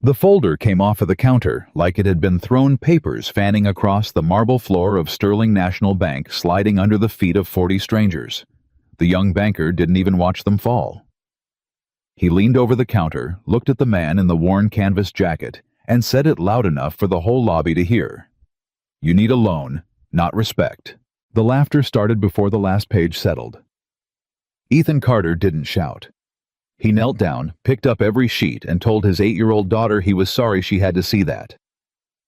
The folder came off of the counter like it had been thrown papers fanning across the marble floor of Sterling National Bank, sliding under the feet of 40 strangers. The young banker didn't even watch them fall. He leaned over the counter, looked at the man in the worn canvas jacket, and said it loud enough for the whole lobby to hear. "You need a loan, not respect." The laughter started before the last page settled. Ethan Carter didn't shout. He knelt down, picked up every sheet, and told his 8-year-old daughter he was sorry she had to see that.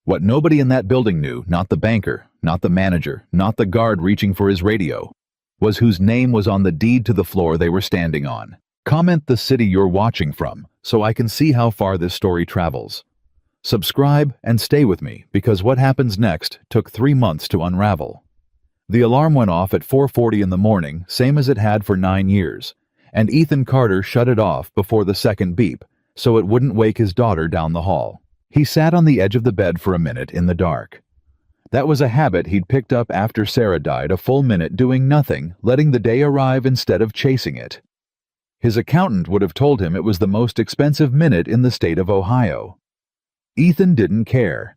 What nobody in that building knew, not the banker, not the manager, not the guard reaching for his radio, was whose name was on the deed to the floor they were standing on. Comment the city you're watching from, so I can see how far this story travels. Subscribe and stay with me, because what happens next took 3 months to unravel. The alarm went off at 4:40 in the morning, same as it had for 9 years, and Ethan Carter shut it off before the second beep, so it wouldn't wake his daughter down the hall. He sat on the edge of the bed for a minute in the dark. That was a habit he'd picked up after Sarah died, a full minute doing nothing, letting the day arrive instead of chasing it. His accountant would have told him it was the most expensive minute in the state of Ohio. Ethan didn't care.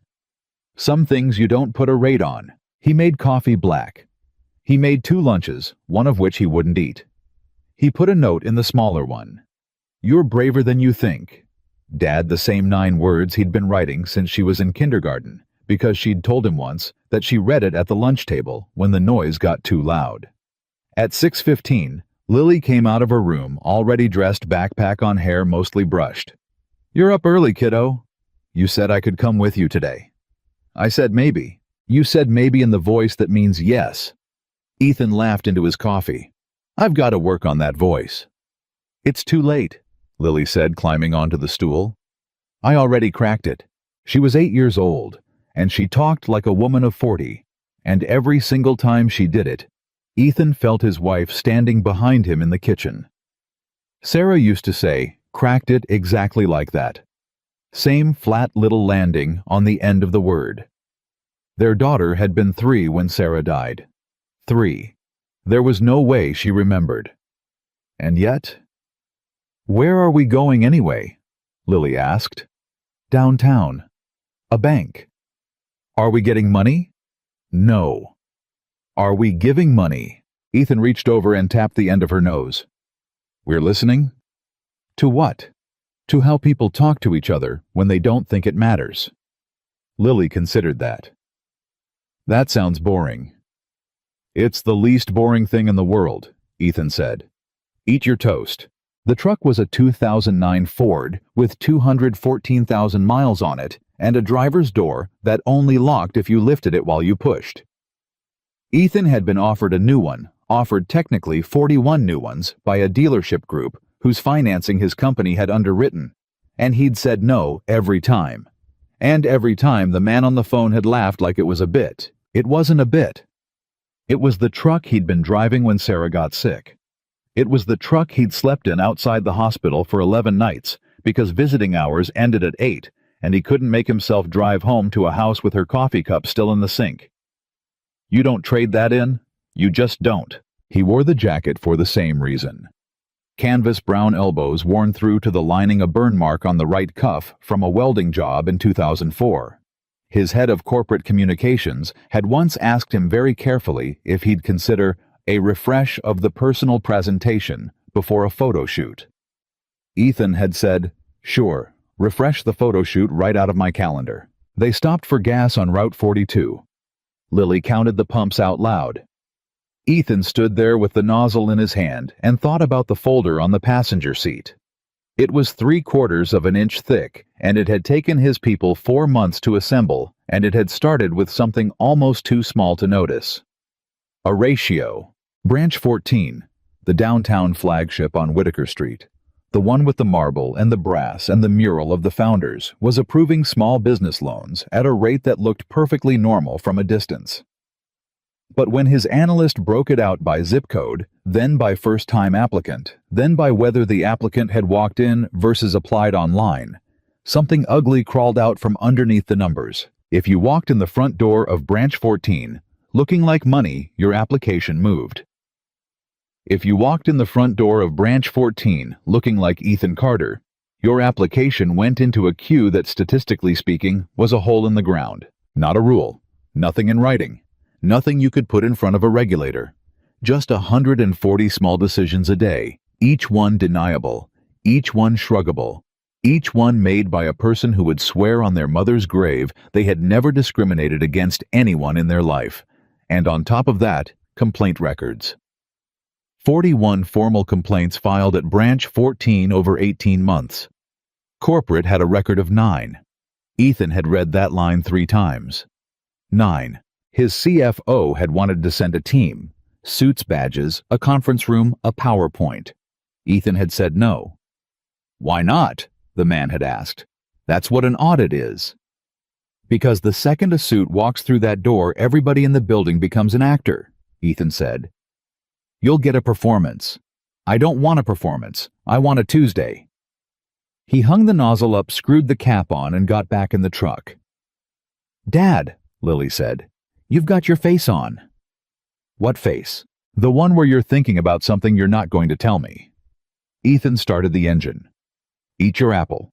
Some things you don't put a rate on. He made coffee black. He made 2 lunches, one of which he wouldn't eat. He put a note in the smaller one. "You're braver than you think." Dad, the same 9 words he'd been writing since she was in kindergarten, because she'd told him once that she read it at the lunch table when the noise got too loud. At 6:15, Lily came out of her room, already dressed, backpack on, hair mostly brushed. "You're up early, kiddo. You said I could come with you today." I said maybe. You said maybe in the voice that means yes. Ethan laughed into his coffee. "I've got to work on that voice." "It's too late," Lily said, climbing onto the stool. "I already cracked it." She was 8 years old, and she talked like a woman of 40, and every single time she did it, Ethan felt his wife standing behind him in the kitchen. Sarah used to say, "Cracked it exactly like that." Same flat little landing on the end of the word. Their daughter had been 3 when Sarah died. 3. There was no way she remembered. And yet... "Where are we going anyway?" Lily asked. "Downtown. A bank." "Are we getting money?" "No." "Are we giving money?" Ethan reached over and tapped the end of her nose. "We're listening?" "To what?" "To how people talk to each other when they don't think it matters." Lily considered that. "That sounds boring." "It's the least boring thing in the world," Ethan said. "Eat your toast." The truck was a 2009 Ford with 214,000 miles on it and a driver's door that only locked if you lifted it while you pushed. Ethan had been offered a new one, offered technically 41 new ones, by a dealership group whose financing his company had underwritten, and he'd said no every time. And every time the man on the phone had laughed like it was a bit. It wasn't a bit. It was the truck he'd been driving when Sarah got sick. It was the truck he'd slept in outside the hospital for 11 nights because visiting hours ended at 8 and he couldn't make himself drive home to a house with her coffee cup still in the sink. You don't trade that in. You just don't. He wore the jacket for the same reason. Canvas brown elbows worn through to the lining, a burn mark on the right cuff from a welding job in 2004. His head of corporate communications had once asked him very carefully if he'd consider a refresh of the personal presentation before a photo shoot. Ethan had said, "Sure, refresh the photo shoot right out of my calendar." They stopped for gas on Route 42. Lily counted the pumps out loud. Ethan stood there with the nozzle in his hand and thought about the folder on the passenger seat. It was 3/4 of an inch thick, and it had taken his people 4 months to assemble, and it had started with something almost too small to notice. A ratio. Branch 14, the downtown flagship on Whitaker Street, the one with the marble and the brass and the mural of the founders, was approving small business loans at a rate that looked perfectly normal from a distance. But when his analyst broke it out by zip code, then by first-time applicant, then by whether the applicant had walked in versus applied online, something ugly crawled out from underneath the numbers. If you walked in the front door of Branch 14, looking like money, your application moved. If you walked in the front door of Branch 14, looking like Ethan Carter, Your application went into a queue that, statistically speaking, was a hole in the ground. Not a rule. Nothing in writing. Nothing you could put in front of a regulator. Just 140 small decisions a day, each one deniable, each one shruggable, each one made by a person who would swear on their mother's grave they had never discriminated against anyone in their life. And on top of that, complaint records. 41 formal complaints filed at Branch 14 over 18 months. Corporate had a record of 9. Ethan had read that line 3 times. 9. His CFO had wanted to send a team, suits badges, a conference room, a PowerPoint. Ethan had said no. Why not? The man had asked. That's what an audit is. Because the second a suit walks through that door, everybody in the building becomes an actor, Ethan said. You'll get a performance. I don't want a performance. I want a Tuesday. He hung the nozzle up, screwed the cap on, and got back in the truck. Dad, Lily said, you've got your face on. What face? The one where you're thinking about something you're not going to tell me. Ethan started the engine. Eat your apple.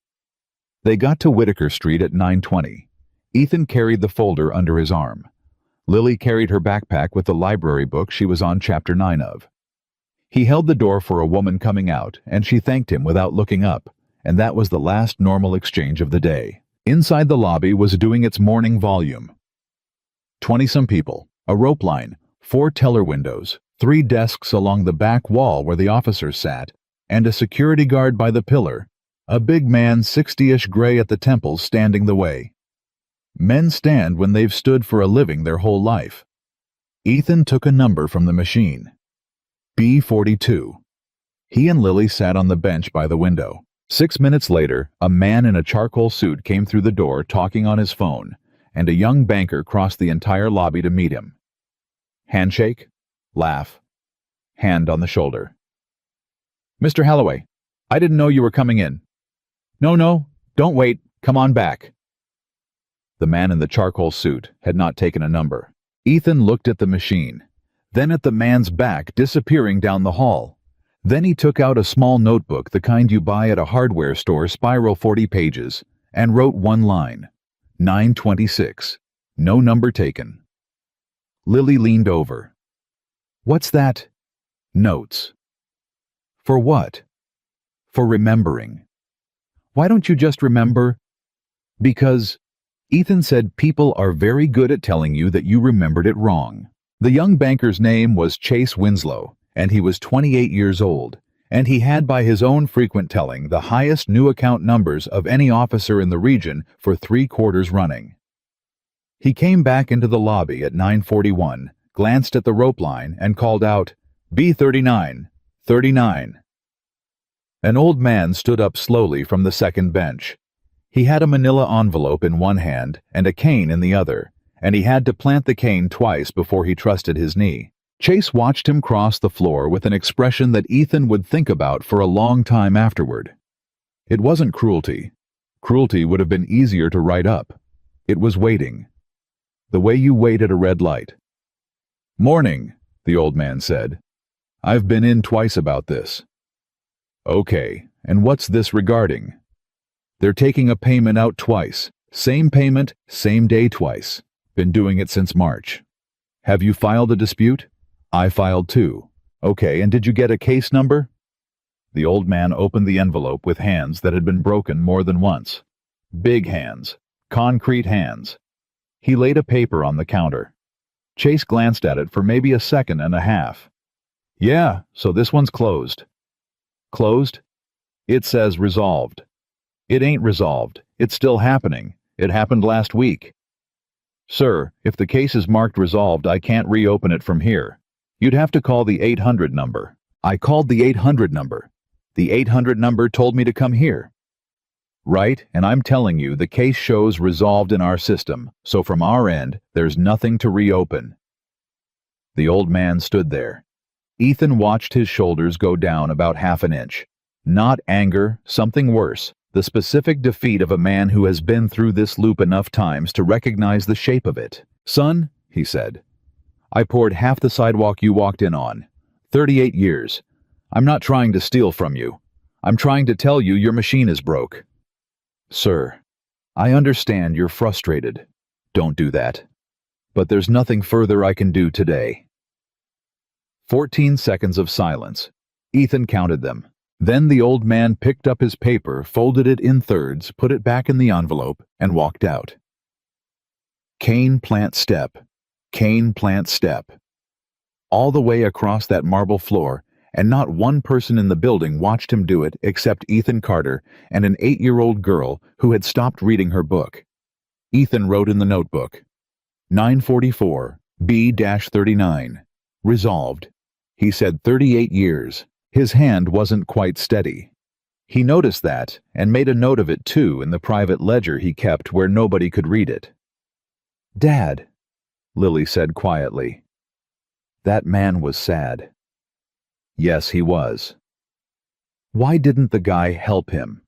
They got to Whitaker Street at 9:20. Ethan carried the folder under his arm. Lily carried her backpack with the library book she was on chapter 9 of. He held the door for a woman coming out, and she thanked him without looking up, and that was the last normal exchange of the day. Inside the lobby was doing its morning volume. 20-some people, a rope line, 4 teller windows, 3 desks along the back wall where the officers sat, and a security guard by the pillar, a big man 60-ish gray at the temples standing the way. Men stand when they've stood for a living their whole life. Ethan took a number from the machine. B42. He and Lily sat on the bench by the window. 6 minutes later, a man in a charcoal suit came through the door talking on his phone, and a young banker crossed the entire lobby to meet him. Handshake, laugh, hand on the shoulder. Mr. Halloway, I didn't know you were coming in. No, don't wait, come on back. The man in the charcoal suit had not taken a number. Ethan looked at the machine, then at the man's back disappearing down the hall. Then he took out a small notebook, the kind you buy at a hardware store, spiral 40 pages, and wrote one line. 926. No number taken. Lily leaned over. What's that? Notes. For what? For remembering. Why don't you just remember? Because Ethan said people are very good at telling you that you remembered it wrong. The young banker's name was Chase Winslow, and he was 28 years old, and he had, by his own frequent telling, the highest new account numbers of any officer in the region for 3 quarters running. He came back into the lobby at 9:41, glanced at the rope line, and called out, B39, 39. An old man stood up slowly from the second bench. He had a manila envelope in one hand and a cane in the other, and he had to plant the cane twice before he trusted his knee. Chase watched him cross the floor with an expression that Ethan would think about for a long time afterward. It wasn't cruelty. Cruelty would have been easier to write up. It was waiting. The way you wait at a red light. Morning, the old man said. I've been in twice about this. Okay, and what's this regarding? They're taking a payment out twice. Same payment, same day twice. Been doing it since March. Have you filed a dispute? I filed too. Okay, and did you get a case number? The old man opened the envelope with hands that had been broken more than once. Big hands. Concrete hands. He laid a paper on the counter. Chase glanced at it for maybe a second and a half. Yeah, so this one's closed. Closed? It says resolved. It ain't resolved. It's still happening. It happened last week. Sir, if the case is marked resolved, I can't reopen it from here. You'd have to call the 800 number. I called the 800 number. The 800 number told me to come here. Right, and I'm telling you, the case shows resolved in our system, so from our end, there's nothing to reopen. The old man stood there. Ethan watched his shoulders go down about half an inch. Not anger, something worse. The specific defeat of a man who has been through this loop enough times to recognize the shape of it. Son, he said, I poured half the sidewalk you walked in on. 38 years. I'm not trying to steal from you. I'm trying to tell you your machine is broke. Sir, I understand you're frustrated. Don't do that. But there's nothing further I can do today. 14 seconds of silence. Ethan counted them. Then the old man picked up his paper, folded it in thirds, put it back in the envelope, and walked out. Cane plant step. Cane plant step. All the way across that marble floor, and not one person in the building watched him do it except Ethan Carter and an 8-year-old girl who had stopped reading her book. Ethan wrote in the notebook, 944, B-39. Resolved. He said 38 years. His hand wasn't quite steady. He noticed that and made a note of it too in the private ledger he kept where nobody could read it. Dad, Lily said quietly. That man was sad. Yes, he was. Why didn't the guy help him?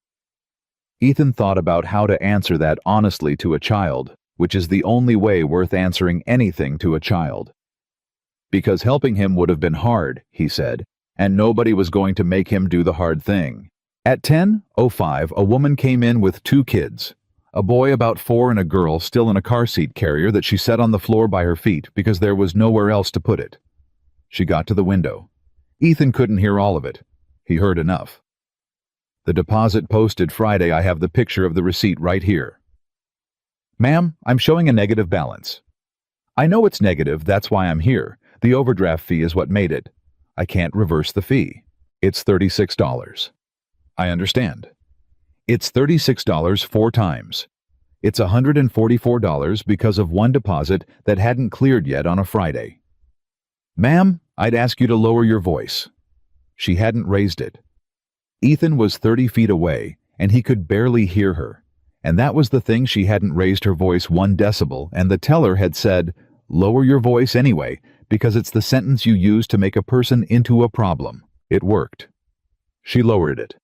Ethan thought about how to answer that honestly to a child, which is the only way worth answering anything to a child. Because helping him would have been hard, he said, and nobody was going to make him do the hard thing. At 10:05, a woman came in with 2 kids, a boy about 4 and a girl still in a car seat carrier that she set on the floor by her feet because there was nowhere else to put it. She got to the window. Ethan couldn't hear all of it. He heard enough. The deposit posted Friday. I have the picture of the receipt right here. Ma'am, I'm showing a negative balance. I know it's negative, that's why I'm here. The overdraft fee is what made it. I can't reverse the fee. It's $36. I understand. It's $36 4 times. It's $144 because of one deposit that hadn't cleared yet on a Friday. Ma'am, I'd ask you to lower your voice. She hadn't raised it. Ethan was 30 feet away, and he could barely hear her. And that was the thing, she hadn't raised her voice 1 decibel, and the teller had said, lower your voice anyway, because it's the sentence you use to make a person into a problem. It worked. She lowered it.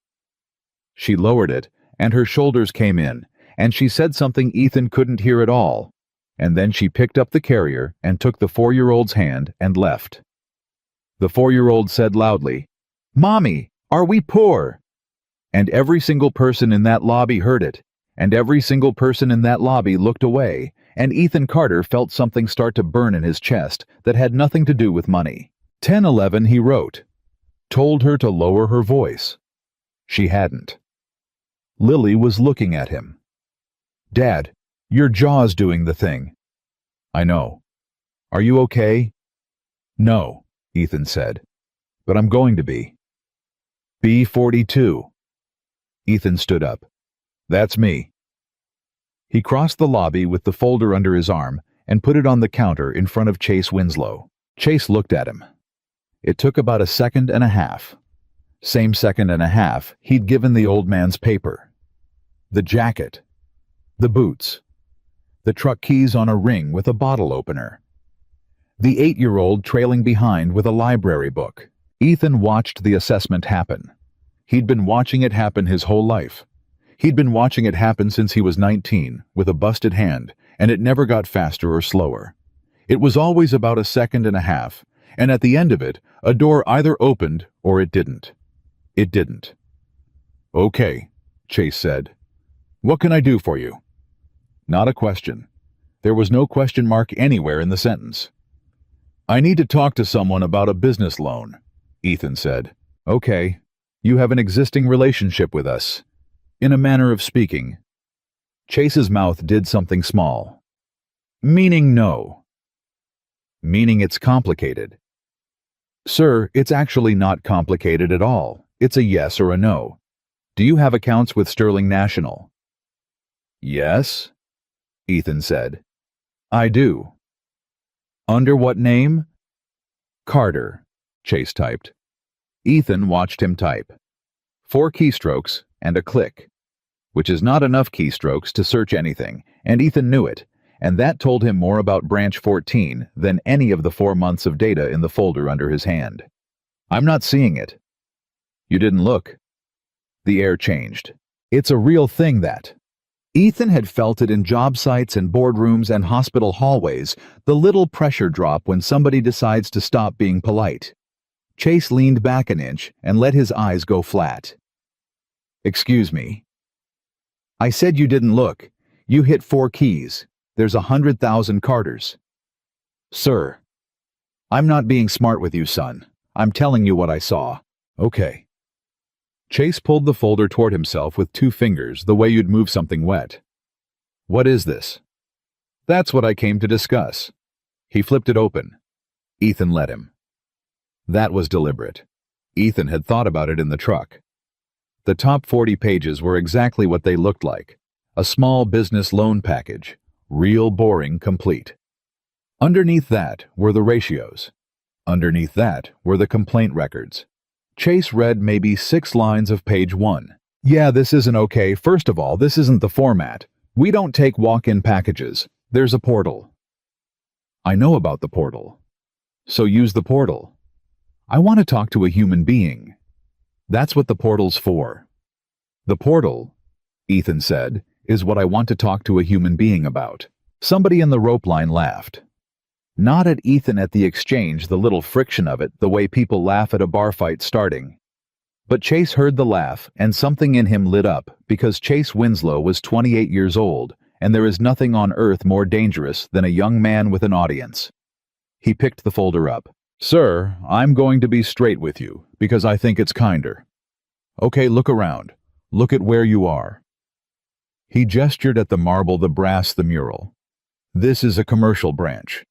She lowered it, and her shoulders came in, and she said something Ethan couldn't hear at all. And then she picked up the carrier and took the 4-year-old's hand and left. The 4-year-old said loudly, Mommy, are we poor? And every single person in that lobby heard it, and every single person in that lobby looked away, and Ethan Carter felt something start to burn in his chest that had nothing to do with money. 10:11 he wrote. Told her to lower her voice. She hadn't. Lily was looking at him. Dad, your jaw's doing the thing. I know. Are you okay? No, Ethan said. But I'm going to be. B-42. Ethan stood up. That's me. He crossed the lobby with the folder under his arm and put it on the counter in front of Chase Winslow. Chase looked at him. It took about a second and a half. Same second and a half he'd given the old man's paper. The jacket. The boots. The truck keys on a ring with a bottle opener. The 8-year-old trailing behind with a library book. Ethan watched the assessment happen. He'd been watching it happen his whole life. He'd been watching it happen since he was 19, with a busted hand, and it never got faster or slower. It was always about a second and a half, and at the end of it, a door either opened or it didn't. It didn't. Okay, Chase said. What can I do for you? Not a question. There was no question mark anywhere in the sentence. I need to talk to someone about a business loan, Ethan said. Okay, you have an existing relationship with us. In a manner of speaking. Chase's mouth did something small. Meaning no. Meaning it's complicated. Sir, it's actually not complicated at all. It's a yes or a no. Do you have accounts with Sterling National? Yes, Ethan said. I do. Under what name? Carter, Chase typed. Ethan watched him type. 4 keystrokes and a click. Which is not enough keystrokes to search anything, and Ethan knew it, and that told him more about branch 14 than any of the 4 months of data in the folder under his hand. I'm not seeing it. You didn't look. The air changed. It's a real thing that. Ethan had felt it in job sites and boardrooms and hospital hallways, the little pressure drop when somebody decides to stop being polite. Chase leaned back an inch and let his eyes go flat. Excuse me. I said you didn't look. You hit 4 keys. There's 100,000 Carters. Sir, I'm not being smart with you, son. I'm telling you what I saw. Okay. Chase pulled the folder toward himself with 2 fingers, the way you'd move something wet. What is this? That's what I came to discuss. He flipped it open. Ethan let him. That was deliberate. Ethan had thought about it in the truck. The top 40 pages were exactly what they looked like. A small business loan package. Real boring complete. Underneath that were the ratios. Underneath that were the complaint records. Chase read maybe 6 lines of page 1. Yeah, this isn't okay. First of all, this isn't the format. We don't take walk-in packages. There's a portal. I know about the portal. So use the portal. I want to talk to a human being. That's what the portal's for. The portal, Ethan said, is what I want to talk to a human being about. Somebody in the rope line laughed. Not at Ethan at the exchange, the little friction of it, the way people laugh at a bar fight starting. But Chase heard the laugh, and something in him lit up, because Chase Winslow was 28 years old, and there is nothing on earth more dangerous than a young man with an audience. He picked the folder up. Sir, I'm going to be straight with you, because I think it's kinder. Okay, look around. Look at where you are. He gestured at the marble, the brass, the mural. This is a commercial branch.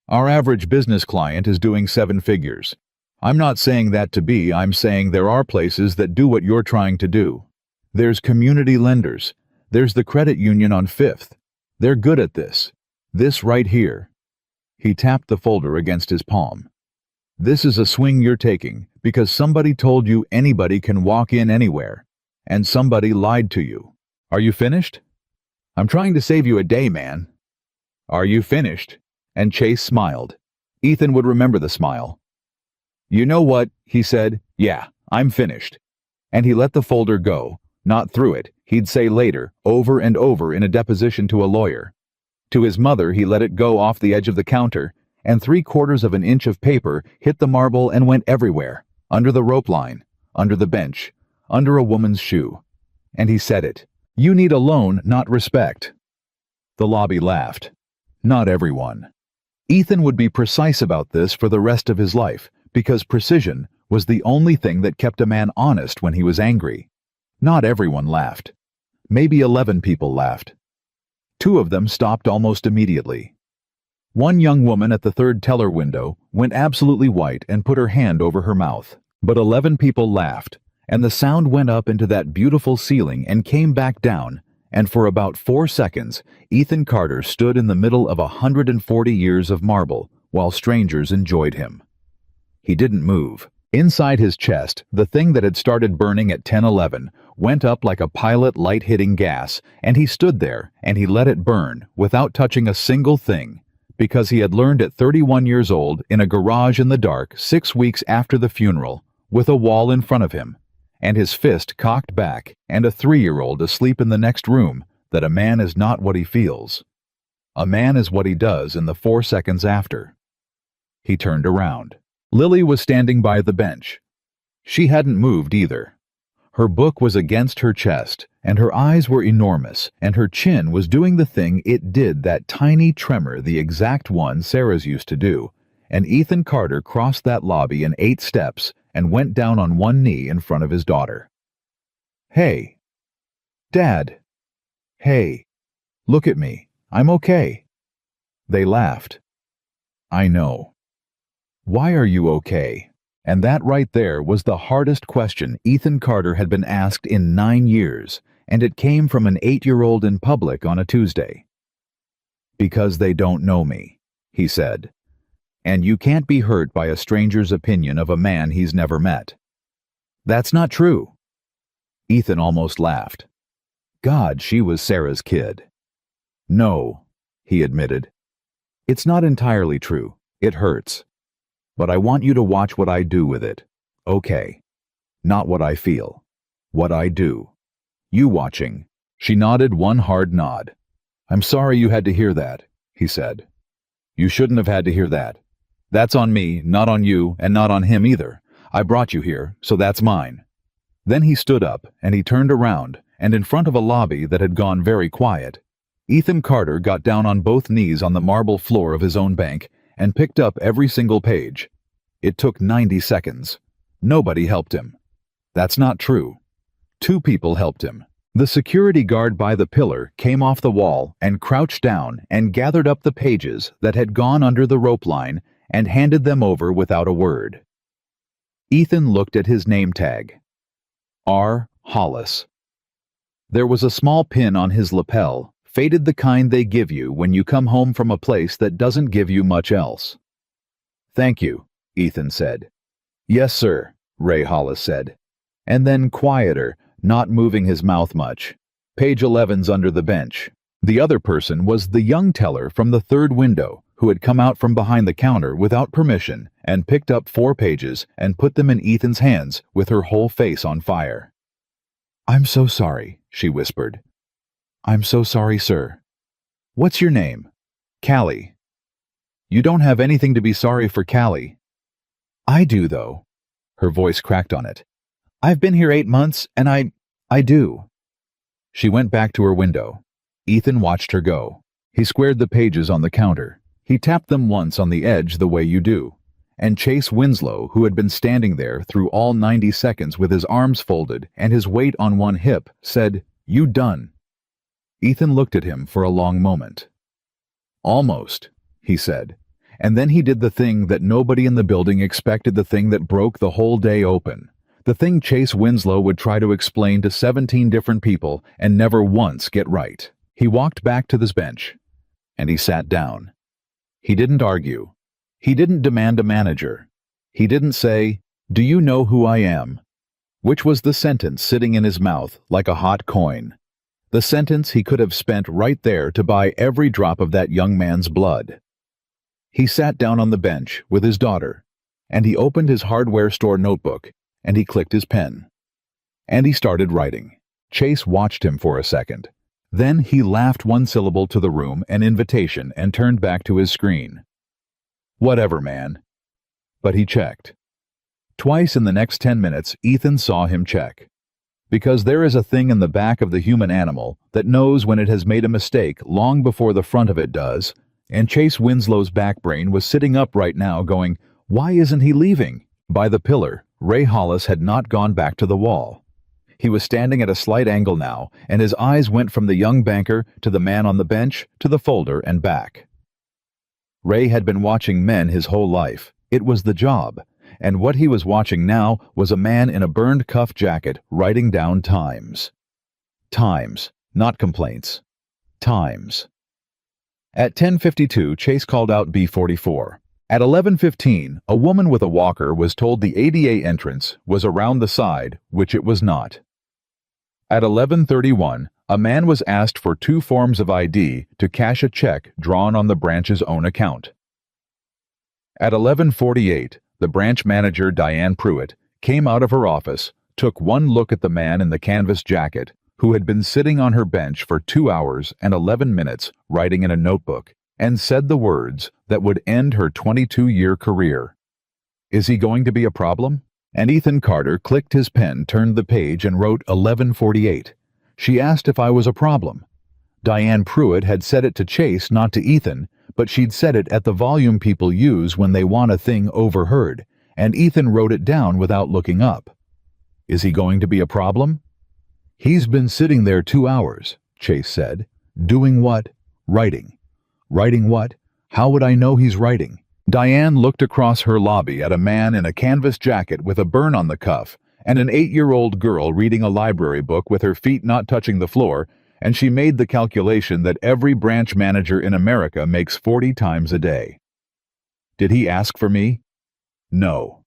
Our average business client is doing 7 figures. I'm not saying that to be, I'm saying there are places that do what you're trying to do. There's community lenders. There's the credit union on 5th. They're good at this. This right here. He tapped the folder against his palm. This is a swing you're taking because somebody told you anybody can walk in anywhere, and somebody lied to you. Are you finished? I'm trying to save you a day, man. Are you finished? And Chase smiled. Ethan would remember the smile. You know what, he said. Yeah, I'm finished. And he let the folder go, not through it, he'd say later, over and over in a deposition to a lawyer. To his mother, he let it go off the edge of the counter, and 3/4 of an inch of paper hit the marble and went everywhere, under the rope line, under the bench, under a woman's shoe. And he said it. You need a loan, not respect. The lobby laughed. Not everyone. Ethan would be precise about this for the rest of his life, because precision was the only thing that kept a man honest when he was angry. Not everyone laughed. Maybe 11 people laughed. 2 of them stopped almost immediately. One young woman at the 3rd teller window went absolutely white and put her hand over her mouth. But 11 people laughed, and the sound went up into that beautiful ceiling and came back down, and for about 4 seconds, Ethan Carter stood in the middle of 140 years of marble, while strangers enjoyed him. He didn't move. Inside his chest, the thing that had started burning at 10:11 went up like a pilot light hitting gas, and he stood there, and he let it burn, without touching a single thing, because he had learned at 31 years old, in a garage in the dark, 6 weeks after the funeral, with a wall in front of him, and his fist cocked back, and a 3-year-old asleep in the next room, that a man is not what he feels. A man is what he does in the 4 seconds after. He turned around. Lily was standing by the bench. She hadn't moved either. Her book was against her chest, and her eyes were enormous, and her chin was doing the thing it did, that tiny tremor, the exact one Sarah's used to do, and Ethan Carter crossed that lobby in 8 steps and went down on one knee in front of his daughter. Hey. Dad. Hey. Look at me. I'm okay. They laughed. I know. Why are you okay? And that right there was the hardest question Ethan Carter had been asked in 9 years, and it came from an 8-year-old in public on a Tuesday. Because they don't know me, he said. And you can't be hurt by a stranger's opinion of a man he's never met. That's not true. Ethan almost laughed. God, she was Sarah's kid. No, he admitted. It's not entirely true. It hurts. But I want you to watch what I do with it. Okay. Not what I feel. What I do. You watching. She nodded one hard nod. I'm sorry you had to hear that, he said. You shouldn't have had to hear that. That's on me, not on you, and not on him either. I brought you here, so that's mine. Then he stood up, and he turned around, and in front of a lobby that had gone very quiet, Ethan Carter got down on both knees on the marble floor of his own bank and picked up every single page. It took 90 seconds. Nobody helped him. That's not true. 2 people helped him. The security guard by the pillar came off the wall and crouched down and gathered up the pages that had gone under the rope line and handed them over without a word. Ethan looked at his name tag. R. Hollis. There was a small pin on his lapel, faded the kind they give you when you come home from a place that doesn't give you much else. "Thank you," Ethan said. "Yes, sir," Ray Hollis said. And then quieter, not moving his mouth much. "Page 11's under the bench." The other person was the young teller from the third window who had come out from behind the counter without permission and picked up 4 pages and put them in Ethan's hands with her whole face on fire. "I'm so sorry," she whispered. "I'm so sorry, sir." "What's your name?" "Callie." "You don't have anything to be sorry for, Callie." "I do, though." Her voice cracked on it. "I've been here 8 months, and I do." She went back to her window. Ethan watched her go. He squared the pages on the counter. He tapped them once on the edge the way you do. And Chase Winslow, who had been standing there through all 90 seconds with his arms folded and his weight on one hip, said, "You done." Ethan looked at him for a long moment. "Almost," he said. And then he did the thing that nobody in the building expected, the thing that broke the whole day open. The thing Chase Winslow would try to explain to 17 different people and never once get right. He walked back to this bench, and he sat down. He didn't argue. He didn't demand a manager. He didn't say, "Do you know who I am?" Which was the sentence sitting in his mouth like a hot coin. The sentence he could have spent right there to buy every drop of that young man's blood. He sat down on the bench with his daughter, and he opened his hardware store notebook, and he clicked his pen. And he started writing. Chase watched him for a second. Then he laughed one syllable to the room, an invitation, and turned back to his screen. "Whatever, man." But he checked. Twice in the next 10 minutes, Ethan saw him check. Because there is a thing in the back of the human animal that knows when it has made a mistake long before the front of it does, and Chase Winslow's back brain was sitting up right now going, "Why isn't he leaving?" By the pillar, Ray Hollis had not gone back to the wall. He was standing at a slight angle now, and his eyes went from the young banker to the man on the bench to the folder and back. Ray had been watching men his whole life. It was the job. And what he was watching now was a man in a burned cuff jacket writing down times. Times, not complaints. Times. At 10:52, Chase called out B44. At 11:15, a woman with a walker was told the ADA entrance was around the side, which it was not. At 11:31, a man was asked for 2 forms of ID to cash a check drawn on the branch's own account. At 11:48, the branch manager, Diane Pruitt, came out of her office, took one look at the man in the canvas jacket, who had been sitting on her bench for 2 hours and 11 minutes writing in a notebook, and said the words that would end her 22-year career. "Is he going to be a problem?" And Ethan Carter clicked his pen, turned the page, and wrote 11:48. She asked if I was a problem. Diane Pruitt had said it to Chase, not to Ethan, but she'd said it at the volume people use when they want a thing overheard, and Ethan wrote it down without looking up. "Is he going to be a problem?" "He's been sitting there 2 hours, Chase said. "Doing what?" "Writing." "Writing what? How would I know he's writing?" Diane looked across her lobby at a man in a canvas jacket with a burn on the cuff, and an 8-year-old girl reading a library book with her feet not touching the floor, and she made the calculation that every branch manager in America makes 40 times a day. Did he ask for me? No.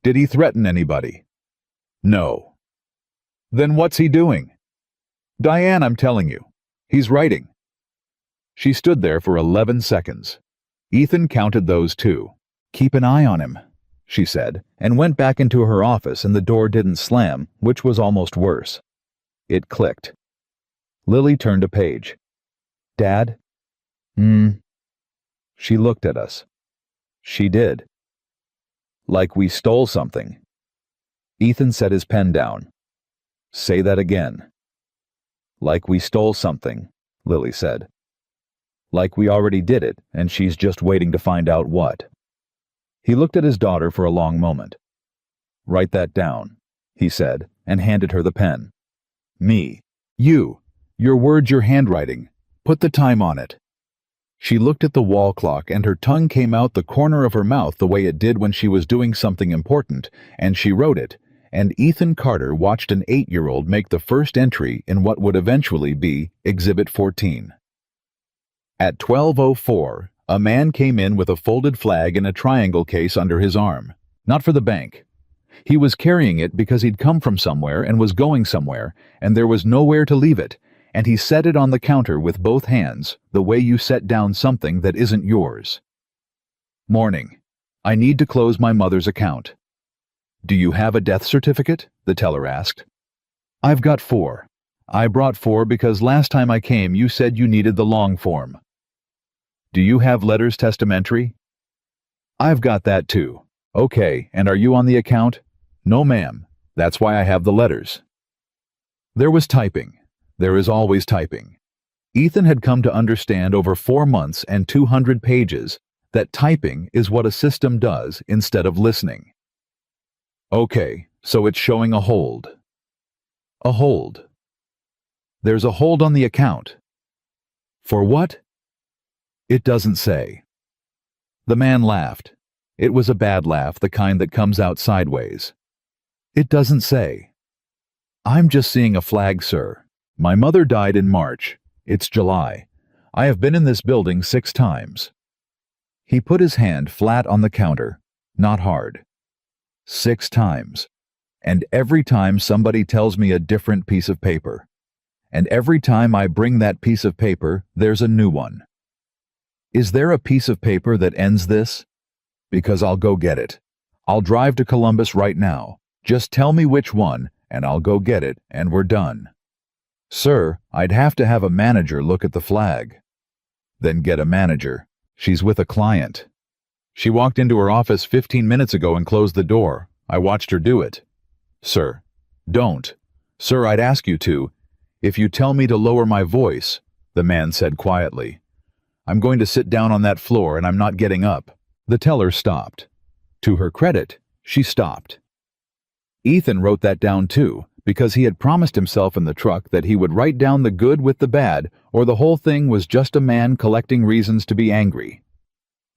Did he threaten anybody? No. Then what's he doing? Diane, I'm telling you. He's writing. She stood there for 11 seconds. Ethan counted those too. "Keep an eye on him," she said, and went back into her office, and the door didn't slam, which was almost worse. It clicked. Lily turned a page. "Dad?" She looked at us. She did. Like we stole something. Ethan set his pen down. Say that again. Like we stole something, Lily said. Like we already did it, and she's just waiting to find out what. He looked at his daughter for a long moment. Write that down, he said, and handed her the pen. Me. You. Your words, your handwriting. Put the time on it. She looked at the wall clock, and her tongue came out the corner of her mouth the way it did when she was doing something important, and she wrote it, and Ethan Carter watched an 8-year-old make the first entry in what would eventually be Exhibit 14. At 12:04, a man came in with a folded flag in a triangle case under his arm. Not for the bank. He was carrying it because he'd come from somewhere and was going somewhere, and there was nowhere to leave it, and he set it on the counter with both hands, the way you set down something that isn't yours. Morning. I need to close my mother's account. Do you have a death certificate? The teller asked. I've got 4. I brought 4 because last time I came you said you needed the long form. Do you have letters testamentary? I've got that too. Okay, and are you on the account? No, ma'am. That's why I have the letters. There was typing. There is always typing. Ethan had come to understand over 4 months and 200 pages that typing is what a system does instead of listening. Okay, so it's showing a hold. A hold. There's a hold on the account. For what? It doesn't say. The man laughed. It was a bad laugh, the kind that comes out sideways. It doesn't say. I'm just seeing a flag, sir. My mother died in March. It's July. I have been in this building 6 times. He put his hand flat on the counter, not hard. 6 times. And every time somebody tells me a different piece of paper. And every time I bring that piece of paper, there's a new one. Is there a piece of paper that ends this? Because I'll go get it. I'll drive to Columbus right now. Just tell me which one, and I'll go get it, and we're done. Sir, I'd have to have a manager look at the flag. Then get a manager. She's with a client. She walked into her office 15 minutes ago and closed the door. I watched her do it. Sir, don't. Sir, I'd ask you to. If you tell me to lower my voice, the man said quietly. I'm going to sit down on that floor and I'm not getting up. The teller stopped. To her credit, she stopped. Ethan wrote that down too, because he had promised himself in the truck that he would write down the good with the bad, or the whole thing was just a man collecting reasons to be angry.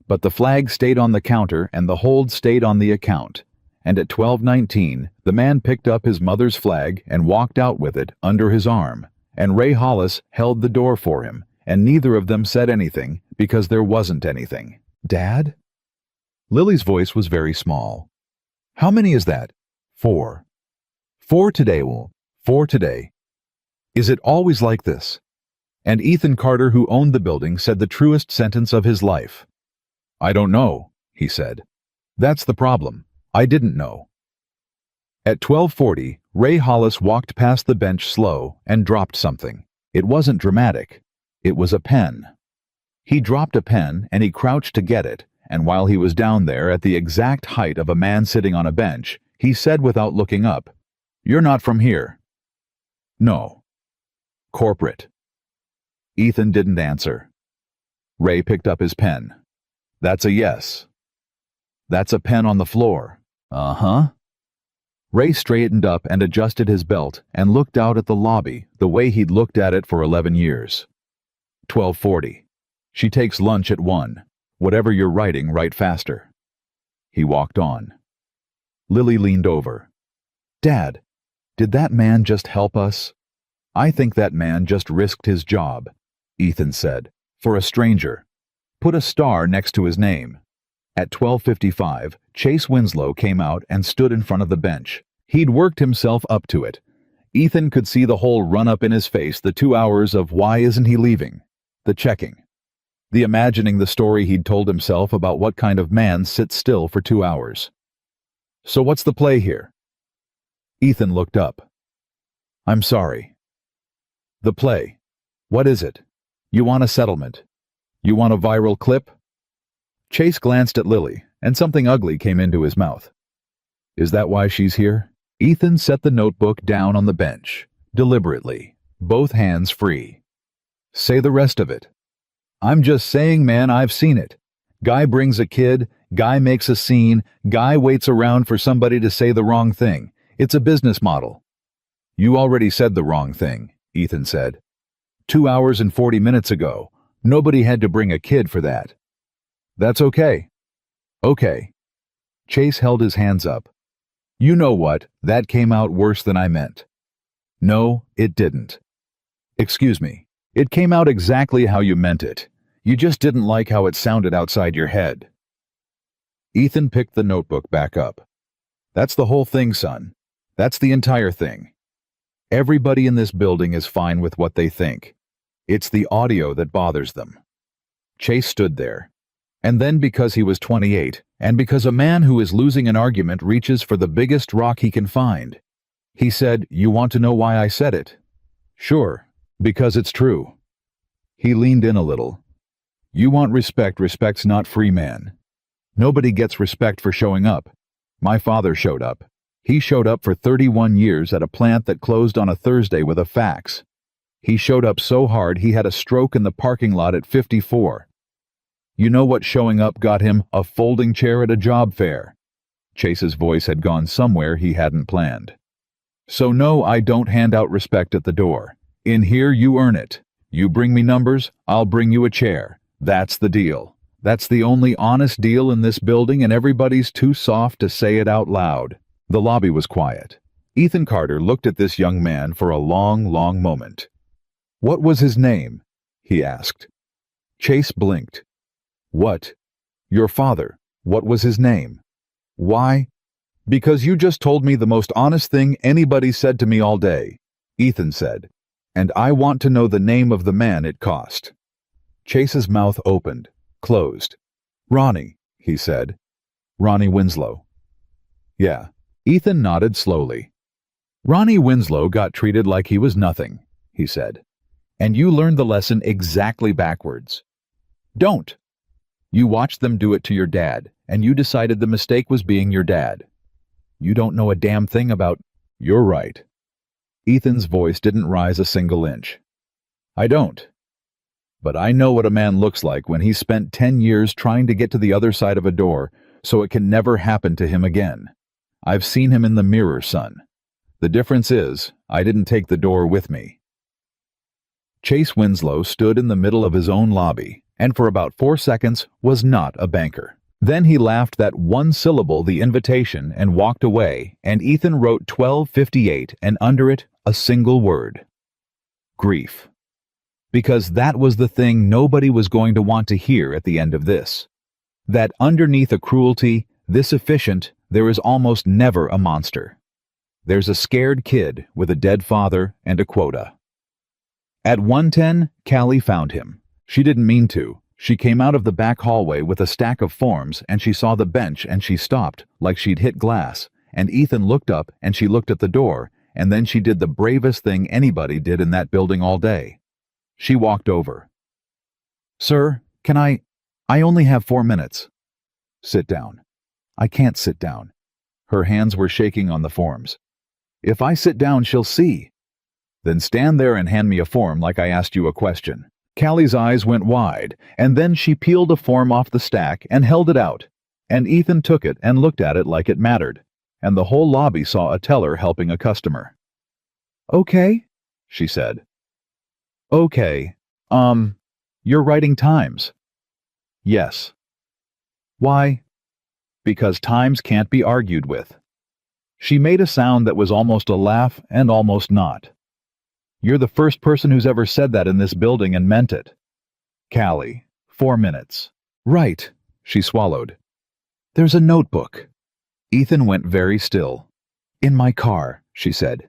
But the flag stayed on the counter and the hold stayed on the account, and at 12:19 the man picked up his mother's flag and walked out with it under his arm, and Ray Hollis held the door for him, and neither of them said anything because there wasn't anything. Dad? Lily's voice was very small. How many is that? 4. 4 today, Will. 4 today. Is it always like this? And Ethan Carter, who owned the building, said the truest sentence of his life. I don't know, he said. That's the problem. I didn't know. At 12:40, Ray Hollis walked past the bench slow and dropped something. It wasn't dramatic. It was a pen. He dropped a pen and he crouched to get it, and while he was down there at the exact height of a man sitting on a bench, he said without looking up, You're not from here. No. Corporate. Ethan didn't answer. Ray picked up his pen. That's a yes. That's a pen on the floor. Uh-huh. Ray straightened up and adjusted his belt and looked out at the lobby the way he'd looked at it for 11 years. 12:40. She takes lunch at 1. Whatever you're writing, write faster. He walked on. Lily leaned over. Dad, did that man just help us? I think that man just risked his job, Ethan said, for a stranger. Put a star next to his name. At 12:55, Chase Winslow came out and stood in front of the bench. He'd worked himself up to it. Ethan could see the whole run-up in his face, the 2 hours of why isn't he leaving, the checking, the imagining the story he'd told himself about what kind of man sits still for 2 hours. So what's the play here? Ethan looked up. I'm sorry. The play. What is it? You want a settlement? You want a viral clip? Chase glanced at Lily, and something ugly came into his mouth. Is that why she's here? Ethan set the notebook down on the bench, deliberately, both hands free. Say the rest of it. I'm just saying, man, I've seen it. Guy brings a kid, guy makes a scene, guy waits around for somebody to say the wrong thing. It's a business model. You already said the wrong thing, Ethan said. 2 hours and 40 minutes ago. Nobody had to bring a kid for that. That's okay. Okay. Chase held his hands up. You know what, that came out worse than I meant. No, it didn't. Excuse me. It came out exactly how you meant it. You just didn't like how it sounded outside your head. Ethan picked the notebook back up. That's the whole thing, son. That's the entire thing. Everybody in this building is fine with what they think. It's the audio that bothers them. Chase stood there. And then because he was 28, and because a man who is losing an argument reaches for the biggest rock he can find, he said, "You want to know why I said it?" "Sure, because it's true." He leaned in a little. "You want respect, respect's not free, man. Nobody gets respect for showing up. My father showed up. He showed up for 31 years at a plant that closed on a Thursday with a fax. He showed up so hard he had a stroke in the parking lot at 54. You know what showing up got him? A folding chair at a job fair." Chase's voice had gone somewhere he hadn't planned. "So no, I don't hand out respect at the door. In here you earn it. You bring me numbers, I'll bring you a chair. That's the deal. That's the only honest deal in this building, and everybody's too soft to say it out loud." The lobby was quiet. Ethan Carter looked at this young man for a long, long moment. "What was his name?" he asked. Chase blinked. "What? Your father. What was his name?" "Why?" "Because you just told me the most honest thing anybody said to me all day," Ethan said. "And I want to know the name of the man it cost." Chase's mouth opened, closed. "Ronnie," he said. "Ronnie Winslow." "Yeah." Ethan nodded slowly. "Ronnie Winslow got treated like he was nothing," he said. "And you learned the lesson exactly backwards. Don't. You watched them do it to your dad, and you decided the mistake was being your dad. You don't know a damn thing about—" "You're right." Ethan's voice didn't rise a single inch. "I don't. But I know what a man looks like when he's spent 10 years trying to get to the other side of a door so it can never happen to him again. I've seen him in the mirror, son. The difference is, I didn't take the door with me." Chase Winslow stood in the middle of his own lobby, and for about 4 seconds was not a banker. Then he laughed that one syllable, the invitation, and walked away, and Ethan wrote 1258 and under it a single word. Grief. Because that was the thing nobody was going to want to hear at the end of this. That underneath a cruelty this efficient, there is almost never a monster. There's a scared kid with a dead father and a quota. At 1:10, Callie found him. She didn't mean to. She came out of the back hallway with a stack of forms, and she saw the bench and she stopped, like she'd hit glass, and Ethan looked up and she looked at the door, and then she did the bravest thing anybody did in that building all day. She walked over. "Sir, can I only have 4 minutes." "Sit down." "I can't sit down." Her hands were shaking on the forms. "If I sit down, she'll see." "Then stand there and hand me a form like I asked you a question." Callie's eyes went wide, and then she peeled a form off the stack and held it out, and Ethan took it and looked at it like it mattered, and the whole lobby saw a teller helping a customer. "Okay," she said. "Okay, you're writing times." "Yes." "Why?" "Because times can't be argued with." She made a sound that was almost a laugh and almost not. "You're the first person who's ever said that in this building and meant it." "Callie, 4 minutes." "Right," she swallowed. "There's a notebook." Ethan went very still. "In my car," she said.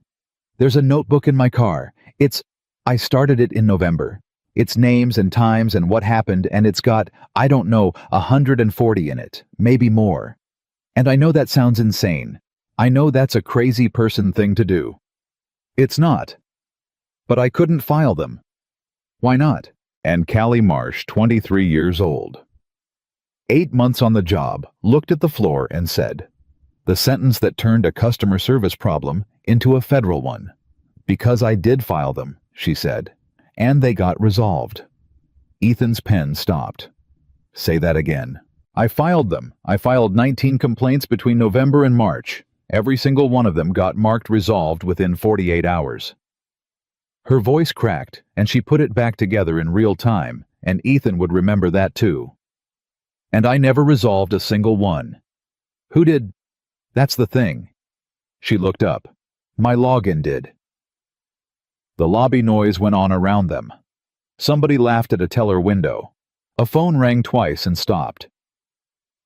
"There's a notebook in my car. I started it in November. It's names and times and what happened, and it's got, I don't know, 140 in it, maybe more. And I know that sounds insane. I know that's a crazy person thing to do. It's not. But I couldn't file them." "Why not?" And Callie Marsh, 23 years old, 8 months on the job, looked at the floor and said, The sentence that turned a customer service problem into a federal one. "Because I did file them," she said. "And they got resolved." Ethan's pen stopped. "Say that again." "I filed them. I filed 19 complaints between November and March. Every single one of them got marked resolved within 48 hours. Her voice cracked, and she put it back together in real time, and Ethan would remember that too. "And I never resolved a single one." "Who did?" "That's the thing." She looked up. "My login did." The lobby noise went on around them. Somebody laughed at a teller window. A phone rang twice and stopped.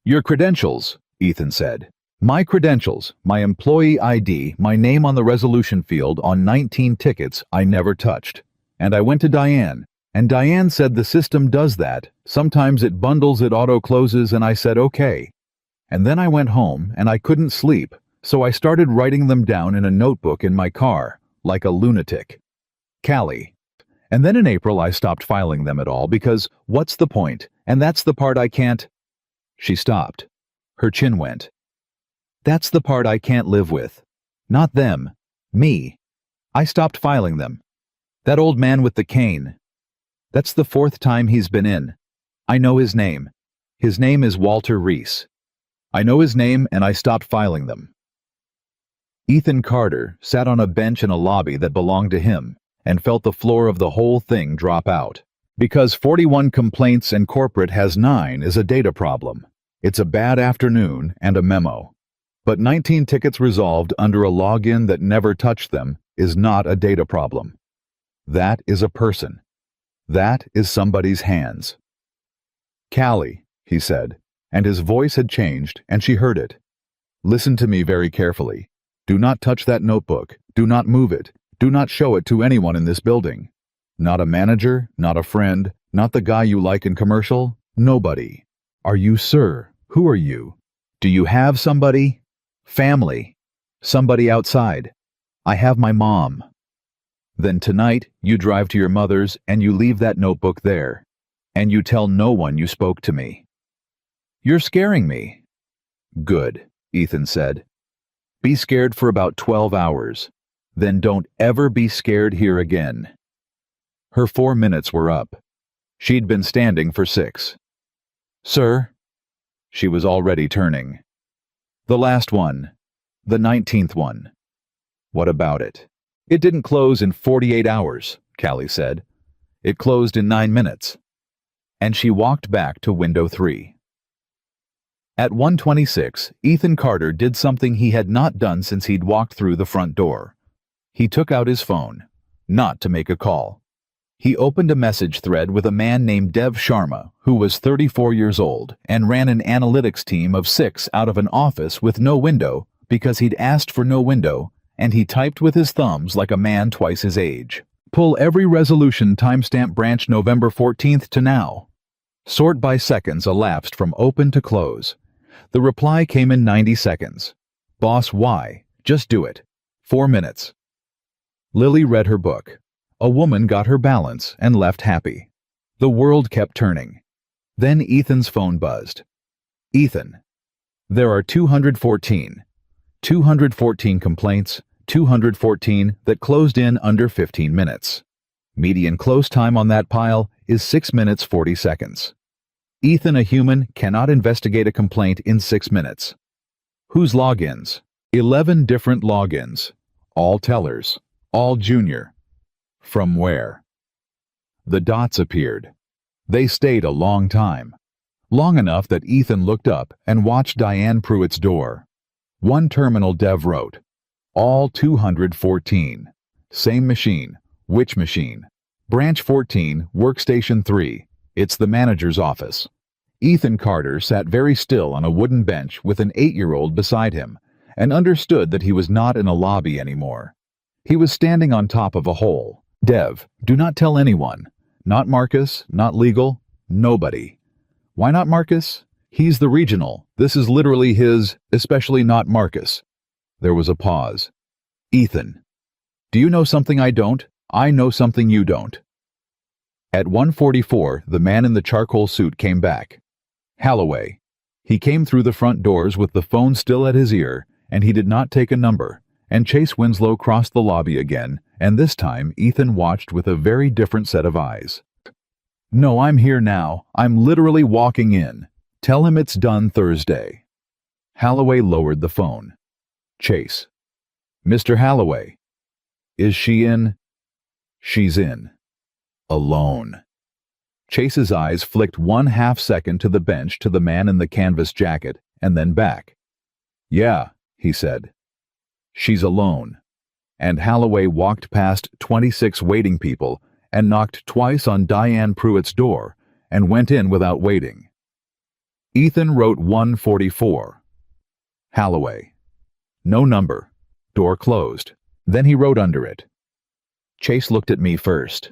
"Your credentials," Ethan said. "My credentials, my employee ID, my name on the resolution field on 19 tickets I never touched. And I went to Diane, and Diane said the system does that. Sometimes it bundles, it auto-closes, and I said okay. And then I went home, and I couldn't sleep, so I started writing them down in a notebook in my car, like a lunatic. Callie. And then in April I stopped filing them at all because what's the point? And that's the part I can't." She stopped. Her chin went. "That's the part I can't live with. Not them. Me. I stopped filing them. That old man with the cane. That's the 4th time he's been in. I know his name. His name is Walter Reese. I know his name and I stopped filing them." Ethan Carter sat on a bench in a lobby that belonged to him and felt the floor of the whole thing drop out. Because 41 complaints and corporate has 9 is a data problem. It's a bad afternoon and a memo. But 19 tickets resolved under a login that never touched them is not a data problem. That is a person. That is somebody's hands. "Callie," he said, and his voice had changed, and she heard it. "Listen to me very carefully. Do not touch that notebook. Do not move it. Do not show it to anyone in this building. Not a manager, not a friend, not the guy you like in commercial. Nobody. Are you sir? Who are you? Do you have somebody? Family. Somebody outside. I have my mom." Then tonight you drive to your mother's and you leave that notebook there. And you tell no one you spoke to me. "You're scaring me." "Good," Ethan said. "Be scared for about 12 hours. Then don't ever be scared here again." Her 4 minutes were up. She'd been standing for 6. "Sir?" She was already turning. "The last one. The 19th one." "What about it?" "It didn't close in 48 hours, Callie said. "It closed in 9 minutes. And she walked back to window 3. At 1:26, Ethan Carter did something he had not done since he'd walked through the front door. He took out his phone, not to make a call. He opened a message thread with a man named Dev Sharma, who was 34 years old and ran an analytics team of 6 out of an office with no window because he'd asked for no window, and he typed with his thumbs like a man twice his age. "Pull every resolution timestamp branch November 14th to now. Sort by seconds elapsed from open to close." The reply came in 90 seconds. "Boss, why? Just do it. 4 minutes." Lily read her book. A woman got her balance and left happy. The world kept turning. Then Ethan's phone buzzed. "Ethan, there are 214. 214 complaints, 214 that closed in under 15 minutes. Median close time on that pile is 6 minutes 40 seconds. Ethan, a human, cannot investigate a complaint in 6 minutes. Whose logins? 11 different logins. All tellers. All junior. From where?" The dots appeared. They stayed a long time. Long enough that Ethan looked up and watched Diane Pruitt's door. One terminal Dev wrote, "All 214. Same machine. Which machine? Branch 14, workstation 3. It's the manager's office." Ethan Carter sat very still on a wooden bench with an 8-year-old beside him and understood that he was not in a lobby anymore. He was standing on top of a hole. "Dev, do not tell anyone. Not Marcus, not legal, nobody." "Why not Marcus? He's the regional. This is literally his, especially not Marcus." There was a pause. "Ethan, do you know something I don't? I know something you don't." At 1:44, the man in the charcoal suit came back. Holloway. He came through the front doors with the phone still at his ear and he did not take a number, and Chase Winslow crossed the lobby again, and this time Ethan watched with a very different set of eyes. "No, I'm here now. I'm literally walking in. Tell him it's done Thursday." Holloway lowered the phone. "Chase." "Mr. Holloway." "Is she in?" "She's in. Alone." Chase's eyes flicked 1/2 second to the bench to the man in the canvas jacket, and then back. "Yeah," he said. "She's alone." And Holloway walked past 26 waiting people and knocked twice on Diane Pruitt's door and went in without waiting. Ethan wrote 144. Holloway. No number. Door closed. Then he wrote under it. Chase looked at me first.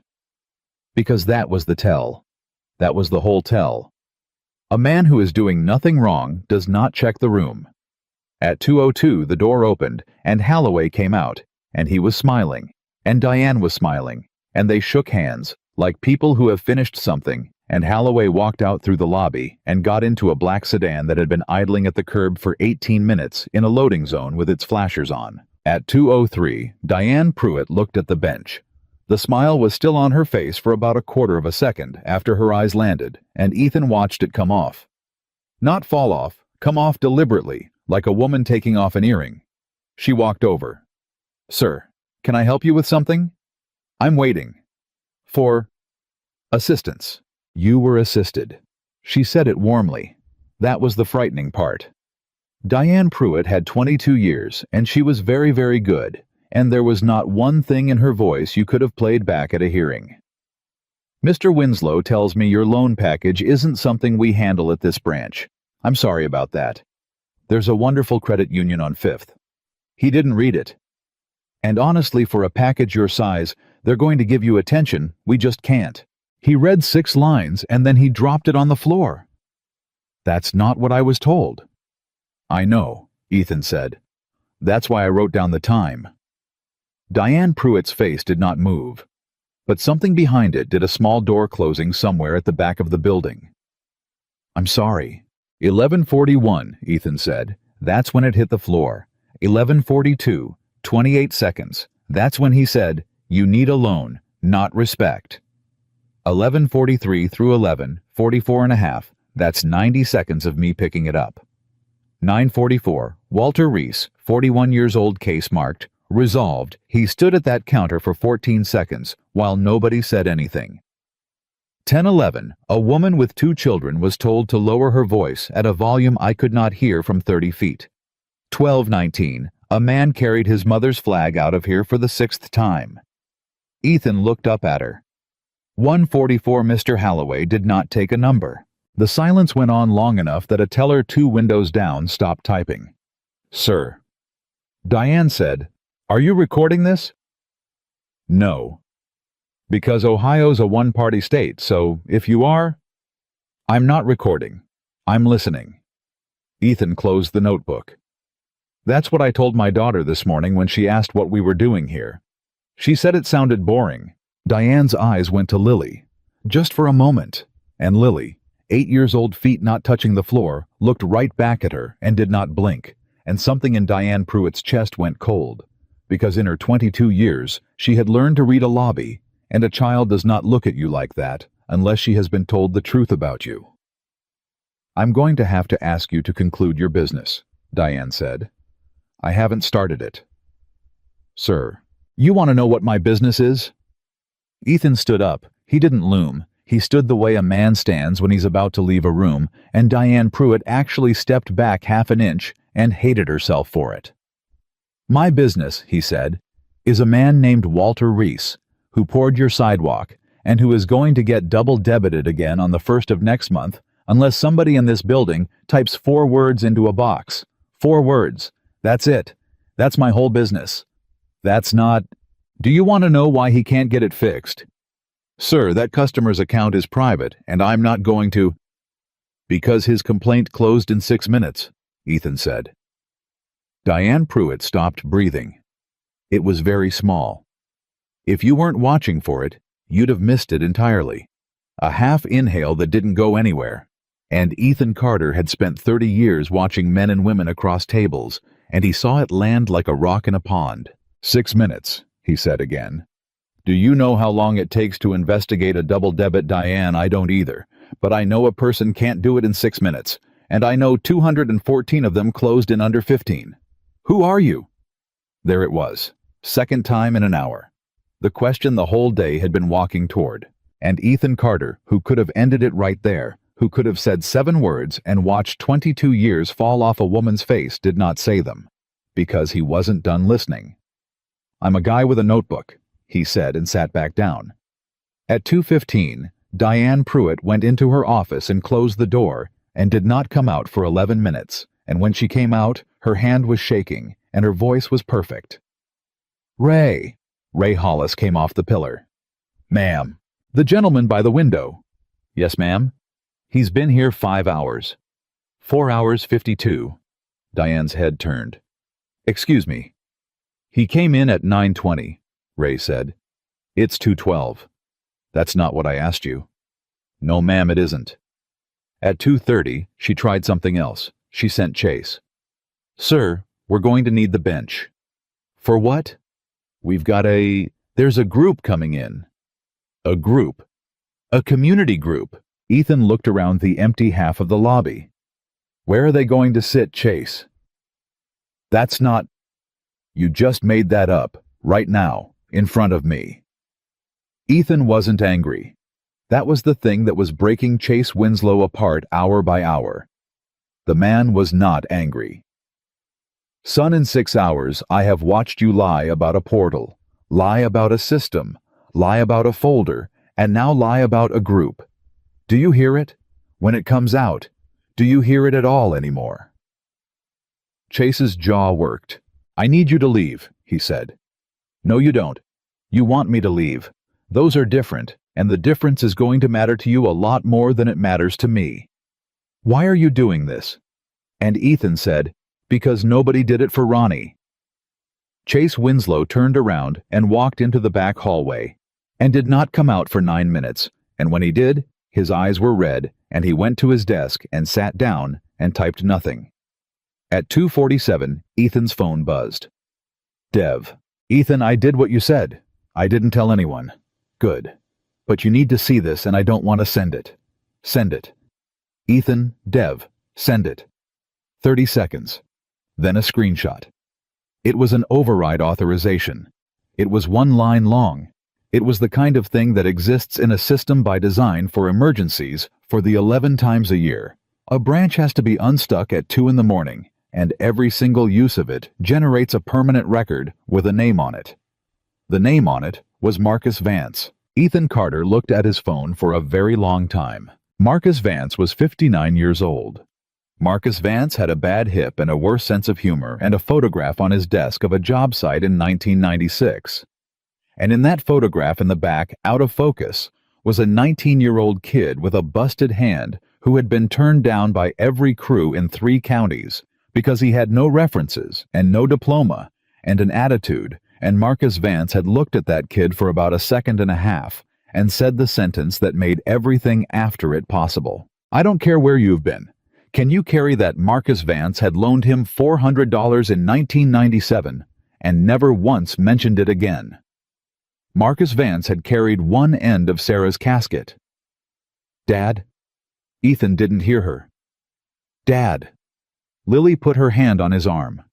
Because that was the tell. That was the whole tell. A man who is doing nothing wrong does not check the room. At 2:02 the door opened, and Holloway came out, and he was smiling, and Diane was smiling, and they shook hands, like people who have finished something, and Holloway walked out through the lobby and got into a black sedan that had been idling at the curb for 18 minutes in a loading zone with its flashers on. At 2:03, Diane Pruitt looked at the bench. The smile was still on her face for about a quarter of a second after her eyes landed, and Ethan watched it come off. Not fall off, come off deliberately, like a woman taking off an earring. She walked over. "Sir, can I help you with something?" "I'm waiting." "For?" "Assistance." "You were assisted." She said it warmly. That was the frightening part. Diane Pruitt had 22 years, and she was very, very good, and there was not one thing in her voice you could have played back at a hearing. "Mr. Winslow tells me your loan package isn't something we handle at this branch. I'm sorry about that. There's a wonderful credit union on 5th. He didn't read it. And honestly, for a package your size, they're going to give you attention, we just can't. He read 6 lines and then he dropped it on the floor." "That's not what I was told." "I know," Ethan said. "That's why I wrote down the time." Diane Pruitt's face did not move, but something behind it did a small door closing somewhere at the back of the building. "I'm sorry." 11:41, Ethan said. That's when it hit the floor. 11:42, 28 seconds. That's when he said, "You need a loan, not respect." 11:43 through 11:44 and a half. That's 90 seconds of me picking it up. 9:44, Walter Reese, 41 years old, case marked, resolved. He stood at that counter for 14 seconds while nobody said anything. 10:11, a woman with 2 children was told to lower her voice at a volume I could not hear from 30 feet. 12:19, a man carried his mother's flag out of here for the 6th time. Ethan looked up at her. 1:44, Mr. Holloway did not take a number. The silence went on long enough that a teller 2 windows down stopped typing. "Sir." Diane said, "Are you recording this?" "No." "Because Ohio's a one-party state, so if you are..." "I'm not recording. I'm listening." Ethan closed the notebook. "That's what I told my daughter this morning when she asked what we were doing here. She said it sounded boring." Diane's eyes went to Lily, just for a moment, and Lily, 8 years old, feet not touching the floor, looked right back at her and did not blink, and something in Diane Pruitt's chest went cold, because in her 22 years she had learned to read a lobby, and a child does not look at you like that unless she has been told the truth about you. "I'm going to have to ask you to conclude your business," Diane said. "I haven't started it." "Sir, you want to know what my business is?" Ethan stood up. He didn't loom. He stood the way a man stands when he's about to leave a room, and Diane Pruitt actually stepped back half an inch and hated herself for it. "My business," he said, "is a man named Walter Reese, who poured your sidewalk, and who is going to get double debited again on the 1st of next month unless somebody in this building types 4 words into a box. 4 words. That's it. That's my whole business. That's not... Do you want to know why he can't get it fixed?" "Sir, that customer's account is private, and I'm not going to..." "Because his complaint closed in 6 minutes," Ethan said. Diane Pruitt stopped breathing. It was very small. If you weren't watching for it, you'd have missed it entirely. A half inhale that didn't go anywhere. And Ethan Carter had spent 30 years watching men and women across tables, and he saw it land like a rock in a pond. 6 minutes, he said again. Do you know how long it takes to investigate a double debit, Diane? I don't either, but I know a person can't do it in 6 minutes, and I know 214 of them closed in under 15. Who are you? There it was, second time in an hour. The question the whole day had been walking toward. And Ethan Carter, who could have ended it right there, who could have said 7 words and watched 22 years fall off a woman's face, did not say them, because he wasn't done listening. I'm a guy with a notebook, he said and sat back down. At 2:15, Diane Pruitt went into her office and closed the door and did not come out for 11 minutes, and when she came out, her hand was shaking and her voice was perfect. Ray Hollis came off the pillar. Ma'am. The gentleman by the window. Yes, ma'am. He's been here 5 hours. 4 hours 52. Diane's head turned. Excuse me. He came in at 9:20, Ray said. It's 2:12. That's not what I asked you. No, ma'am, it isn't. At 2:30, she tried something else. She sent Chase. Sir, we're going to need the bench. For what? There's a group coming in. A group? A community group. Ethan looked around the empty half of the lobby. Where are they going to sit, Chase? That's not... You just made that up, right now, in front of me. Ethan wasn't angry. That was the thing that was breaking Chase Winslow apart hour by hour. The man was not angry. Son, in 6 hours, I have watched you lie about a portal, lie about a system, lie about a folder, and now lie about a group. Do you hear it? When it comes out, do you hear it at all anymore? Chase's jaw worked. I need you to leave, he said. No, you don't. You want me to leave. Those are different, and the difference is going to matter to you a lot more than it matters to me. Why are you doing this? And Ethan said, because nobody did it for Ronnie. Chase Winslow turned around and walked into the back hallway, and did not come out for 9 minutes, and when he did, his eyes were red, and he went to his desk and sat down and typed nothing. At 2:47, Ethan's phone buzzed. Dev. Ethan, I did what you said. I didn't tell anyone. Good. But you need to see this, and I don't want to send it. Send it. Ethan, Dev, send it. 30 seconds. Then a screenshot. It was an override authorization. It was 1 line long. It was the kind of thing that exists in a system by design for emergencies for the 11 times a year. A branch has to be unstuck at 2 in the morning, and every single use of it generates a permanent record with a name on it. The name on it was Marcus Vance. Ethan Carter looked at his phone for a very long time. Marcus Vance was 59 years old. Marcus Vance had a bad hip and a worse sense of humor and a photograph on his desk of a job site in 1996. And in that photograph in the back, out of focus, was a 19-year-old kid with a busted hand who had been turned down by every crew in 3 counties because he had no references and no diploma and an attitude, and Marcus Vance had looked at that kid for about a second and a half and said the sentence that made everything after it possible. I don't care where you've been. Can you carry that Marcus Vance had loaned him $400 in 1997 and never once mentioned it again? Marcus Vance had carried one end of Sarah's casket. Dad? Ethan didn't hear her. Dad. Lily put her hand on his arm.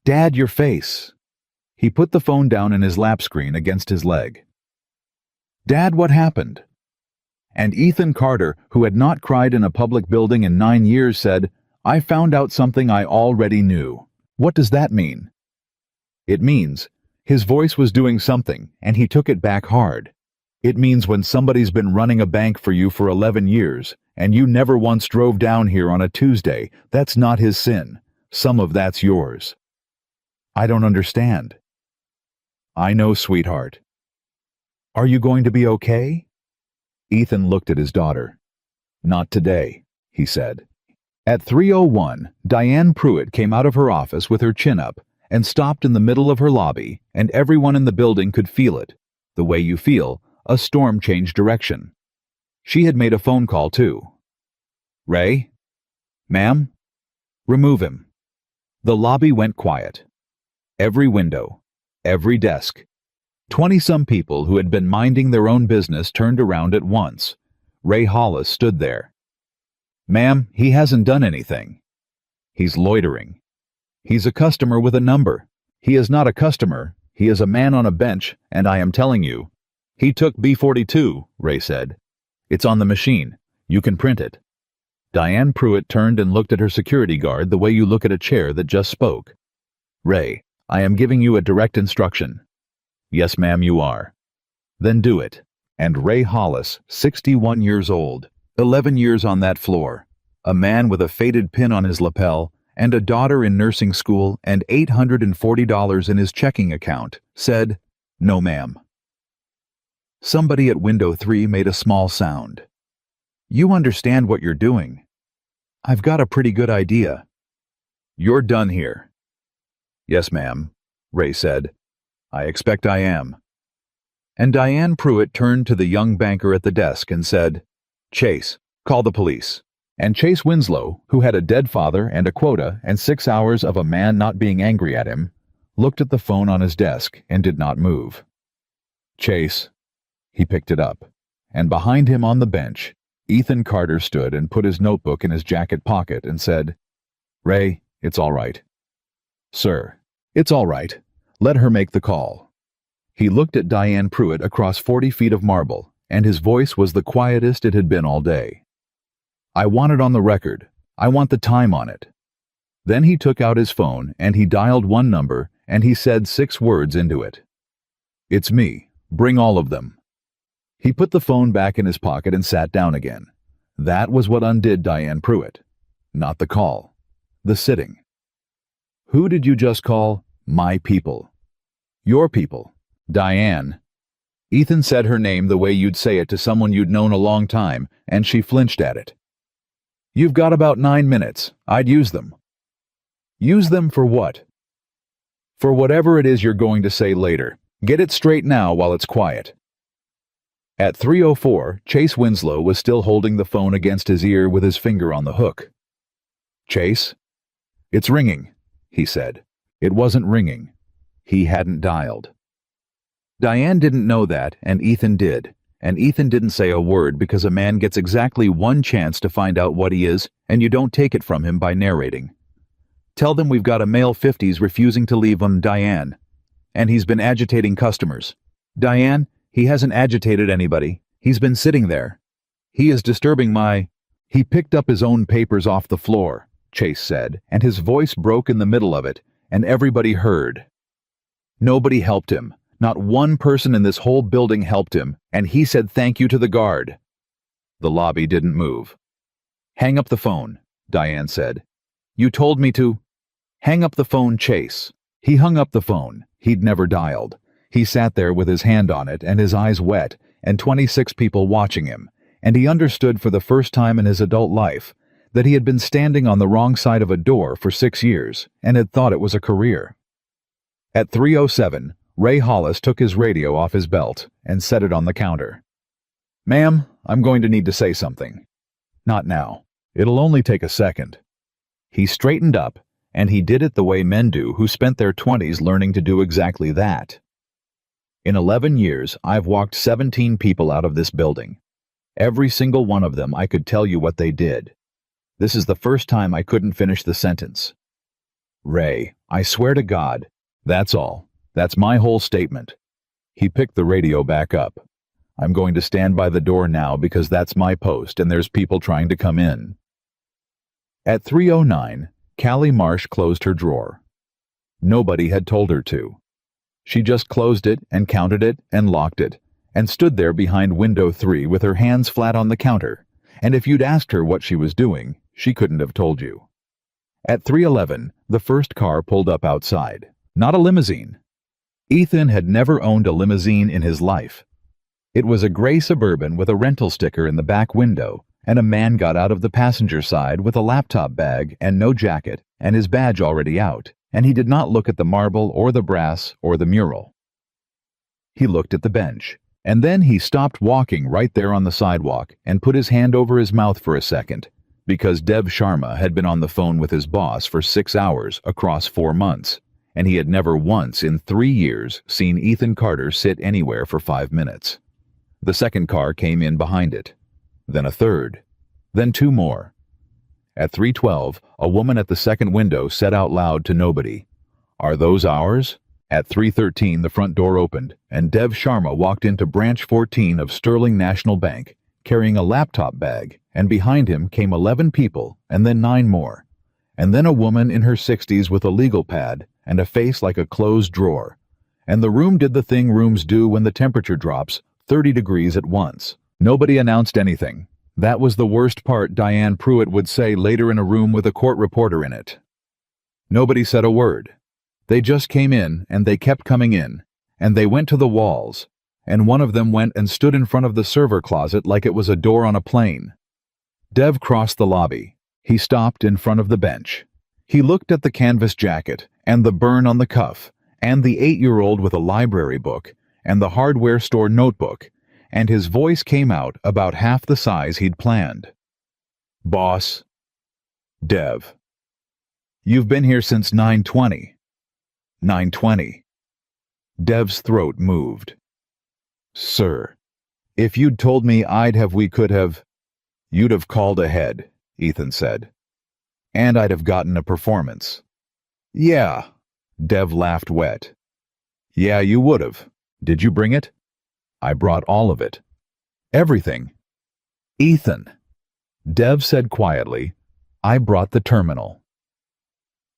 Dad, your face. He put the phone down in his lap screen against his leg. Dad, what happened? And Ethan Carter, who had not cried in a public building in 9 years, said, I found out something I already knew. What does that mean? It means his voice was doing something, and he took it back hard. It means when somebody's been running a bank for you for 11 years, and you never once drove down here on a Tuesday, that's not his sin. Some of that's yours. I don't understand. I know, sweetheart. Are you going to be okay? Ethan looked at his daughter. Not today, he said. At 3:01, Diane Pruitt came out of her office with her chin up and stopped in the middle of her lobby, and everyone in the building could feel it, the way you feel a storm change direction. She had made a phone call, too. Ray? Ma'am? Remove him. The lobby went quiet. Every window, every desk. 20-some people who had been minding their own business turned around at once. Ray Hollis stood there. "Ma'am, he hasn't done anything. He's loitering. He's a customer with a number. He is not a customer. He is a man on a bench, and I am telling you." "He took B-42, Ray said. "It's on the machine. You can print it." Diane Pruitt turned and looked at her security guard the way you look at a chair that just spoke. "Ray, I am giving you a direct instruction." "Yes, ma'am, you are." "Then do it." And Ray Hollis, 61 years old, 11 years on that floor, a man with a faded pin on his lapel, and a daughter in nursing school and $840 in his checking account, said, "No, ma'am." Somebody at window 3 made a small sound. "You understand what you're doing." "I've got a pretty good idea." "You're done here." "Yes, ma'am," Ray said. "I expect I am." And Diane Pruitt turned to the young banker at the desk and said, "Chase, call the police." And Chase Winslow, who had a dead father and a quota and 6 hours of a man not being angry at him, looked at the phone on his desk and did not move. "Chase." He picked it up, and behind him on the bench, Ethan Carter stood and put his notebook in his jacket pocket and said, "Ray, it's all right." "Sir, it's all right. Let her make the call." He looked at Diane Pruitt across 40 feet of marble, and his voice was the quietest it had been all day. "I want it on the record. I want the time on it." Then he took out his phone and he dialed one number and he said 6 words into it. "It's me. Bring all of them." He put the phone back in his pocket and sat down again. That was what undid Diane Pruitt. Not the call. The sitting. "Who did you just call? My people." "Your people. Diane." Ethan said her name the way you'd say it to someone you'd known a long time, and she flinched at it. "You've got about 9 minutes. I'd use them." "Use them for what?" "For whatever it is you're going to say later. Get it straight now while it's quiet." At 3:04, Chase Winslow was still holding the phone against his ear with his finger on the hook. "Chase?" "It's ringing," he said. It wasn't ringing. He hadn't dialed. Diane didn't know that, and Ethan did. And Ethan didn't say a word because a man gets exactly one chance to find out what he is, and you don't take it from him by narrating. "Tell them we've got a male 50s refusing to leave them, Diane. And he's been agitating customers." "Diane, he hasn't agitated anybody. He's been sitting there. He is disturbing my—" "He picked up his own papers off the floor," Chase said, and his voice broke in the middle of it, and everybody heard. "Nobody helped him. Not one person in this whole building helped him, and he said thank you to the guard." The lobby didn't move. "Hang up the phone," Diane said. "You told me to—" "Hang up the phone, Chase." He hung up the phone. He'd never dialed. He sat there with his hand on it and his eyes wet, and 26 people watching him, and he understood for the first time in his adult life that he had been standing on the wrong side of a door for 6 years and had thought it was a career. At 3:07, Ray Hollis took his radio off his belt and set it on the counter. "Ma'am, I'm going to need to say something." "Not now. It'll only take a second." He straightened up, and he did it the way men do who spent their 20s learning to do exactly that. "In 11 years, I've walked 17 people out of this building. Every single one of them I could tell you what they did. This is the first time I couldn't finish the sentence. Ray, I swear to God, that's all. That's my whole statement." He picked the radio back up. "I'm going to stand by the door now because that's my post and there's people trying to come in." At 3:09, Callie Marsh closed her drawer. Nobody had told her to. She just closed it and counted it and locked it and stood there behind window 3 with her hands flat on the counter, and if you'd asked her what she was doing, she couldn't have told you. At 3:11, the first car pulled up outside. Not a limousine. Ethan had never owned a limousine in his life. It was a gray Suburban with a rental sticker in the back window, and a man got out of the passenger side with a laptop bag and no jacket and his badge already out, and he did not look at the marble or the brass or the mural. He looked at the bench, and then he stopped walking right there on the sidewalk and put his hand over his mouth for a second, Because Dev Sharma had been on the phone with his boss for 6 hours across 4 months, and he had never once in 3 years seen Ethan Carter sit anywhere for 5 minutes. The second car came in behind it, then a third, then 2 more. At 3:12, a woman at the second window said out loud to nobody, "Are those ours?" At 3:13, the front door opened, and Dev Sharma walked into branch 14 of Sterling National Bank, carrying a laptop bag, and behind him came 11 people, and then 9 more. And then a woman in her 60s with a legal pad and a face like a closed drawer. And the room did the thing rooms do when the temperature drops 30 degrees at once. Nobody announced anything. That was the worst part Diane Pruitt would say later in a room with a court reporter in it. Nobody said a word. They just came in, and they kept coming in, and they went to the walls, and one of them went and stood in front of the server closet like it was a door on a plane. Dev crossed the lobby. He stopped in front of the bench. He looked at the canvas jacket, and the burn on the cuff, and the 8-year-old with a library book, and the hardware store notebook, and his voice came out about half the size he'd planned. "Boss. Dev. You've been here since 9:20. 9:20. Dev's throat moved. "Sir, if you'd told me we could have..." "You'd have called ahead," Ethan said. "And I'd have gotten a performance." "Yeah." Dev laughed wet. "Yeah, you would have. Did you bring it?" "I brought all of it. Everything." "Ethan," Dev said quietly, "I brought the terminal."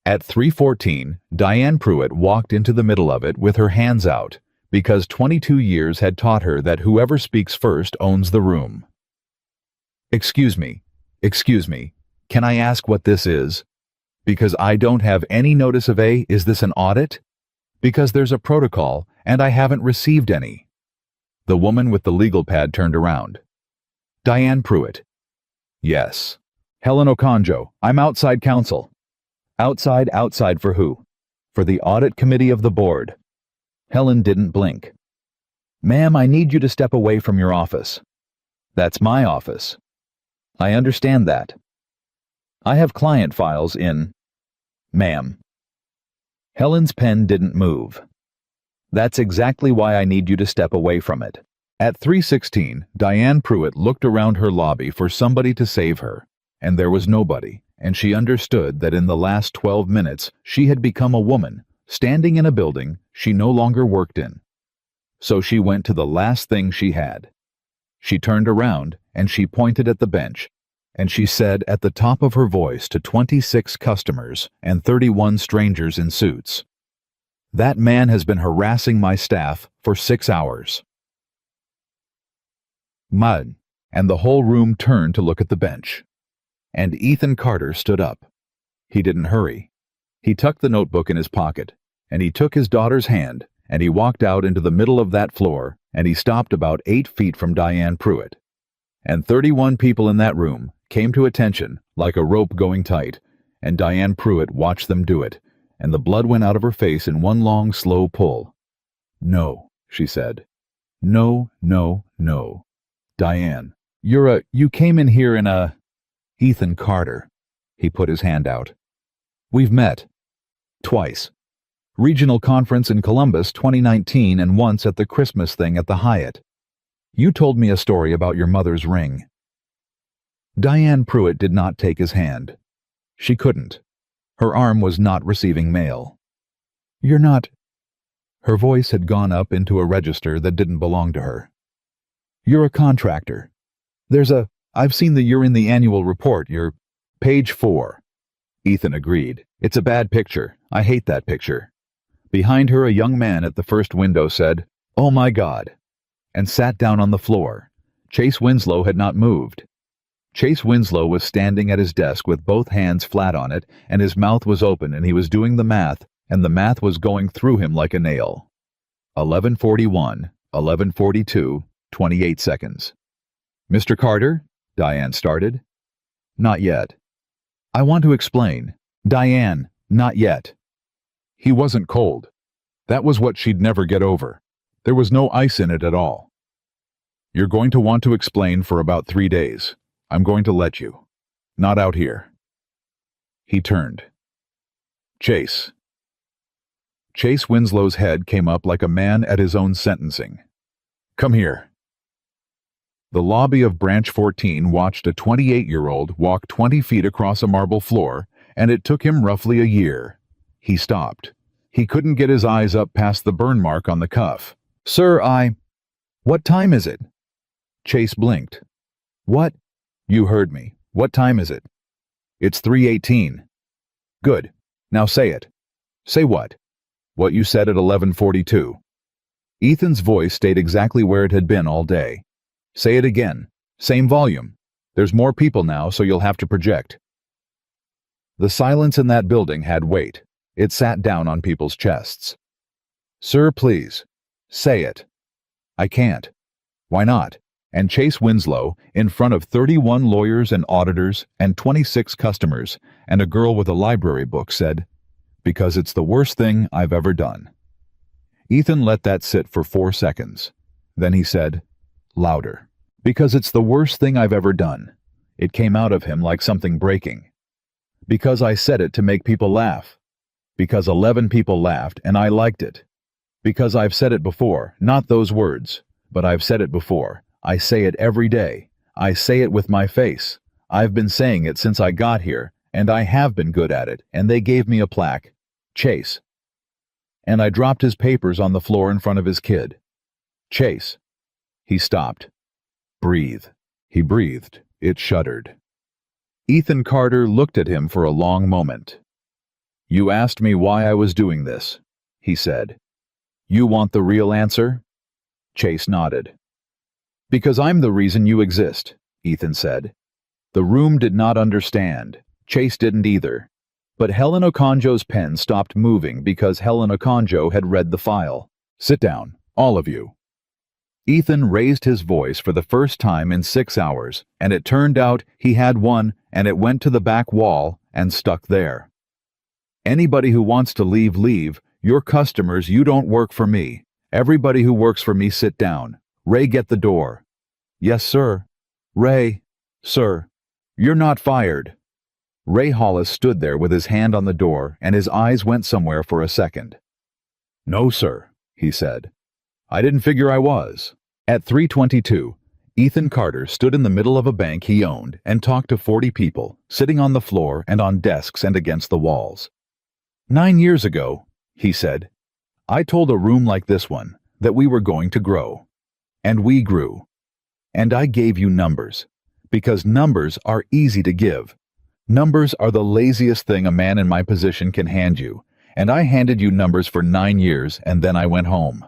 At 3:14, Diane Pruitt walked into the middle of it with her hands out, because 22 years had taught her that whoever speaks first owns the room. Excuse me, can I ask what this is? Because I don't have any notice of is this an audit? Because there's a protocol, and I haven't received any." The woman with the legal pad turned around. "Diane Pruitt." "Yes." "Helen Okonjo, I'm outside counsel." Outside for who?" "For the audit committee of the board." Helen didn't blink. "Ma'am, I need you to step away from your office." "That's my office." "I understand that. I have client files in..." "Ma'am." Helen's pen didn't move. "That's exactly why I need you to step away from it." At 3:16, Diane Pruitt looked around her lobby for somebody to save her, and there was nobody, and she understood that in the last 12 minutes she had become a woman, standing in a building she no longer worked in. So she went to the last thing she had. She turned around, and she pointed at the bench, and she said at the top of her voice to 26 customers and 31 strangers in suits, "That man has been harassing my staff for 6 hours." Mud, and the whole room turned to look at the bench. And Ethan Carter stood up. He didn't hurry. He tucked the notebook in his pocket, and he took his daughter's hand, and he walked out into the middle of that floor, and he stopped about 8 feet from Diane Pruitt. And 31 people in that room came to attention like a rope going tight, and Diane Pruitt watched them do it, and the blood went out of her face in one long, slow pull. "No," she said. "No, no, no. Diane, you came in here in a..." "Ethan Carter." He put his hand out. "We've met. Twice. Regional conference in Columbus 2019 and once at the Christmas thing at the Hyatt. You told me a story about your mother's ring." Diane Pruitt did not take his hand. She couldn't. Her arm was not receiving mail. "You're not..." Her voice had gone up into a register that didn't belong to her. "You're a contractor. I've seen that you're in the annual report. You're page 4. Ethan agreed. "It's a bad picture. I hate that picture." Behind her, a young man at the first window said, "Oh my God," and sat down on the floor. Chase Winslow had not moved. Chase Winslow was standing at his desk with both hands flat on it, and his mouth was open, and he was doing the math, and the math was going through him like a nail. 11:41, 11:42, 28 seconds. "Mr. Carter?" Diane started. "Not yet." "I want to explain." "Diane, not yet." He wasn't cold. That was what she'd never get over. There was no ice in it at all. "You're going to want to explain for about 3 days. I'm going to let you." Not out here. He turned. Chase. Chase Winslow's head came up like a man at his own sentencing. Come here. The lobby of Branch 14 watched a 28-year-old walk 20 feet across a marble floor, and it took him roughly a year. He stopped. He couldn't get his eyes up past the burn mark on the cuff. Sir, What time is it? Chase blinked. What? You heard me. What time is it? It's 3:18. Good. Now say it. Say what? What you said at 11:42. Ethan's voice stayed exactly where it had been all day. Say it again. Same volume. There's more people now, so you'll have to project. The silence in that building had weight. It sat down on people's chests. Sir, please. Say it. I can't. Why not? And Chase Winslow, in front of 31 lawyers and auditors and 26 customers, and a girl with a library book said, Because it's the worst thing I've ever done. Ethan let that sit for 4 seconds. Then he said, louder. Because it's the worst thing I've ever done. It came out of him like something breaking. Because I said it to make people laugh. Because 11 people laughed and I liked it. Because I've said it before, not those words, but I've said it before. I say it every day. I say it with my face. I've been saying it since I got here, and I have been good at it, and they gave me a plaque. Chase. And I dropped his papers on the floor in front of his kid. Chase. He stopped. Breathe. He breathed. It shuddered. Ethan Carter looked at him for a long moment. You asked me why I was doing this, he said. You want the real answer? Chase nodded. Because I'm the reason you exist, Ethan said. The room did not understand. Chase didn't either. But Helen Okonjo's pen stopped moving because Helen Okonjo had read the file. Sit down, all of you. Ethan raised his voice for the first time in 6 hours, and it turned out he had one, and it went to the back wall and stuck there. Anybody who wants to leave, leave. Your customers, you don't work for me. Everybody who works for me, sit down. Ray, get the door. Yes, sir. Ray. Sir. You're not fired. Ray Hollis stood there with his hand on the door, and his eyes went somewhere for a second. No, sir, he said. I didn't figure I was. At 3:22, Ethan Carter stood in the middle of a bank he owned and talked to 40 people, sitting on the floor and on desks and against the walls. 9 years ago, he said, I told a room like this one that we were going to grow. And we grew. And I gave you numbers. Because numbers are easy to give. Numbers are the laziest thing a man in my position can hand you, and I handed you numbers for 9 years, and then I went home.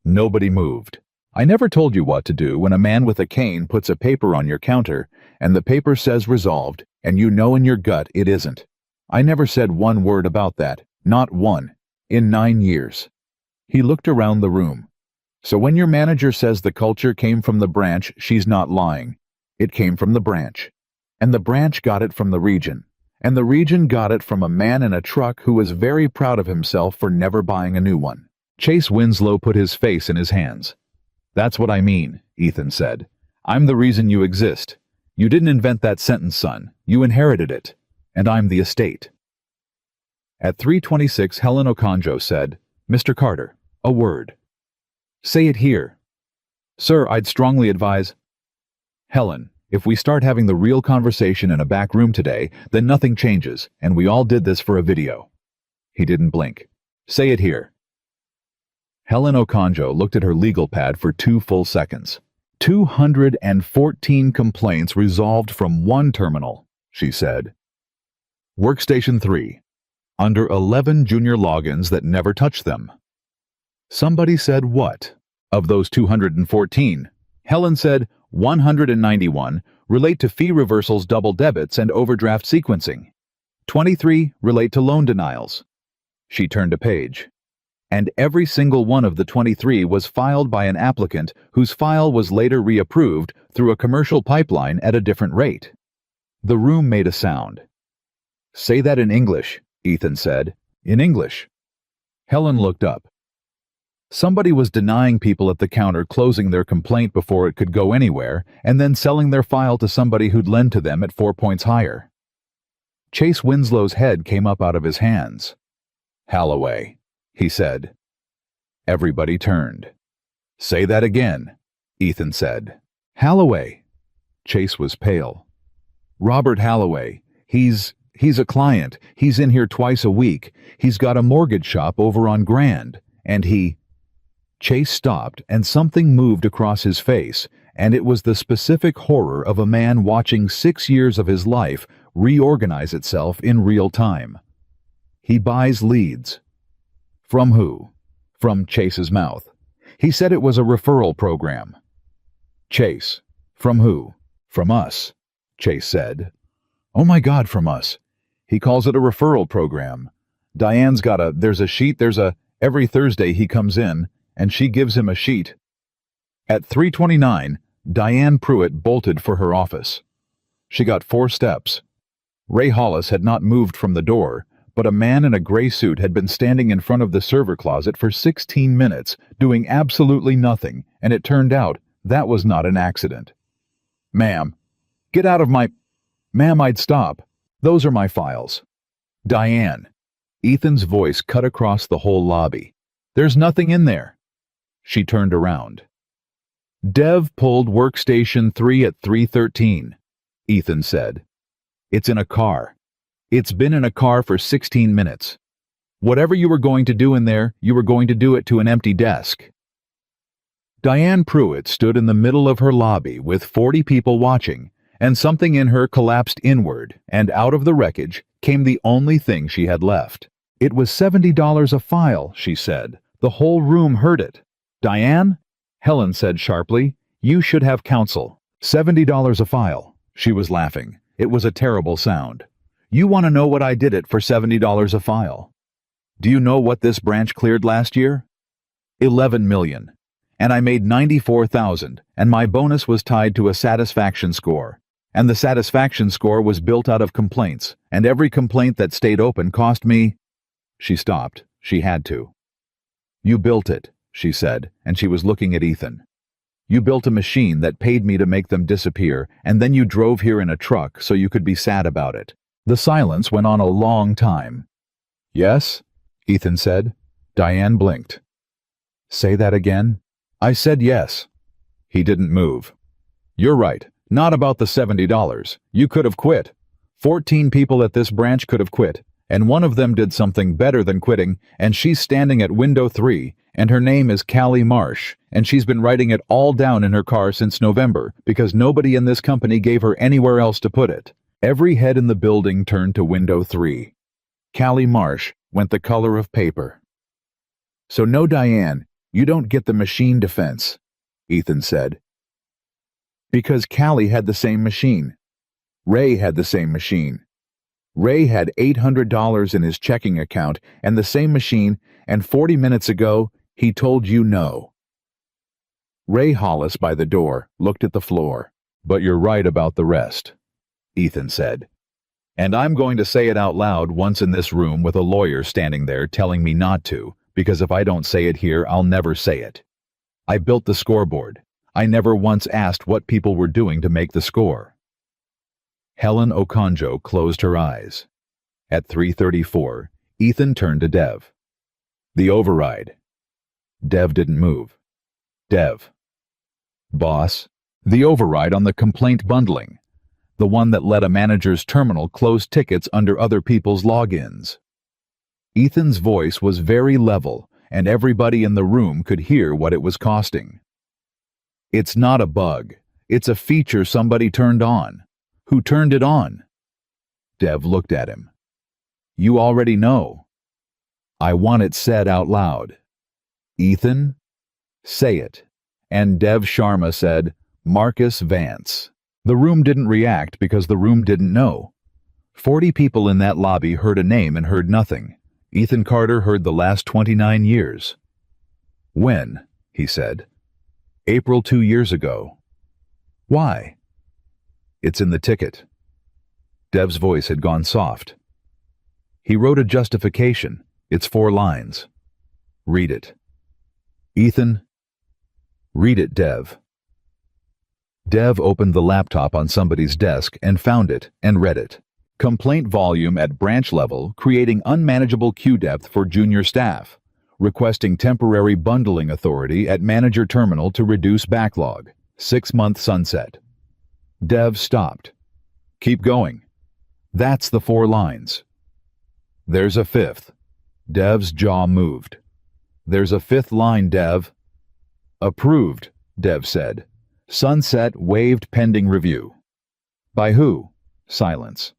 Nobody moved. I never told you what to do when a man with a cane puts a paper on your counter, and the paper says resolved, and you know in your gut it isn't. I never said one word about that, not one, in 9 years. He looked around the room. So when your manager says the culture came from the branch, she's not lying. It came from the branch. And the branch got it from the region. And the region got it from a man in a truck who was very proud of himself for never buying a new one. Chase Winslow put his face in his hands. That's what I mean, Ethan said. I'm the reason you exist. You didn't invent that sentence, son. You inherited it. And I'm the estate. At 3:26, Helen Okonjo said, Mr. Carter, a word. Say it here. Sir, I'd strongly advise... Helen, if we start having the real conversation in a back room today, then nothing changes, and we all did this for a video. He didn't blink. Say it here. Helen Okonjo looked at her legal pad for 2 full seconds. 214 complaints resolved from one terminal, she said. Workstation 3. Under 11 junior logins that never touched them. Somebody said what? Of those 214, Helen said 191 relate to fee reversals, double debits, and overdraft sequencing. 23 relate to loan denials. She turned a page. And every single one of the 23 was filed by an applicant whose file was later reapproved through a commercial pipeline at a different rate. The room made a sound. Say that in English, Ethan said. In English. Helen looked up. Somebody was denying people at the counter closing their complaint before it could go anywhere and then selling their file to somebody who'd lend to them at 4 points higher. Chase Winslow's head came up out of his hands. "Holloway," he said. Everybody turned. "Say that again," Ethan said. "Holloway." Chase was pale. "Robert Holloway. He's a client. He's in here twice a week. He's got a mortgage shop over on Grand, and he—" Chase stopped, and something moved across his face, and it was the specific horror of a man watching 6 years of his life reorganize itself in real time. "He buys leads." "From who?" From Chase's mouth. "He said it was a referral program." "Chase. From who?" "From us," Chase said. "Oh my God, from us. He calls it a referral program. Diane's got there's a sheet, every Thursday he comes in, and she gives him a sheet." At 3:29, Diane Pruitt bolted for her office. She got 4 steps. Ray Hollis had not moved from the door, but a man in a gray suit had been standing in front of the server closet for 16 minutes, doing absolutely nothing, and it turned out that was not an accident. "Ma'am, get out of my—" "Ma'am, I'd stop. Those are my files." "Diane." Ethan's voice cut across the whole lobby. "There's nothing in there." She turned around. "Dev pulled workstation 3 at 3:13, Ethan said. "It's in a car. It's been in a car for 16 minutes. Whatever you were going to do in there, you were going to do it to an empty desk." Diane Pruitt stood in the middle of her lobby with 40 people watching, and something in her collapsed inward, and out of the wreckage came the only thing she had left. "It was $70 a file," she said. "The whole room heard it." "Diane," Helen said sharply, "you should have counsel." $70 a file. She was laughing. It was a terrible sound. "You want to know what I did it for $70 a file? Do you know what this branch cleared last year? 11 million. And I made 94,000, and my bonus was tied to a satisfaction score. And the satisfaction score was built out of complaints, and every complaint that stayed open cost me—" She stopped. She had to. "You built it," she said, and she was looking at Ethan. "You built a machine that paid me to make them disappear, and then you drove here in a truck so you could be sad about it." The silence went on a long time. "Yes?" Ethan said. Diane blinked. "Say that again?" "I said yes." He didn't move. "You're right. Not about the $70. You could have quit. 14 people at this branch could have quit, and one of them did something better than quitting, and she's standing at window 3, and her name is Callie Marsh, and she's been writing it all down in her car since November because nobody in this company gave her anywhere else to put it." Every head in the building turned to window 3. Callie Marsh went the color of paper. "So no, Diane, you don't get the machine defense," Ethan said. "Because Callie had the same machine. Ray had the same machine. Ray had $800 in his checking account and the same machine, and 40 minutes ago, he told you no." Ray Hollis by the door looked at the floor. "But you're right about the rest," Ethan said. "And I'm going to say it out loud once in this room with a lawyer standing there telling me not to, because if I don't say it here, I'll never say it. I built the scoreboard. I never once asked what people were doing to make the score." Helen Okonjo closed her eyes. At 3:34, Ethan turned to Dev. "The override." Dev didn't move. "Dev." "Boss." "The override on the complaint bundling. The one that let a manager's terminal close tickets under other people's logins." Ethan's voice was very level, and everybody in the room could hear what it was costing. "It's not a bug. It's a feature somebody turned on. Who turned it on?" Dev looked at him. "You already know." "I want it said out loud." "Ethan, say it." And Dev Sharma said, "Marcus Vance." The room didn't react because the room didn't know. 40 people in that lobby heard a name and heard nothing. Ethan Carter heard the last 29 years. "When?" he said. "April 2 years ago." "Why?" "It's in the ticket." Dev's voice had gone soft. "He wrote a justification. It's 4 lines. Read it." Ethan, read it, Dev. Dev opened the laptop on somebody's desk and found it and read it. Complaint volume at branch level creating unmanageable queue depth for junior staff. Requesting temporary bundling authority at manager terminal to reduce backlog. 6-month sunset. Dev stopped. Keep going. That's the 4 lines. There's a 5th. Dev's jaw moved. There's a 5th line, Dev. Approved, Dev said. Sunset waived pending review. By who? Silence.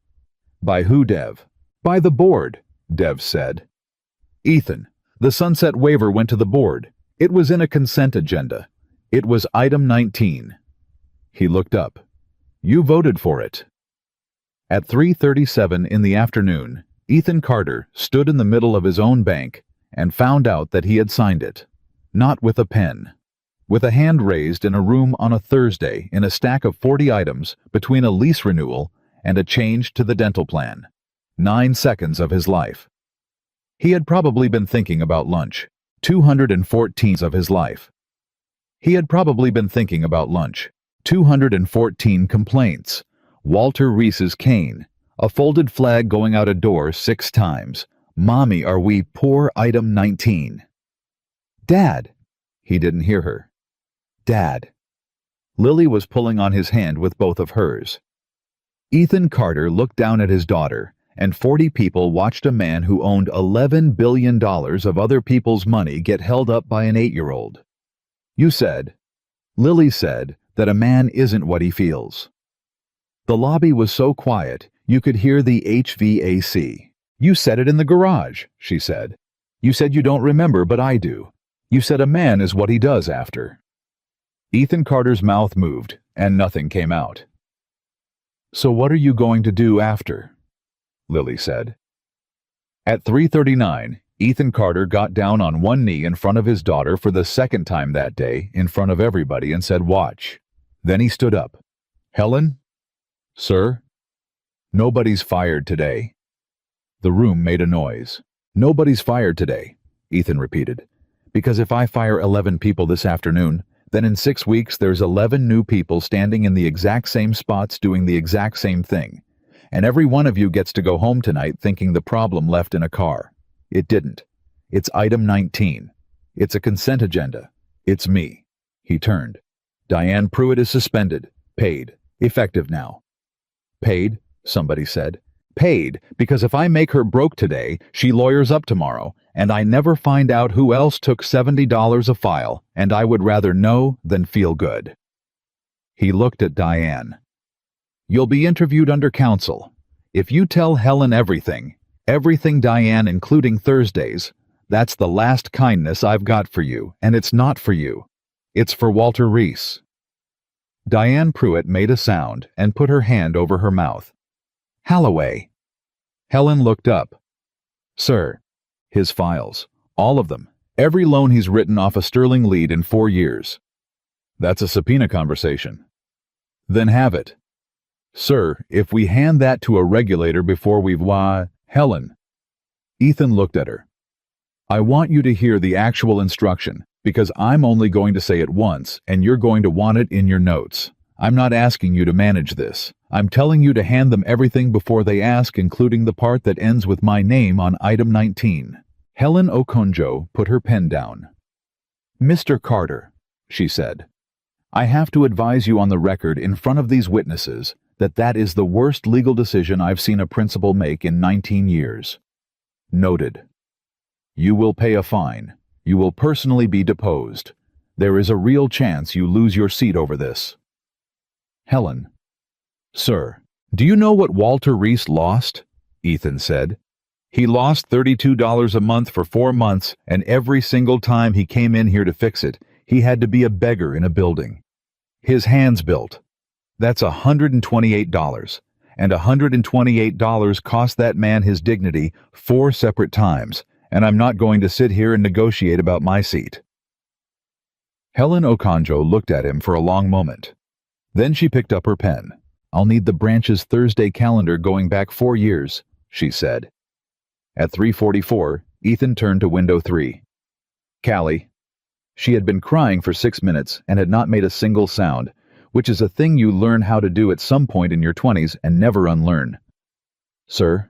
By who, Dev? By the board, Dev said. Ethan, the sunset waiver went to the board. It was in a consent agenda. It was item 19. He looked up. You voted for it. At 3:37 in the afternoon, Ethan Carter stood in the middle of his own bank and found out that he had signed it. Not with a pen. With a hand raised in a room on a Thursday in a stack of 40 items between a lease renewal and a change to the dental plan. 9 seconds of his life. He had probably been thinking about lunch. 214 of his life. He had probably been thinking about lunch. 214 complaints. Walter Reese's cane. A folded flag going out a door 6 times. Mommy, are we poor? Item 19. Dad. He didn't hear her. Dad. Lily was pulling on his hand with both of hers. Ethan Carter looked down at his daughter, and 40 people watched a man who owned $11 billion of other people's money get held up by an 8-year-old. You said, Lily said, that a man isn't what he feels. The lobby was so quiet, you could hear the HVAC. You said it in the garage, she said. You said you don't remember, but I do. You said a man is what he does after. Ethan Carter's mouth moved, and nothing came out. So what are you going to do after? Lily said. At 3:39, Ethan Carter got down on one knee in front of his daughter for the second time that day, in front of everybody, and said, watch. Then he stood up. Helen? Sir? Nobody's fired today. The room made a noise. Nobody's fired today, Ethan repeated. Because if I fire 11 people this afternoon, then in 6 weeks there's 11 new people standing in the exact same spots doing the exact same thing. And every one of you gets to go home tonight thinking the problem left in a car. It didn't. It's item 19. It's a consent agenda. It's me. He turned. Diane Pruitt is suspended. Paid. Effective now. Paid, somebody said. Paid, because if I make her broke today, she lawyers up tomorrow, and I never find out who else took $70 a file, and I would rather know than feel good. He looked at Diane. You'll be interviewed under counsel. If you tell Helen everything, Diane, including Thursdays, that's the last kindness I've got for you, and it's not for you. It's for Walter Reese. Diane Pruitt made a sound and put her hand over her mouth. Halloway. Helen looked up. Sir. His files. All of them. Every loan he's written off a sterling lead in 4 years. That's a subpoena conversation. Then have it. Sir, if we hand that to a regulator before we've Helen. Ethan looked at her. I want you to hear the actual instruction, because I'm only going to say it once, and you're going to want it in your notes. I'm not asking you to manage this. I'm telling you to hand them everything before they ask, including the part that ends with my name on item 19. Helen Okonjo put her pen down. Mr. Carter, she said, I have to advise you on the record in front of these witnesses that is the worst legal decision I've seen a principal make in 19 years. Noted. You will pay a fine. You will personally be deposed. There is a real chance you lose your seat over this. Helen. Sir, do you know what Walter Reese lost? Ethan said. He lost $32 a month for 4 months, and every single time he came in here to fix it, he had to be a beggar in a building. His hands built. That's $128, and $128 cost that man his dignity 4 separate times, and I'm not going to sit here and negotiate about my seat. Helen Okonjo looked at him for a long moment. Then she picked up her pen. I'll need the branch's Thursday calendar going back 4 years, she said. At 3:44, Ethan turned to window 3. Callie. She had been crying for 6 minutes and had not made a single sound, which is a thing you learn how to do at some point in your 20s and never unlearn. Sir?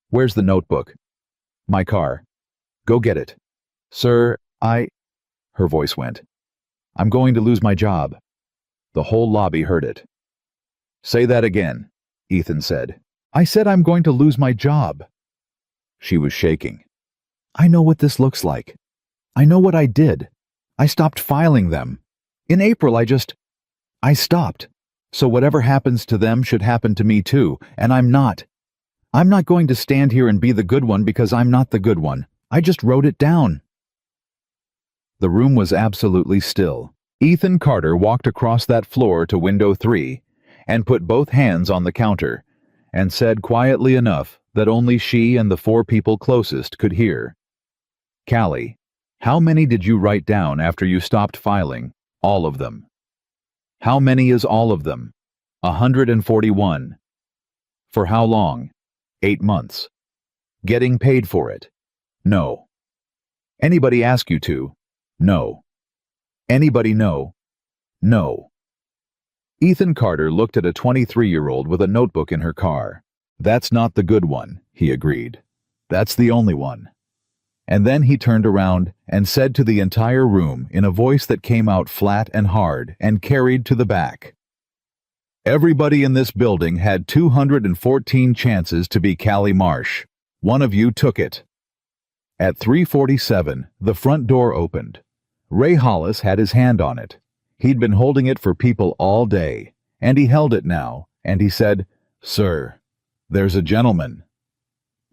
Where's the notebook? My car. Go get it. Sir, her voice went. I'm going to lose my job. The whole lobby heard it. Say that again, Ethan said. I said I'm going to lose my job. She was shaking. I know what this looks like. I know what I did. I stopped filing them. In April I stopped. So whatever happens to them should happen to me too, and I'm not. I'm not going to stand here and be the good one because I'm not the good one. I just wrote it down. The room was absolutely still. Ethan Carter walked across that floor to window 3 and put both hands on the counter and said quietly enough that only she and the 4 people closest could hear. Callie, how many did you write down after you stopped filing? All of them. How many is all of them? 141. For how long? 8 months. Getting paid for it? No. Anybody ask you to? No. Anybody know? No. Ethan Carter looked at a 23-year-old with a notebook in her car. That's not the good one, he agreed. That's the only one. And then he turned around and said to the entire room in a voice that came out flat and hard and carried to the back. Everybody in this building had 214 chances to be Callie Marsh. One of you took it. At 3:47, the front door opened. Ray Hollis had his hand on it. He'd been holding it for people all day, and he held it now, and he said, Sir, there's a gentleman.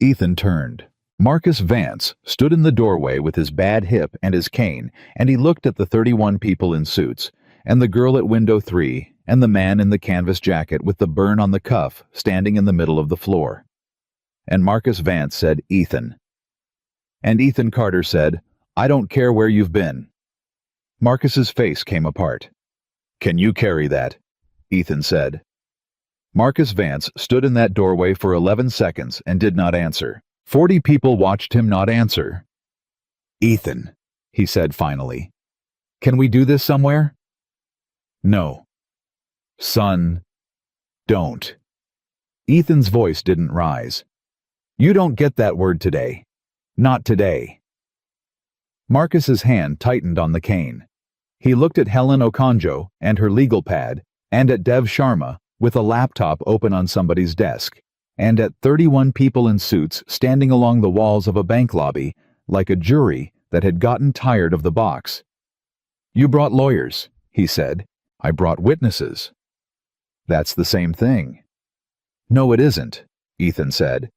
Ethan turned. Marcus Vance stood in the doorway with his bad hip and his cane, and he looked at the 31 people in suits, and the girl at window 3, and the man in the canvas jacket with the burn on the cuff standing in the middle of the floor. And Marcus Vance said, Ethan. And Ethan Carter said, I don't care where you've been. Marcus's face came apart. Can you carry that? Ethan said. Marcus Vance stood in that doorway for 11 seconds and did not answer. 40 people watched him not answer. Ethan, he said finally. Can we do this somewhere? No. Son, don't. Ethan's voice didn't rise. You don't get that word today. Not today. Marcus's hand tightened on the cane. He looked at Helen Okonjo and her legal pad, and at Dev Sharma with a laptop open on somebody's desk, and at 31 people in suits standing along the walls of a bank lobby like a jury that had gotten tired of the box. You brought lawyers, he said. I brought witnesses. That's the same thing. No, it isn't, Ethan said.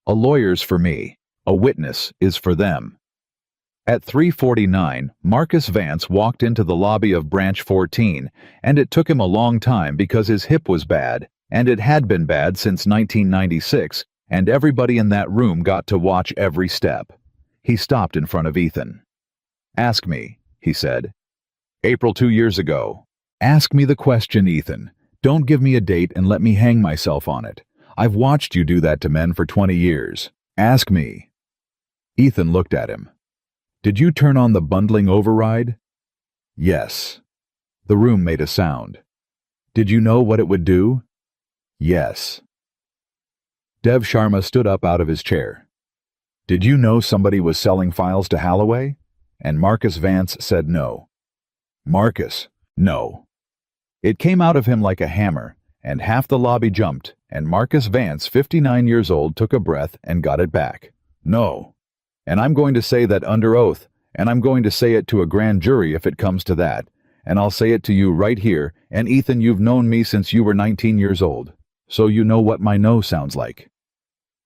A lawyer's for me. A witness is for them. At 3:49, Marcus Vance walked into the lobby of Branch 14, and it took him a long time because his hip was bad, and it had been bad since 1996, and everybody in that room got to watch every step. He stopped in front of Ethan. Ask me, he said. April 2 years ago. Ask me the question, Ethan. Don't give me a date and let me hang myself on it. I've watched you do that to men for 20 years. Ask me. Ethan looked at him. Did you turn on the bundling override? Yes. The room made a sound. Did you know what it would do? Yes. Dev Sharma stood up out of his chair. Did you know somebody was selling files to Holloway? And Marcus Vance said no. Marcus, no. It came out of him like a hammer, and half the lobby jumped, and Marcus Vance, 59 years old, took a breath and got it back. No. And I'm going to say that under oath, and I'm going to say it to a grand jury if it comes to that, and I'll say it to you right here, and Ethan, you've known me since you were 19 years old, so you know what my no sounds like.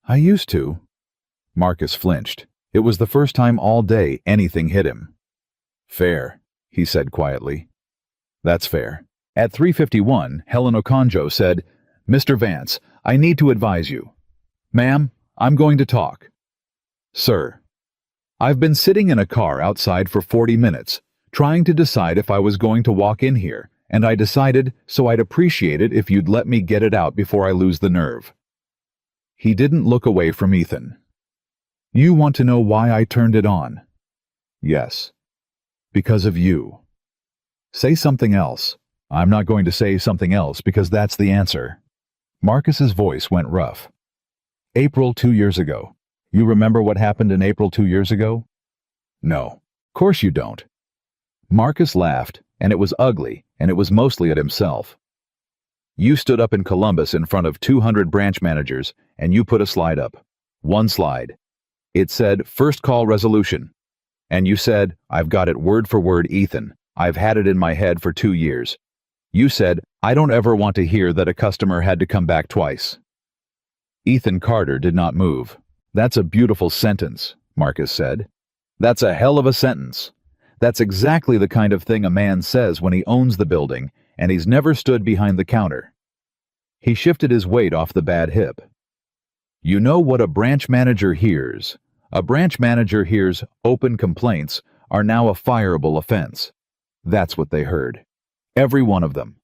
I used to. Marcus flinched. It was the first time all day anything hit him. Fair, he said quietly. That's fair. At 3:51, Helen Okonjo said, Mr. Vance, I need to advise you. Ma'am, I'm going to talk. Sir. I've been sitting in a car outside for 40 minutes, trying to decide if I was going to walk in here, and I decided so I'd appreciate it if you'd let me get it out before I lose the nerve. He didn't look away from Ethan. You want to know why I turned it on? Yes. Because of you. Say something else. I'm not going to say something else because that's the answer. Marcus's voice went rough. April 2 years ago. You remember what happened in April 2 years ago? No. Of course you don't. Marcus laughed, and it was ugly, and it was mostly at himself. You stood up in Columbus in front of 200 branch managers, and you put a slide up. One slide. It said, "First call resolution." And you said, "I've got it word for word, Ethan. I've had it in my head for 2 years." You said, "I don't ever want to hear that a customer had to come back twice." Ethan Carter did not move. "That's a beautiful sentence," Marcus said. "That's a hell of a sentence. That's exactly the kind of thing a man says when he owns the building and he's never stood behind the counter." He shifted his weight off the bad hip. "You know what a branch manager hears? A branch manager hears open complaints are now a fireable offense." That's what they heard. Every one of them.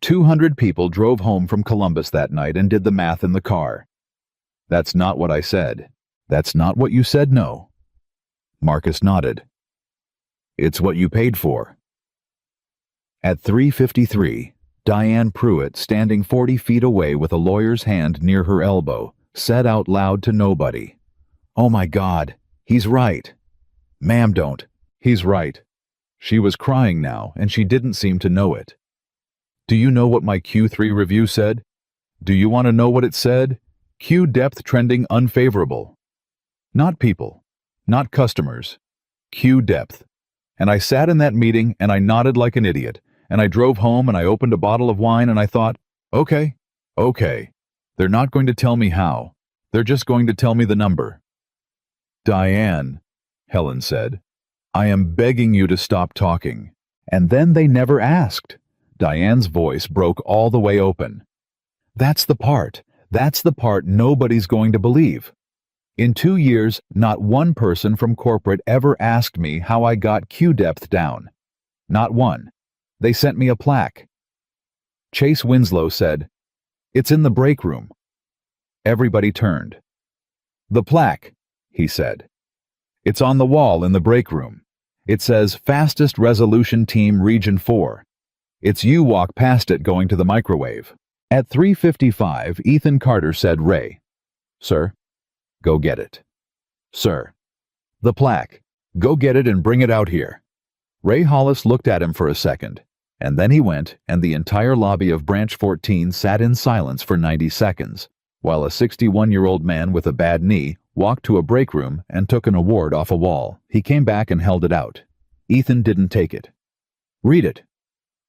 200 people drove home from Columbus that night and did the math in the car. "That's not what I said." "That's not what you said, no." Marcus nodded. "It's what you paid for." At 3:53, Diane Pruitt, standing 40 feet away with a lawyer's hand near her elbow, said out loud to nobody, "Oh my God, he's right." "Ma'am, don't. He's right." She was crying now, and she didn't seem to know it. "Do you know what my Q3 review said? Do you want to know what it said? Q depth trending unfavorable. Not people, not customers. Q depth. And I sat in that meeting and I nodded like an idiot, and I drove home and I opened a bottle of wine and I thought, okay. They're not going to tell me how. They're just going to tell me the number." "Diane," Helen said, "I am begging you to stop talking." And then they never asked. Diane's voice broke all the way open. That's the part nobody's going to believe. In 2 years, not one person from corporate ever asked me how I got Q depth down. Not one. They sent me a plaque. Chase Winslow said, "It's in the break room." Everybody turned. "The plaque," he said. "It's on the wall in the break room. It says Fastest Resolution Team Region 4. It's you walk past it going to the microwave." At 3:55, Ethan Carter said, "Ray." "Sir?" "Go get it." "Sir." "The plaque. Go get it and bring it out here." Ray Hollis looked at him for a second, and then he went, and the entire lobby of Branch 14 sat in silence for 90 seconds, while a 61-year-old man with a bad knee walked to a break room and took an award off a wall. He came back and held it out. Ethan didn't take it. "Read it."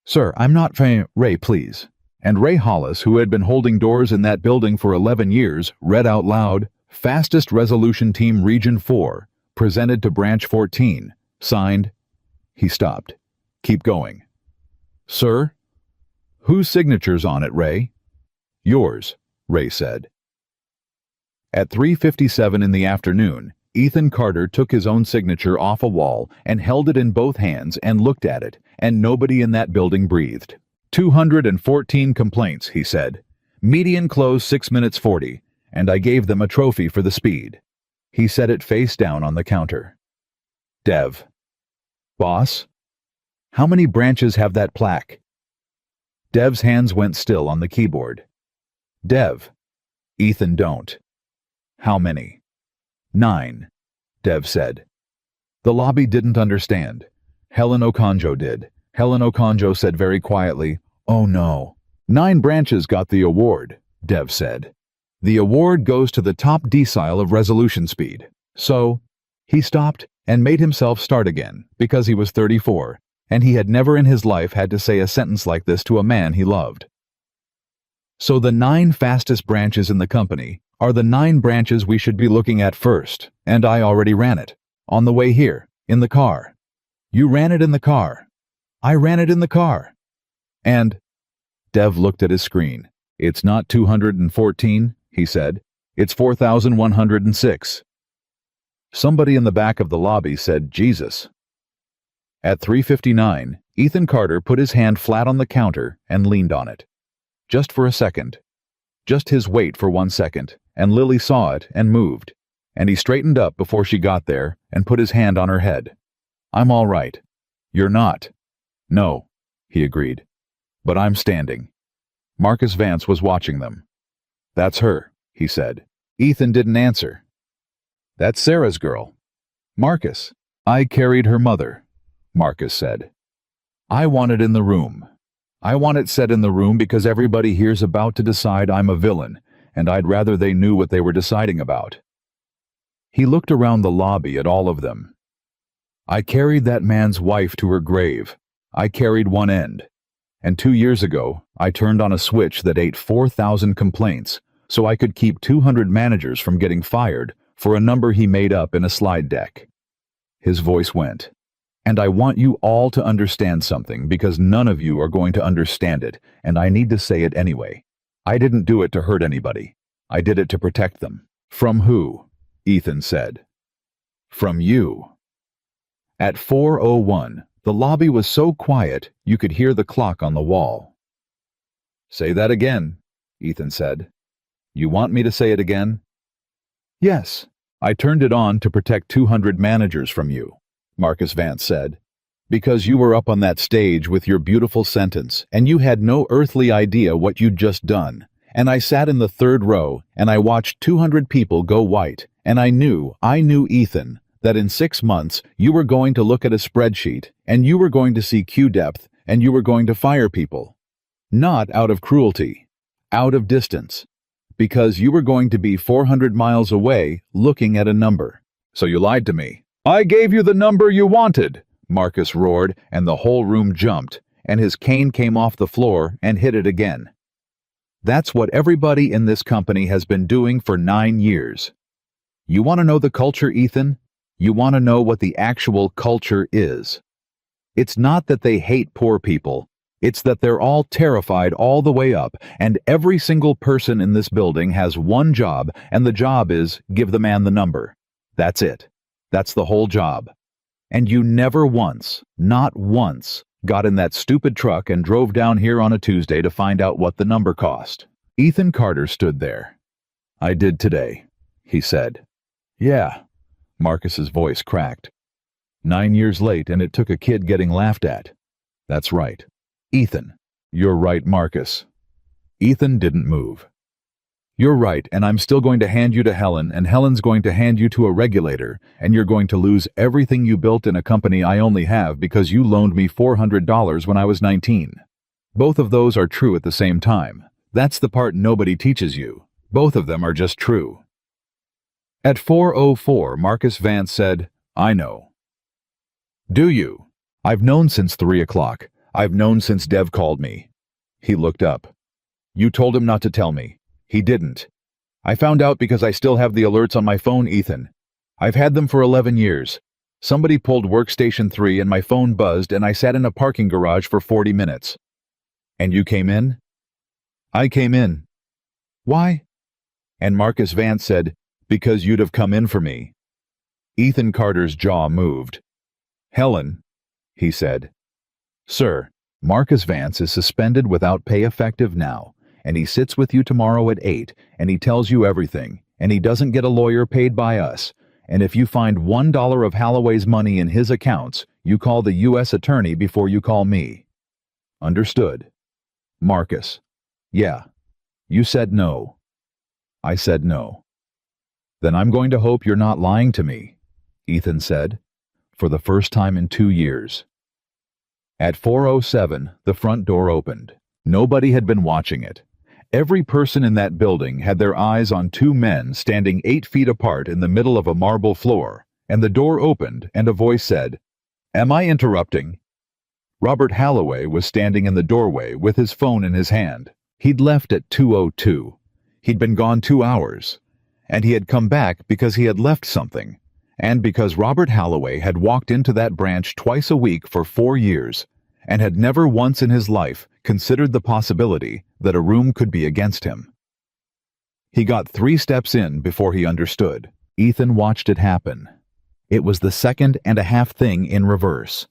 "Sir, I'm not Ray, please." And Ray Hollis, who had been holding doors in that building for 11 years, read out loud, "Fastest Resolution Team Region 4, presented to Branch 14, signed." He stopped. "Keep going." "Sir?" "Whose signature's on it, Ray?" "Yours," Ray said. At 3:57 in the afternoon, Ethan Carter took his own signature off a wall and held it in both hands and looked at it, and nobody in that building breathed. 214 complaints, he said. Median close 6 minutes 40, and I gave them a trophy for the speed. He set it face down on the counter. "Dev." "Boss?" "How many branches have that plaque?" Dev's hands went still on the keyboard. "Dev." "Ethan, don't." "How many?" 9, Dev said. The lobby didn't understand. Helen Okonjo did. Helen Okonjo said very quietly, "Oh no." 9 branches got the award, Dev said. "The award goes to the top decile of resolution speed. So," he stopped and made himself start again because he was 34, and he had never in his life had to say a sentence like this to a man he loved. "So the 9 fastest branches in the company are the 9 branches we should be looking at first, and I already ran it. On the way here, in the car. You ran it in the car. I ran it in the car. And..." Dev looked at his screen. "It's not 214, he said. "It's 4,106. Somebody in the back of the lobby said, "Jesus." At 3:59, Ethan Carter put his hand flat on the counter and leaned on it. Just for a second. Just his weight for 1 second, and Lily saw it and moved, and he straightened up before she got there and put his hand on her head. "I'm all right," You're not. No, he agreed. But I'm standing. Marcus Vance was watching them. That's her, he said. Ethan didn't answer. That's Sarah's girl. Marcus. I carried her mother, Marcus said. I want it in the room. I want it said in the room because everybody here's about to decide I'm a villain, and I'd rather they knew what they were deciding about. He looked around the lobby at all of them. I carried that man's wife to her grave. I carried one end. And 2 years ago, I turned on a switch that ate 4,000 complaints so I could keep 200 managers from getting fired for a number he made up in a slide deck. His voice went. And I want you all to understand something because none of you are going to understand it, and I need to say it anyway. I didn't do it to hurt anybody. I did it to protect them. From who? Ethan said. From you. At 4:01, the lobby was so quiet you could hear the clock on the wall. Say that again, Ethan said. You want me to say it again? Yes. I turned it on to protect 200 managers from you, Marcus Vance said, because you were up on that stage with your beautiful sentence, and you had no earthly idea what you'd just done. And I sat in the third row, and I watched 200 people go white, and I knew, Ethan, that in 6 months you were going to look at a spreadsheet, and you were going to see Q depth, and you were going to fire people. Not out of cruelty, out of distance, because you were going to be 400 miles away looking at a number. So you lied to me. I gave you the number you wanted, Marcus roared, and the whole room jumped, and his cane came off the floor and hit it again. That's what everybody in this company has been doing for 9 years. You want to know the culture, Ethan? You want to know what the actual culture is. It's not that they hate poor people. It's that they're all terrified all the way up, and every single person in this building has one job, and the job is give the man the number. That's it. That's the whole job. And you never once, not once, got in that stupid truck and drove down here on a Tuesday to find out what the number cost. Ethan Carter stood there. I did today, he said. Yeah. Marcus's voice cracked. 9 years late, and it took a kid getting laughed at. That's right. Ethan. You're right, Marcus. Ethan didn't move. You're right, and I'm still going to hand you to Helen, and Helen's going to hand you to a regulator, and you're going to lose everything you built in a company I only have because you loaned me $400 when I was 19. Both of those are true at the same time. That's the part nobody teaches you. Both of them are just true. At 4:04, Marcus Vance said, I know. Do you? I've known since 3 o'clock. I've known since Dev called me. He looked up. You told him not to tell me. He didn't. I found out because I still have the alerts on my phone, Ethan. I've had them for 11 years. Somebody pulled workstation 3 and my phone buzzed and I sat in a parking garage for 40 minutes. And you came in? I came in. Why? And Marcus Vance said, because you'd have come in for me. Ethan Carter's jaw moved. Helen, he said. Sir, Marcus Vance is suspended without pay effective now, and he sits with you tomorrow at 8, and he tells you everything, and he doesn't get a lawyer paid by us, and if you find $1 of Holloway's money in his accounts, you call the U.S. attorney before you call me. Understood. Marcus. Yeah. You said no. I said no. Then I'm going to hope you're not lying to me, Ethan said, for the first time in 2 years. At 4:07, the front door opened. Nobody had been watching it. Every person in that building had their eyes on 2 men standing 8 feet apart in the middle of a marble floor, and the door opened and a voice said, Am I interrupting? Robert Holloway was standing in the doorway with his phone in his hand. He'd left at 2:02. He'd been gone 2 hours. And he had come back because he had left something, and because Robert Holloway had walked into that branch twice a week for 4 years, and had never once in his life considered the possibility that a room could be against him. He got 3 steps in before he understood. Ethan watched it happen. It was the second and a half thing in reverse.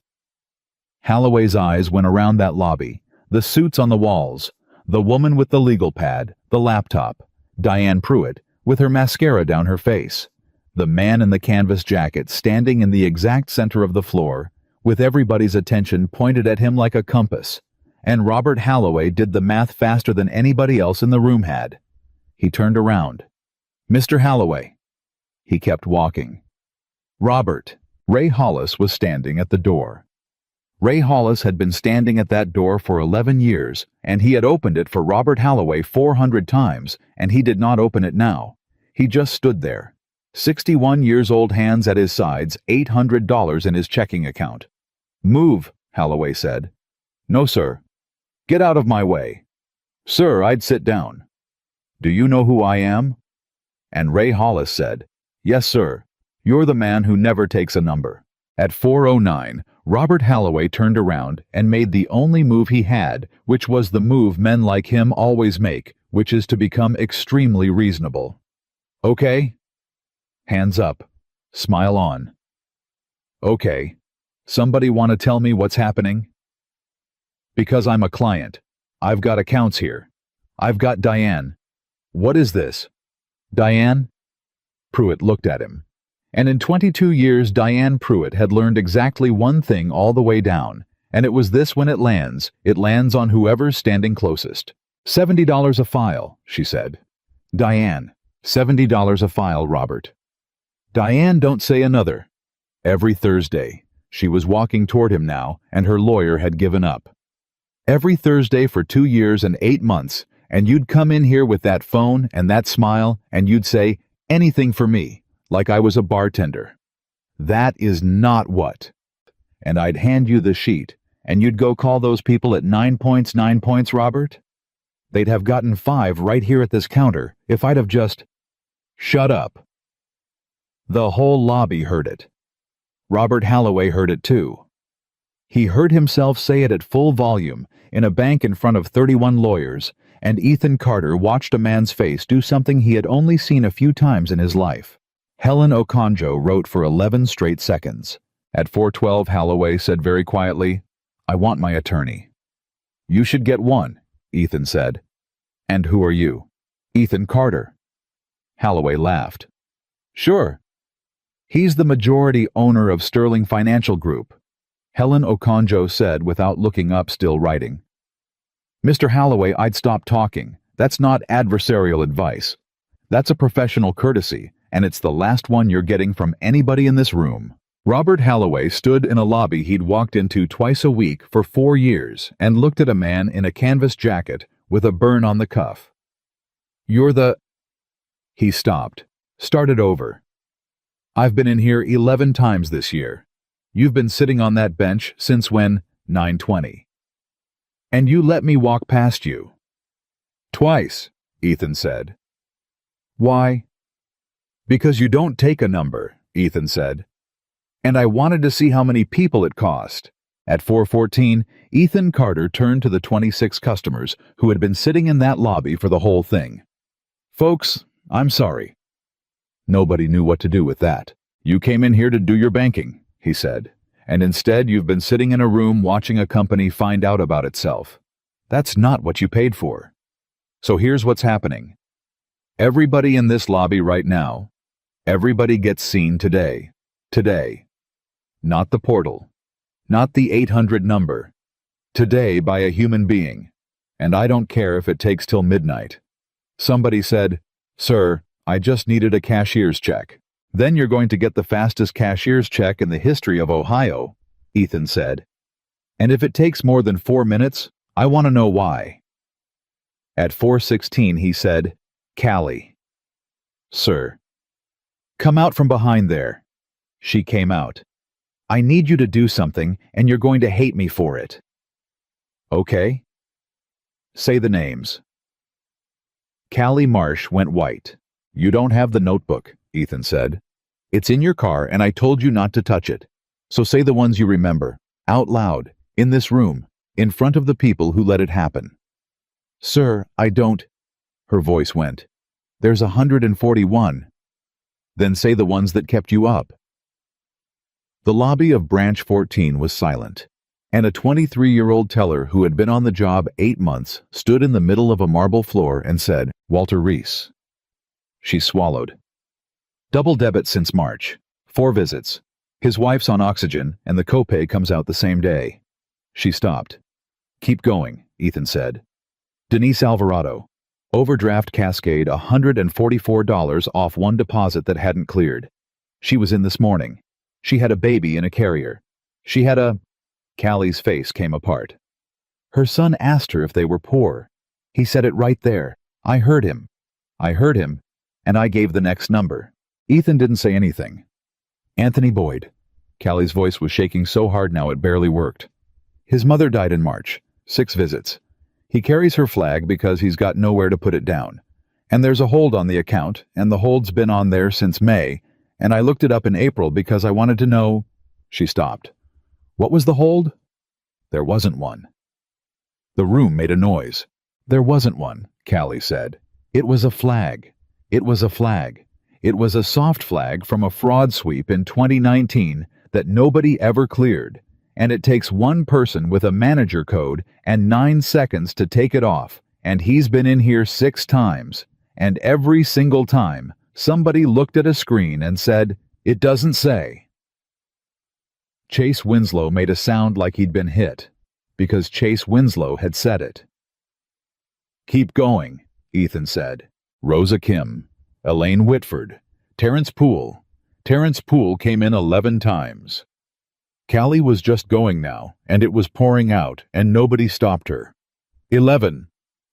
Holloway's eyes went around that lobby, the suits on the walls, the woman with the legal pad, the laptop, Diane Pruitt, with her mascara down her face, the man in the canvas jacket standing in the exact center of the floor, with everybody's attention pointed at him like a compass, and Robert Holloway did the math faster than anybody else in the room had. He turned around. "Mr. Holloway." He kept walking. "Robert." Ray Hollis was standing at the door. Ray Hollis had been standing at that door for 11 years, and he had opened it for Robert Holloway 400 times, and he did not open it now. He just stood there. 61 years old, hands at his sides, $800 in his checking account. "Move," Holloway said. "No, sir." "Get out of my way." "Sir, I'd sit down." "Do you know who I am?" And Ray Hollis said, "Yes, sir. You're the man who never takes a number." At 4:09, Robert Holloway turned around and made the only move he had, which was the move men like him always make, which is to become extremely reasonable. "Okay?" Hands up. Smile on. "Okay. Somebody want to tell me what's happening?" "Because I'm a client. I've got accounts here. I've got Diane." "What is this?" "Diane?" Pruitt looked at him. And in 22 years Diane Pruitt had learned exactly one thing all the way down, and it was this: when it lands on whoever's standing closest. $70 a file, she said. "Diane, $70 a file, Robert." "Diane, don't say another." Every Thursday. She was walking toward him now, and her lawyer had given up. "Every Thursday for 2 years and 8 months, and you'd come in here with that phone and that smile, and you'd say, 'Anything for me,' like I was a bartender. That is not what. And I'd hand you the sheet, and you'd go call those people at 9 points, 9 points, Robert? They'd have gotten 5 right here at this counter if I'd have just... Shut up." The whole lobby heard it. Robert Holloway heard it too. He heard himself say it at full volume, in a bank in front of 31 lawyers, and Ethan Carter watched a man's face do something he had only seen a few times in his life. Helen Okonjo wrote for 11 straight seconds. At 4:12, Holloway said very quietly, "I want my attorney." "You should get one," Ethan said. "And who are you?" "Ethan Carter." Holloway laughed. "Sure. He's the majority owner of Sterling Financial Group," Helen Okonjo said without looking up, still writing. "Mr. Holloway, I'd stop talking. That's not adversarial advice. That's a professional courtesy, and it's the last one you're getting from anybody in this room." Robert Holloway stood in a lobby he'd walked into twice a week for 4 years and looked at a man in a canvas jacket with a burn on the cuff. "You're the..." He stopped, started over. "I've been in here 11 times this year. You've been sitting on that bench since when? 9:20. And you let me walk past you." "Twice," Ethan said. "Why?" "Because you don't take a number," Ethan said. "And I wanted to see how many people it cost." At 4:14, Ethan Carter turned to the 26 customers who had been sitting in that lobby for the whole thing. "Folks, I'm sorry." Nobody knew what to do with that. "You came in here to do your banking," he said, "and instead you've been sitting in a room watching a company find out about itself. That's not what you paid for. So here's what's happening. Everybody in this lobby right now, everybody gets seen today. Today. Not the portal. Not the 800 number. Today by a human being. And I don't care if it takes till midnight." Somebody said, "Sir, I just needed a cashier's check." "Then you're going to get the fastest cashier's check in the history of Ohio," Ethan said. "And if it takes more than 4 minutes, I want to know why." At 4:16 he said, "Callie." "Sir." "Come out from behind there." She came out. "I need you to do something, and you're going to hate me for it." "Okay." "Say the names." Callie Marsh went white. "You don't have the notebook," Ethan said. "It's in your car, and I told you not to touch it. So say the ones you remember, out loud, in this room, in front of the people who let it happen." "Sir, I don't..." Her voice went. "There's 141. "Then say the ones that kept you up." The lobby of Branch 14 was silent, and a 23-year-old teller who had been on the job 8 months stood in the middle of a marble floor and said, "Walter Reese." She swallowed. "Double debit since March. 4 visits. His wife's on oxygen, and the copay comes out the same day. She stopped. Keep going, Ethan said. Denise Alvarado. Overdraft cascade $144 off one deposit that hadn't cleared. She was in this morning. She had a baby in a carrier. She had a... Callie's face came apart. Her son asked her if they were poor. He said it right there. I heard him. And I gave the next number. Ethan didn't say anything. Anthony Boyd. Callie's voice was shaking so hard now it barely worked. His mother died in March. 6 visits. He carries her flag because he's got nowhere to put it down. And there's a hold on the account, and the hold's been on there since May, and I looked it up in April because I wanted to know... She stopped. What was the hold? There wasn't one. The room made a noise. There wasn't one, Callie said. It was a flag. It was a flag. It was a soft flag from a fraud sweep in 2019 that nobody ever cleared, and it takes one person with a manager code and 9 seconds to take it off, and he's been in here 6 times, and every single time, somebody looked at a screen and said, "It doesn't say." Chase Winslow made a sound like he'd been hit, because Chase Winslow had said it. Keep going, Ethan said. Rosa Kim, Elaine Whitford, Terrence Poole. Terrence Poole came in 11 times. Callie was just going now, and it was pouring out, and nobody stopped her. 11.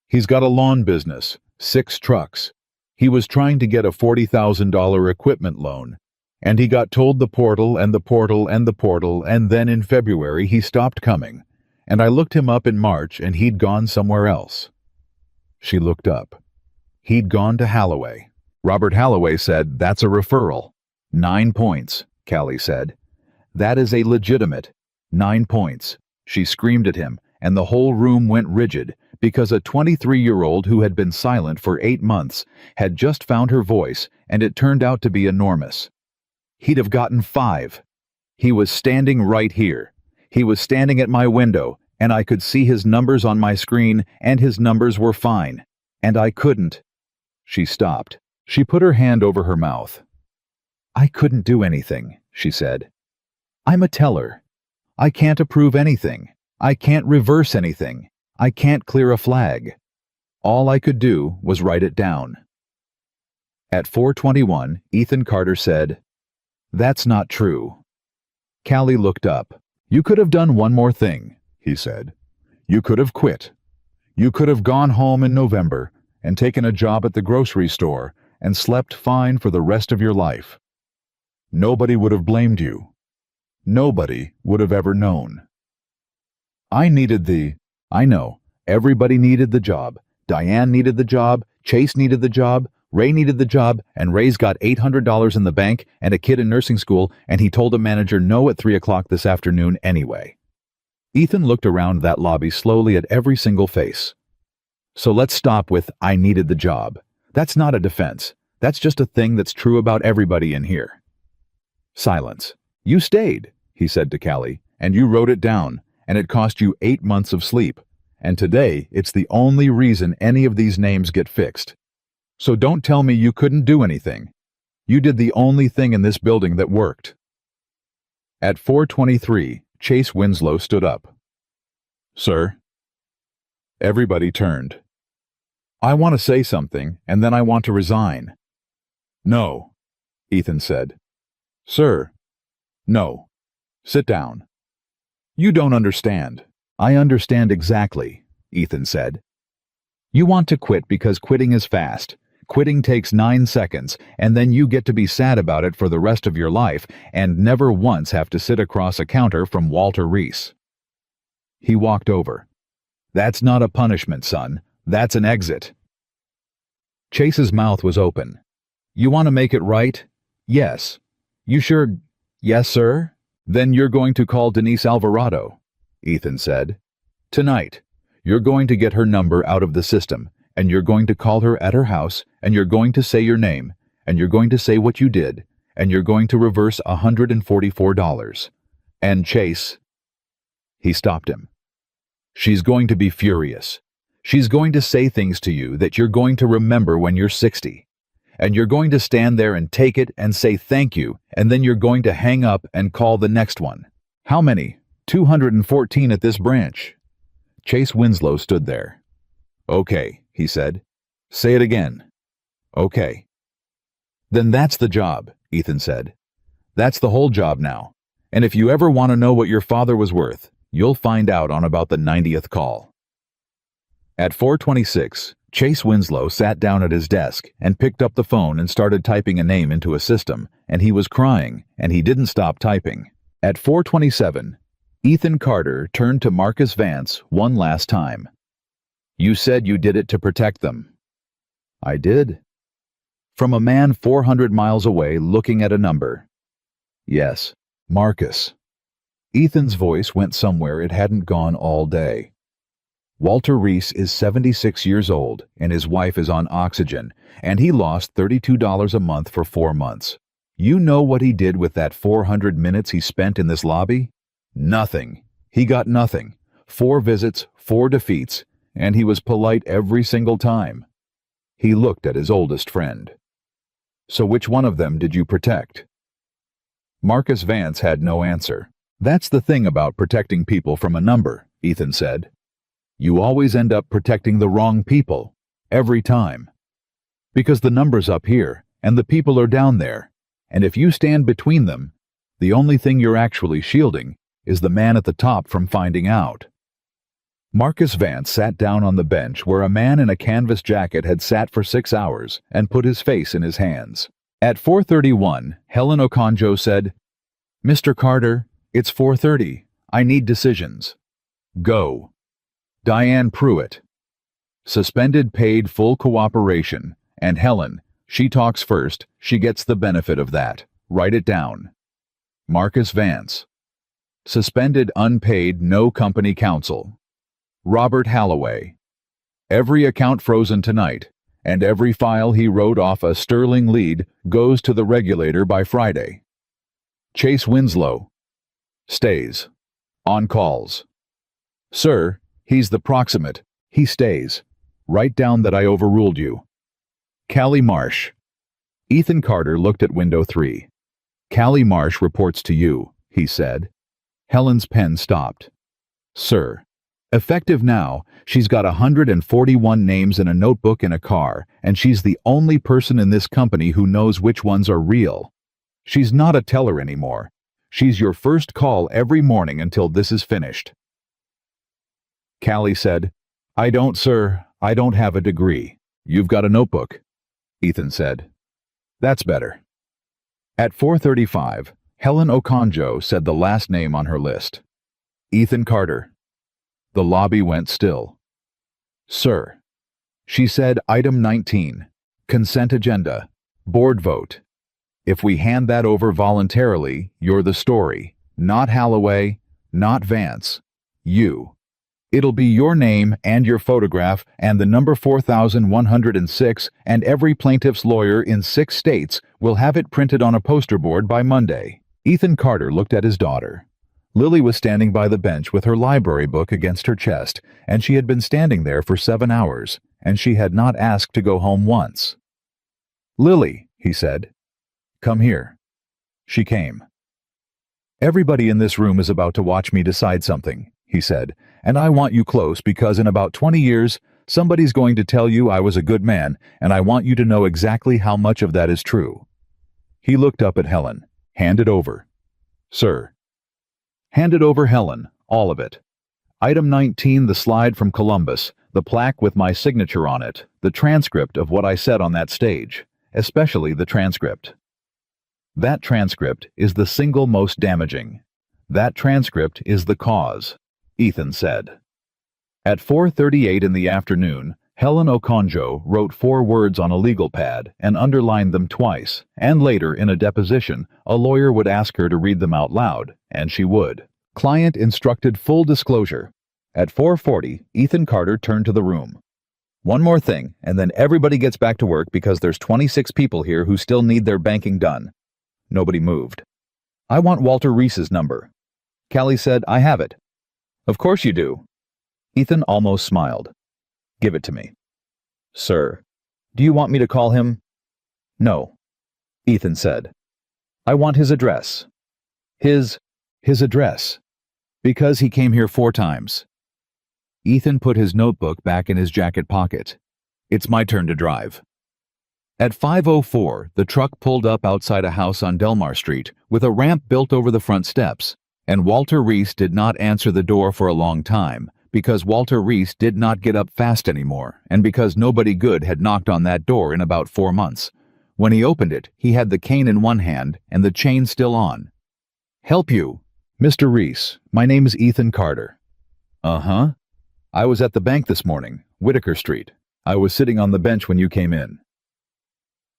He's got a lawn business, 6 trucks. He was trying to get a $40,000 equipment loan, and he got told the portal and the portal and the portal, and then in February he stopped coming, and I looked him up in March and he'd gone somewhere else. She looked up. He'd gone to Halloway. Robert Halloway said, "That's a referral." 9 points, Callie said. "That is a legitimate 9 points." She screamed at him, and the whole room went rigid, because a 23-year-old who had been silent for 8 months had just found her voice, and it turned out to be enormous. He'd have gotten 5. He was standing right here. He was standing at my window, and I could see his numbers on my screen, and his numbers were fine. And I couldn't. She stopped. She put her hand over her mouth. I couldn't do anything, she said. I'm a teller. I can't approve anything. I can't reverse anything. I can't clear a flag. All I could do was write it down. At 4:21, Ethan Carter said, "That's not true." Callie looked up. "You could have done one more thing," he said. "You could have quit. You could have gone home in November and taken a job at the grocery store and slept fine for the rest of your life. Nobody would have blamed you. Nobody would have ever known." I know, everybody needed the job. Diane needed the job, Chase needed the job, Ray needed the job, and Ray's got $800 in the bank and a kid in nursing school, and he told a manager no at 3 o'clock this afternoon anyway. Ethan looked around that lobby slowly at every single face. So let's stop with "I needed the job." That's not a defense. That's just a thing that's true about everybody in here. Silence. "You stayed," he said to Callie, "and you wrote it down, and it cost you 8 months of sleep. And today, it's the only reason any of these names get fixed. So don't tell me you couldn't do anything. You did the only thing in this building that worked." At 4:23, Chase Winslow stood up. "Sir?" Everybody turned. "I want to say something, and then I want to resign." "No," Ethan said. "Sir." "No. Sit down." "You don't understand." "I understand exactly," Ethan said. "You want to quit because quitting is fast. Quitting takes 9 seconds, and then you get to be sad about it for the rest of your life and never once have to sit across a counter from Walter Reese." He walked over. "That's not a punishment, son. That's an exit." Chase's mouth was open. "You want to make it right?" "Yes." "You sure?" "Yes, sir." "Then you're going to call Denise Alvarado," Ethan said. "Tonight. You're going to get her number out of the system, and you're going to call her at her house, and you're going to say your name, and you're going to say what you did, and you're going to reverse $144. And Chase..." He stopped him. "She's going to be furious. She's going to say things to you that you're going to remember when you're 60. and you're going to stand there and take it and say thank you, and then you're going to hang up and call the next one. How many? 214 at this branch. Chase Winslow stood there. Okay, he said. Say it again. Okay. Then that's the job, Ethan said. That's the whole job now. And if you ever want to know what your father was worth, you'll find out on about the 90th call. At 4:26, Chase Winslow sat down at his desk and picked up the phone and started typing a name into a system, and he was crying, and he didn't stop typing. At 4:27, Ethan Carter turned to Marcus Vance one last time. You said you did it to protect them. I did. From a man 400 miles away looking at a number. Yes, Marcus. Ethan's voice went somewhere it hadn't gone all day. Walter Reese is 76 years old, and his wife is on oxygen, and he lost $32 a month for 4 months. You know what he did with that 400 minutes he spent in this lobby? Nothing. He got nothing. 4 visits, 4 defeats, and he was polite every single time. He looked at his oldest friend. So which one of them did you protect? Marcus Vance had no answer. That's the thing about protecting people from a number, Ethan said. You always end up protecting the wrong people, every time. Because the number's up here, and the people are down there, and if you stand between them, the only thing you're actually shielding is the man at the top from finding out. Marcus Vance sat down on the bench where a man in a canvas jacket had sat for 6 hours and put his face in his hands. At 4:31, Helen Okonjo said, Mr. Carter, it's 4:30. I need decisions. Go. Diane Pruitt. Suspended paid full cooperation, and Helen, she talks first, she gets the benefit of that. Write it down. Marcus Vance. Suspended unpaid no company counsel. Robert Halloway. Every account frozen tonight, and every file he wrote off a sterling lead goes to the regulator by Friday. Chase Winslow. Stays. On calls. Sir, he's the proximate. He stays. Write down that I overruled you. Callie Marsh. Ethan Carter looked at window 3. Callie Marsh reports to you, he said. Helen's pen stopped. Sir. Effective now, she's got 141 names in a notebook in a car, and she's the only person in this company who knows which ones are real. She's not a teller anymore. She's your first call every morning until this is finished. Callie said, I don't, sir. I don't have a degree. You've got a notebook, Ethan said. That's better. At 4:35, Helen Okonjo said the last name on her list. Ethan Carter. The lobby went still. Sir. She said item 19, consent agenda, board vote. If we hand that over voluntarily, you're the story, not Halloway, not Vance, you. It'll be your name and your photograph and the number 4106, and every plaintiff's lawyer in 6 states will have it printed on a poster board by Monday. Ethan Carter looked at his daughter. Lily was standing by the bench with her library book against her chest, and she had been standing there for 7 hours, and she had not asked to go home once. Lily, he said, come here. She came. Everybody in this room is about to watch me decide something, he said, and I want you close because in about 20 years, somebody's going to tell you I was a good man, and I want you to know exactly how much of that is true. He looked up at Helen. Hand it over. Sir. Hand it over, Helen, all of it. Item 19, the slide from Columbus, the plaque with my signature on it, the transcript of what I said on that stage, especially the transcript. That transcript is the single most damaging. That transcript is the cause, Ethan said. At 4:38 in the afternoon, Helen Okonjo wrote 4 words on a legal pad and underlined them twice, and later in a deposition, a lawyer would ask her to read them out loud, and she would. Client instructed full disclosure. At 4:40, Ethan Carter turned to the room. One more thing, and then everybody gets back to work because there's 26 people here who still need their banking done. Nobody moved. I want Walter Reese's number. Callie said, I have it. Of course you do. Ethan almost smiled. Give it to me. Sir. Do you want me to call him? No, Ethan said. I want his address. His address. Because he came here 4 times. Ethan put his notebook back in his jacket pocket. It's my turn to drive. At 5:04, the truck pulled up outside a house on Delmar Street with a ramp built over the front steps, and Walter Reese did not answer the door for a long time because Walter Reese did not get up fast anymore and because nobody good had knocked on that door in about 4 months. When he opened it, he had the cane in one hand and the chain still on. Help you. Mr. Reese, my name is Ethan Carter. Uh-huh. I was at the bank this morning, Whitaker Street. I was sitting on the bench when you came in.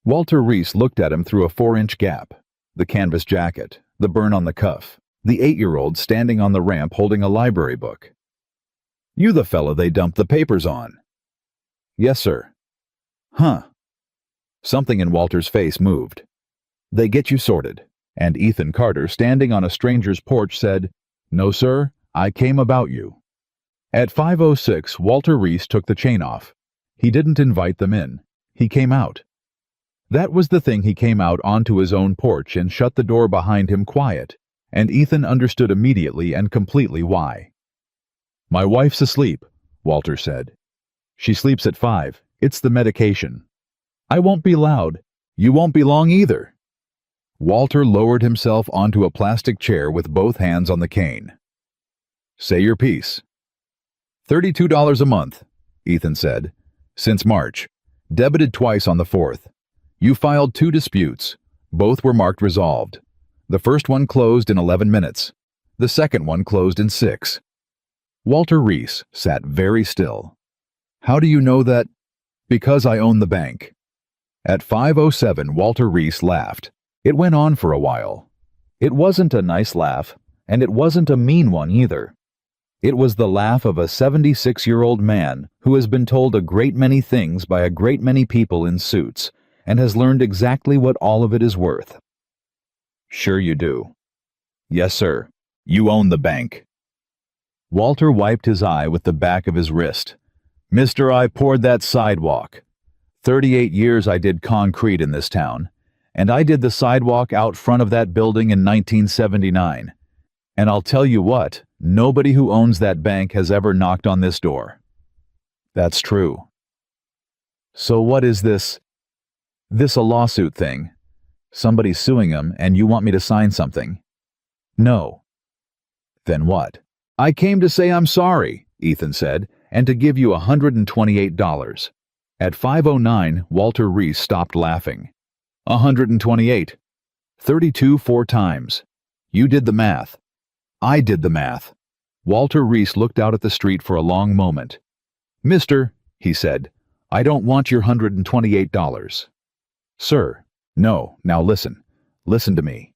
Walter Reese looked at him through a 4-inch gap. The canvas jacket, the burn on the cuff, the 8-year-old standing on the ramp holding a library book. You the fella they dumped the papers on. Yes, sir. Huh. Something in Walter's face moved. They get you sorted. And Ethan Carter, standing on a stranger's porch, said, No, sir, I came about you. At 5:06, Walter Reese took the chain off. He didn't invite them in. He came out. That was the thing. He came out onto his own porch and shut the door behind him quiet, and Ethan understood immediately and completely why. My wife's asleep, Walter said. She sleeps at 5. It's the medication. I won't be loud. You won't be long either. Walter lowered himself onto a plastic chair with both hands on the cane. Say your piece. $32 a month, Ethan said. Since March. Debited twice on the 4th. You filed 2 disputes. Both were marked resolved. The first one closed in 11 minutes. The second one closed in 6. Walter Reese sat very still. How do you know that? Because I own the bank. At 5:07, Walter Reese laughed. It went on for a while. It wasn't a nice laugh, and it wasn't a mean one either. It was the laugh of a 76-year-old man who has been told a great many things by a great many people in suits and has learned exactly what all of it is worth. Sure you do. Yes, sir. You own the bank. Walter wiped his eye with the back of his wrist. Mister, I poured that sidewalk. 38 years I did concrete in this town. And I did the sidewalk out front of that building in 1979. And I'll tell you what, nobody who owns that bank has ever knocked on this door. That's true. So what is this? This a lawsuit thing? Somebody's suing him and you want me to sign something? No. Then what? I came to say I'm sorry, Ethan said, and to give you $128. At 5:09, Walter Reese stopped laughing. 128. 32 4 times. You did the math. I did the math. Walter Reese looked out at the street for a long moment. Mister, he said, I don't want your $128. Sir, no, now listen. Listen to me.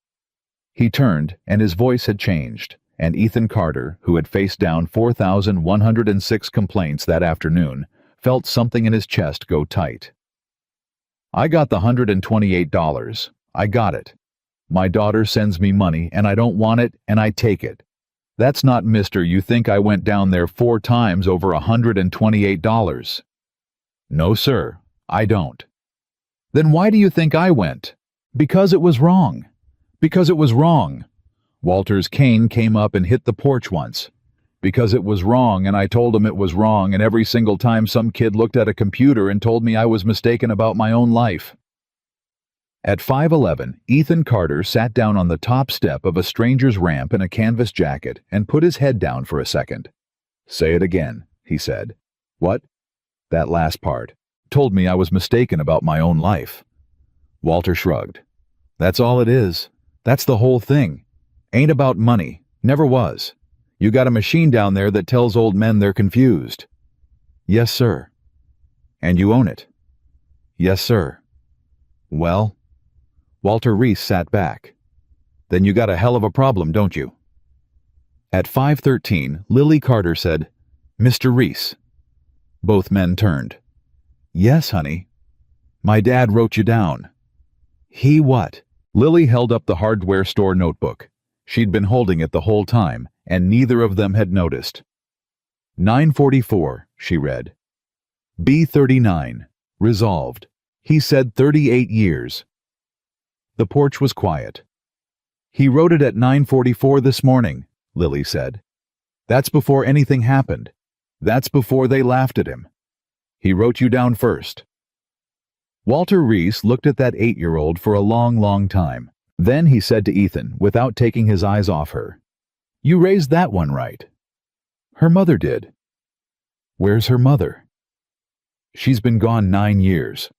He turned, and his voice had changed, and Ethan Carter, who had faced down 4,106 complaints that afternoon, felt something in his chest go tight. I got the $128. I got it. My daughter sends me money, and I don't want it, and I take it. That's not Mister, you think I went down there 4 times over $128. No, sir, I don't. Then why do you think I went? Because it was wrong. Because it was wrong. Walter's cane came up and hit the porch once. Because it was wrong, and I told him it was wrong, and every single time some kid looked at a computer and told me I was mistaken about my own life. At 5:11, Ethan Carter sat down on the top step of a stranger's ramp in a canvas jacket and put his head down for a second. Say it again, he said. What? That last part. Told me I was mistaken about my own life. Walter shrugged. That's all it is. That's the whole thing. Ain't about money. Never was. You got a machine down there that tells old men they're confused. Yes, sir. And you own it. Yes, sir. Well, Walter Reese sat back. Then you got a hell of a problem, don't you? At 5:13, Lily Carter said, Mr. Reese. Both men turned. Yes, honey. My dad wrote you down. He what? Lily held up the hardware store notebook. She'd been holding it the whole time, and neither of them had noticed. 9:44, she read. B39, resolved. He said 38 years. The porch was quiet. He wrote it at 9:44 this morning, Lily said. That's before anything happened. That's before they laughed at him. He wrote you down first. Walter Reese looked at that 8-year-old for a long, long time. Then he said to Ethan, without taking his eyes off her, "You raised that one right." "Her mother did." "Where's her mother?" "She's been gone 9 years."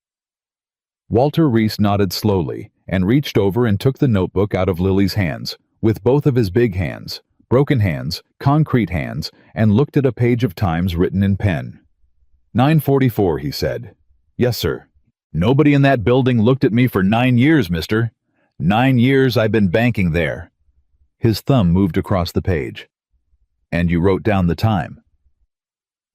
Walter Reese nodded slowly and reached over and took the notebook out of Lily's hands, with both of his big hands, broken hands, concrete hands, and looked at a page of times written in pen. 9:44, he said. "Yes, sir. Nobody in that building looked at me for 9 years, mister. 9 years I've been banking there." His thumb moved across the page. "And you wrote down the time."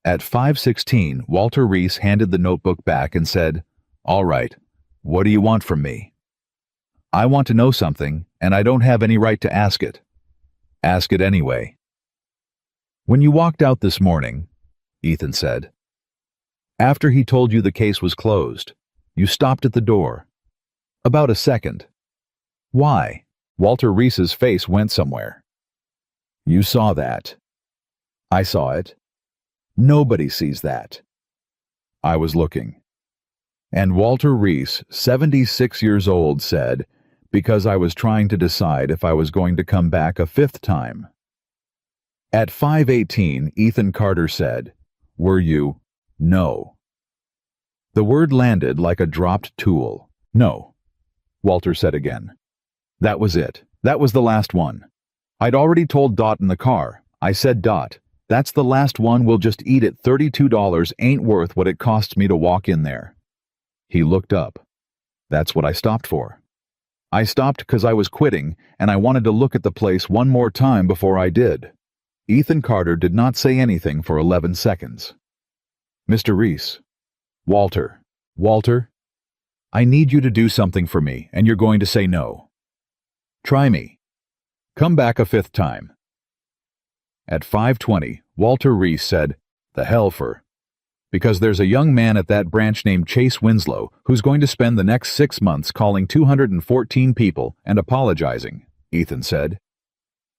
At 5:16, Walter Reese handed the notebook back and said, "All right. What do you want from me?" "I want to know something, and I don't have any right to ask it." "Ask it anyway." "When you walked out this morning," Ethan said, "after he told you the case was closed, you stopped at the door. About a second. Why?" Walter Reese's face went somewhere. "You saw that." "I saw it." "Nobody sees that." "I was looking." And Walter Reese, 76 years old, said, "Because I was trying to decide if I was going to come back a 5th time." At 5:18, Ethan Carter said, "Were you?" "No." The word landed like a dropped tool. "No," Walter said again. "That was it. That was the last one. I'd already told Dot in the car. I said, Dot, that's the last one, we'll just eat it. $32 ain't worth what it costs me to walk in there." He looked up. "That's what I stopped for. I stopped because I was quitting, and I wanted to look at the place one more time before I did." Ethan Carter did not say anything for 11 seconds. "Mr. Reese." "Walter." "Walter, I need you to do something for me, and you're going to say no. Try me. Come back a 5th time." At 5:20, Walter Reese said, "The hell for," because there's a young man at that branch named Chase Winslow who's going to spend the next 6 months calling 214 people and apologizing," Ethan said.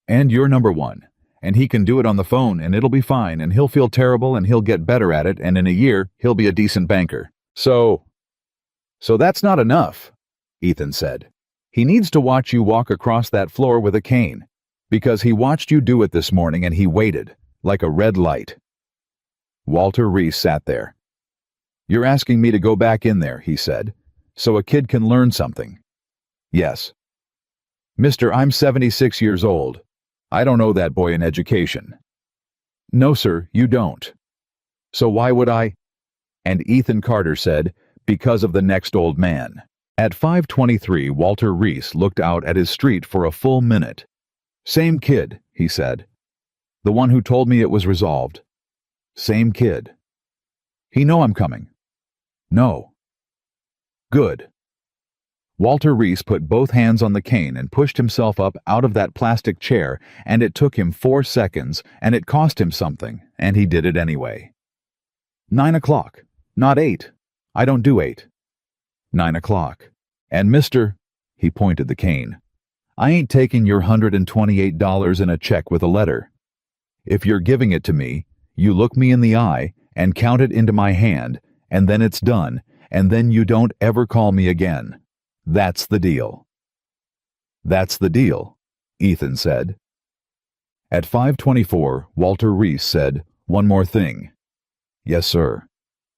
"And you're number one, and he can do it on the phone, and it'll be fine, and he'll feel terrible, and he'll get better at it, and in a year, he'll be a decent banker. So that's not enough," Ethan said. "He needs to watch you walk across that floor with a cane, because he watched you do it this morning, and he waited, like a red light." Walter Reese sat there. "You're asking me to go back in there," he said, "so a kid can learn something." "Yes." "Mister, I'm 76 years old. I don't owe that boy an education." "No, sir, you don't. So why would I?" And Ethan Carter said, "Because of the next old man." At 5:23, Walter Reese looked out at his street for a full minute. "Same kid," he said. "The one who told me it was resolved. Same kid. He know I'm coming?" "No." "Good." Walter Reese put both hands on the cane and pushed himself up out of that plastic chair, and it took him 4 seconds, and it cost him something, and he did it anyway. 9 o'clock, not 8. I don't do 8. 9 o'clock. "And mister," he pointed the cane, "I ain't taking your $128 in a check with a letter. If you're giving it to me, you look me in the eye and count it into my hand, and then it's done, and then you don't ever call me again. That's the deal." "That's the deal," Ethan said. At 5:24, Walter Reese said, "One more thing." "Yes, sir."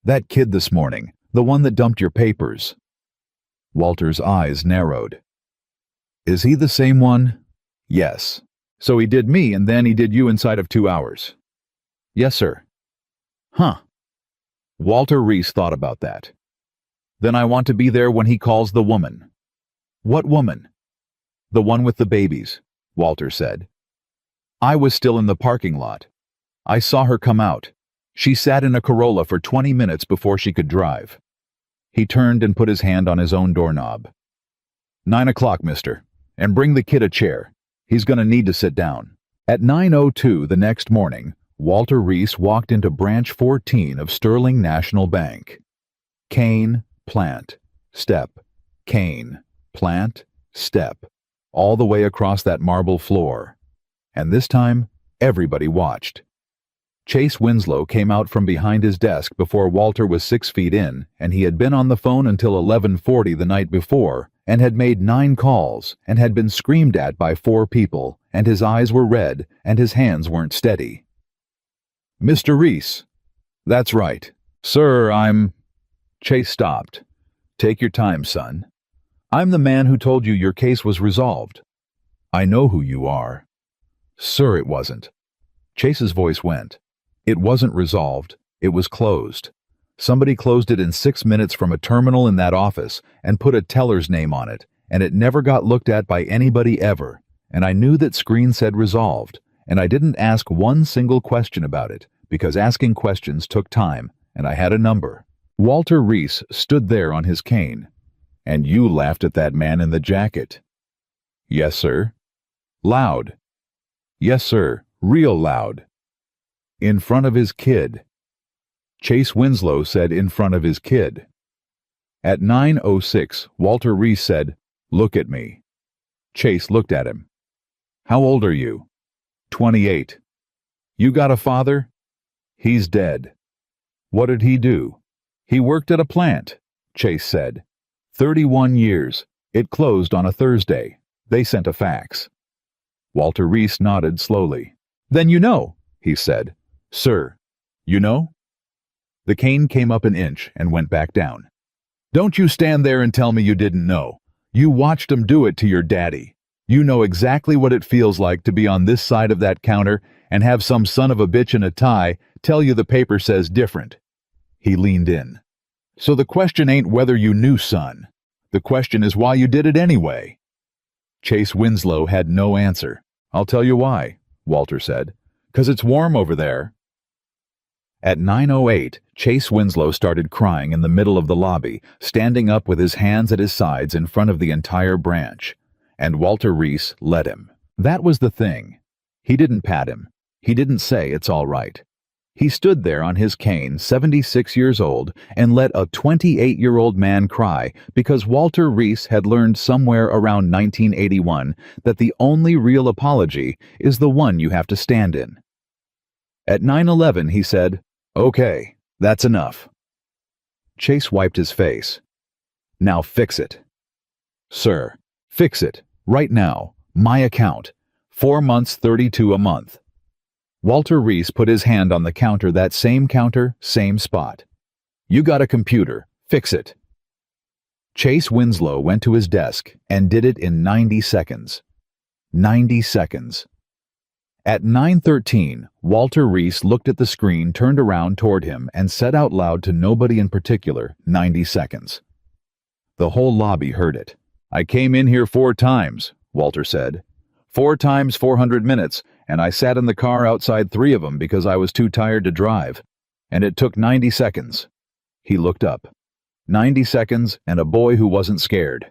"That kid this morning, the one that dumped your papers." Walter's eyes narrowed. "Is he the same one?" "Yes." "So he did me, and then he did you inside of 2 hours?" "Yes, sir." "Huh." Walter Reese thought about that. "Then I want to be there when he calls the woman." "What woman?" "The one with the babies," Walter said. "I was still in the parking lot. I saw her come out. She sat in a Corolla for 20 minutes before she could drive." He turned and put his hand on his own doorknob. 9 o'clock, mister, and bring the kid a chair. He's going to need to sit down." At 9:02 the next morning, Walter Reese walked into branch 14 of Sterling National Bank. Cane, plant, step, cane, plant, step, all the way across that marble floor. And this time, everybody watched. Chase Winslow came out from behind his desk before Walter was 6 feet in, and he had been on the phone until 11:40 the night before, and had made 9 calls, and had been screamed at by 4 people, and his eyes were red, and his hands weren't steady. "Mr. Reese." "That's right. Sir, I'm—" Chase stopped. "Take your time, son. I'm the man who told you your case was resolved. I know who you are." "Sir, it wasn't." Chase's voice went. "It wasn't resolved. It was closed. Somebody closed it in 6 minutes from a terminal in that office and put a teller's name on it, and it never got looked at by anybody ever, and I knew that screen said resolved, and I didn't ask one single question about it, because asking questions took time, and I had a number." Walter Reese stood there on his cane. "And you laughed at that man in the jacket." "Yes, sir." "Loud." "Yes, sir, real loud." "In front of his kid." Chase Winslow said in front of his kid. At 9:06, Walter Reese said, "Look at me." Chase looked at him. "How old are you?" 28. "You got a father?" "He's dead." "What did he do?" "He worked at a plant," Chase said. 31 years. It closed on a Thursday. They sent a fax. Walter Reese nodded slowly. "Then you know," he said. "Sir, you know?" The cane came up an inch and went back down. "Don't you stand there and tell me you didn't know. You watched 'em do it to your daddy. You know exactly what it feels like to be on this side of that counter and have some son of a bitch in a tie tell you the paper says different." He leaned in. "So the question ain't whether you knew, son. The question is why you did it anyway." Chase Winslow had no answer. "I'll tell you why," Walter said. "'Cause it's warm over there." At 9:08, Chase Winslow started crying in the middle of the lobby, standing up with his hands at his sides in front of the entire branch. And Walter Reese let him. That was the thing. He didn't pat him. He didn't say it's all right. He stood there on his cane, 76 years old, and let a 28-year-old man cry because Walter Reese had learned somewhere around 1981 that the only real apology is the one you have to stand in. At 9:11, he said, "Okay, that's enough." Chase wiped his face. "Now fix it." "Sir, fix it, right now. My account. 4 months, 32 a month." Walter Reese put his hand on the counter, that same counter, same spot. "You got a computer. Fix it." Chase Winslow went to his desk and did it in 90 seconds. 90 seconds. At 9:13, Walter Reese looked at the screen, turned around toward him, and said out loud to nobody in particular, 90 seconds. The whole lobby heard it. "I came in here 4 times, Walter said. 4 times 400 minutes, and I sat in the car outside 3 of them because I was too tired to drive. And it took 90 seconds. He looked up. 90 seconds and a boy who wasn't scared.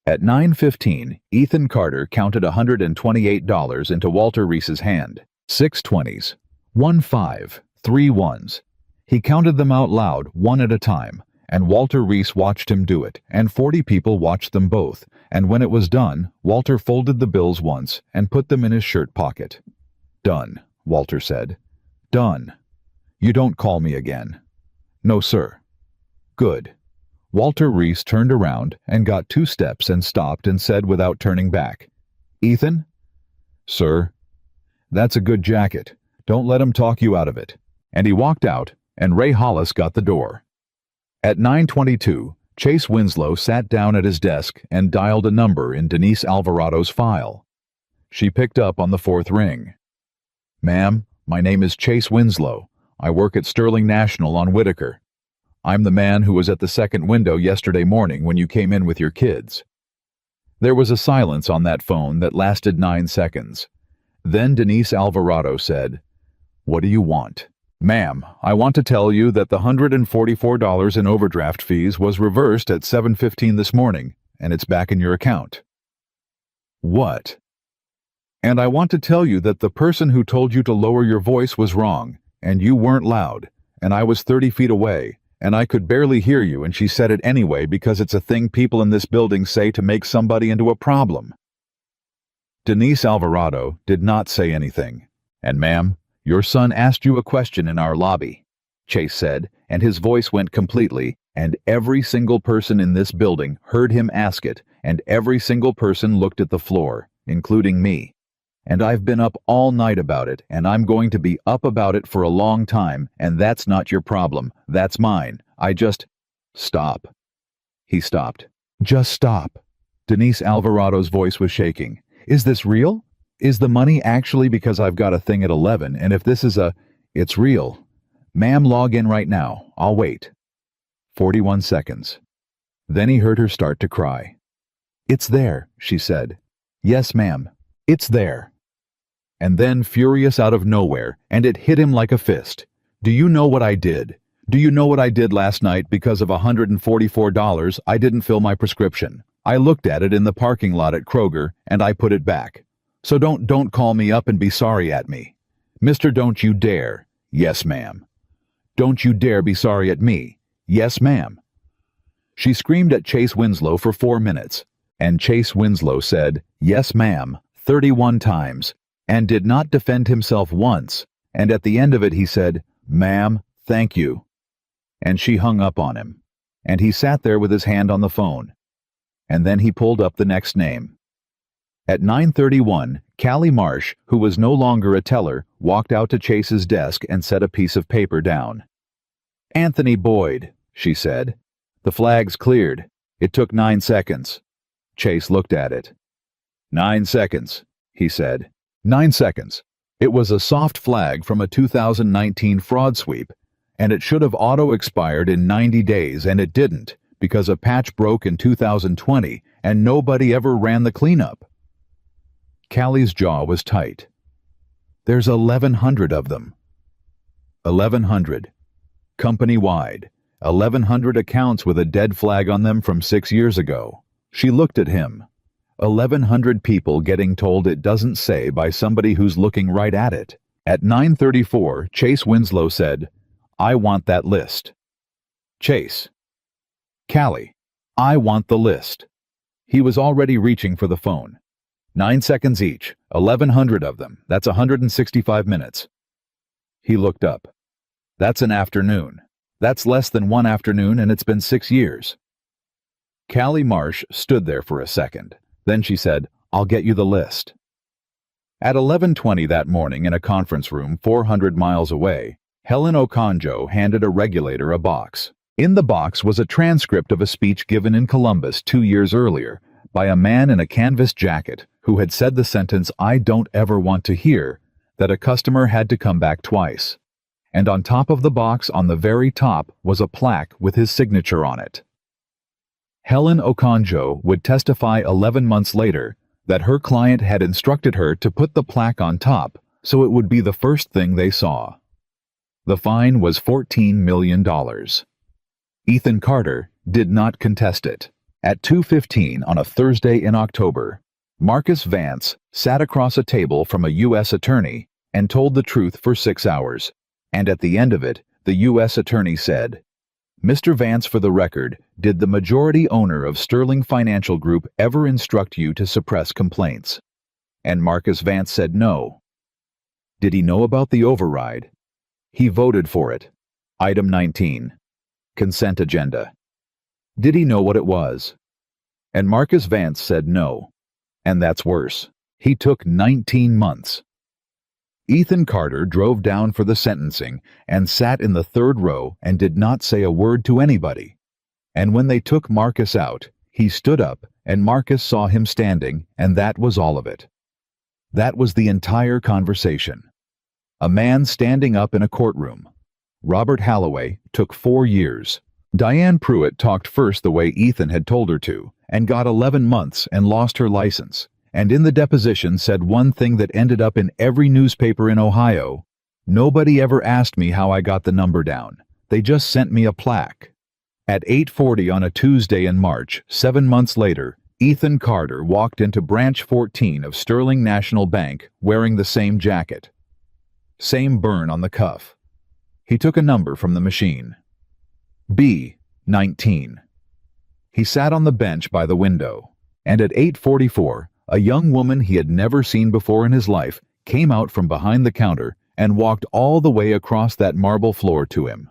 At 9:15, Ethan Carter counted $128 into Walter Reese's hand. 6 20s, 1 5, 3 1s. He counted them out loud, one at a time, and Walter Reese watched him do it, and 40 people watched them both, and when it was done, Walter folded the bills once and put them in his shirt pocket. "Done," Walter said. "Done. You don't call me again." "No, sir." "Good." Walter Reese turned around and got 2 steps and stopped and said without turning back, "Ethan?" "Sir?" "That's a good jacket. Don't let him talk you out of it." And he walked out, and Ray Hollis got the door. At 9:22, Chase Winslow sat down at his desk and dialed a number in Denise Alvarado's file. She picked up on the 4th ring. "Ma'am, my name is Chase Winslow. I work at Sterling National on Whitaker. I'm the man who was at the second window yesterday morning when you came in with your kids." There was a silence on that phone that lasted 9 seconds. Then Denise Alvarado said, "What do you want?" "Ma'am, I want to tell you that the $144 in overdraft fees was reversed at 7:15 this morning, and it's back in your account." "What?" "And I want to tell you that the person who told you to lower your voice was wrong, and you weren't loud, and I was 30 feet away, And I could barely hear you, and she said it anyway because it's a thing people in this building say to make somebody into a problem. Denise Alvarado did not say anything. And ma'am, your son asked you a question in our lobby, Chase said, and his voice went completely, and every single person in this building heard him ask it, and every single person looked at the floor, including me. And I've been up all night about it, and I'm going to be up about it for a long time, and that's not your problem, that's mine. Stop. He stopped. Just stop. Denise Alvarado's voice was shaking. Is this real? Is the money actually because I've got a thing at 11, and if this is it's real. Ma'am, log in right now. I'll wait. 41 seconds. Then he heard her start to cry. It's there, she said. Yes, ma'am. It's there. And then, furious out of nowhere, and it hit him like a fist. Do you know what I did? Do you know what I did last night because of $144 I didn't fill my prescription? I looked at it in the parking lot at Kroger, and I put it back. So don't call me up and be sorry at me. Mister, don't you dare. Yes, ma'am. Don't you dare be sorry at me. Yes, ma'am. She screamed at Chase Winslow for 4 minutes, and Chase Winslow said, yes, ma'am, 31 times, and did not defend himself once, and at the end of it he said, ma'am, thank you. And she hung up on him, and he sat there with his hand on the phone. And then he pulled up the next name. At 9:31, Callie Marsh, who was no longer a teller, walked out to Chase's desk and set a piece of paper down. Anthony Boyd, she said. The flag's cleared. It took 9 seconds. Chase looked at it. 9 seconds, he said. 9 seconds. It was a soft flag from a 2019 fraud sweep, and it should have auto-expired in 90 days, and it didn't, because a patch broke in 2020, and nobody ever ran the cleanup. Callie's jaw was tight. There's 1,100 of them. 1,100. Company-wide. 1,100 accounts with a dead flag on them from 6 years ago. She looked at him. 1,100 people getting told it doesn't say by somebody who's looking right at it. At 9:34, Chase Winslow said, I want that list. Chase. Callie. I want the list. He was already reaching for the phone. 9 seconds each, 1,100 of them. That's 165 minutes. He looked up. That's an afternoon. That's less than one afternoon, and it's been 6 years. Callie Marsh stood there for a second. Then she said, I'll get you the list. At 11:20 that morning in a conference room 400 miles away, Helen Okonjo handed a regulator a box. In the box was a transcript of a speech given in Columbus 2 years earlier by a man in a canvas jacket who had said the sentence, I don't ever want to hear, that a customer had to come back twice. And on top of the box on the very top was a plaque with his signature on it. Helen Okonjo would testify 11 months later that her client had instructed her to put the plaque on top so it would be the first thing they saw. The fine was $14 million. Ethan Carter did not contest it. At 2:15 on a Thursday in October, Marcus Vance sat across a table from a U.S. attorney and told the truth for 6 hours, and at the end of it, the U.S. attorney said, Mr. Vance, for the record, did the majority owner of Sterling Financial Group ever instruct you to suppress complaints? And Marcus Vance said no. Did he know about the override? He voted for it. Item 19. Consent agenda. Did he know what it was? And Marcus Vance said no. And that's worse. He took 19 months. Ethan Carter drove down for the sentencing and sat in the third row and did not say a word to anybody. And when they took Marcus out, he stood up and Marcus saw him standing, and that was all of it. That was the entire conversation. A man standing up in a courtroom. Robert Halloway took 4 years. Diane Pruitt talked first the way Ethan had told her to, and got 11 months and lost her license, and in the deposition said one thing that ended up in every newspaper in Ohio. Nobody ever asked me how I got the number down. They just sent me a plaque. At 8:40 on a Tuesday in March, 7 months later, Ethan Carter walked into branch 14 of Sterling National Bank wearing the same jacket. Same burn on the cuff. He took a number from the machine. B. 19. He sat on the bench by the window, and at 8:44, a young woman he had never seen before in his life came out from behind the counter and walked all the way across that marble floor to him.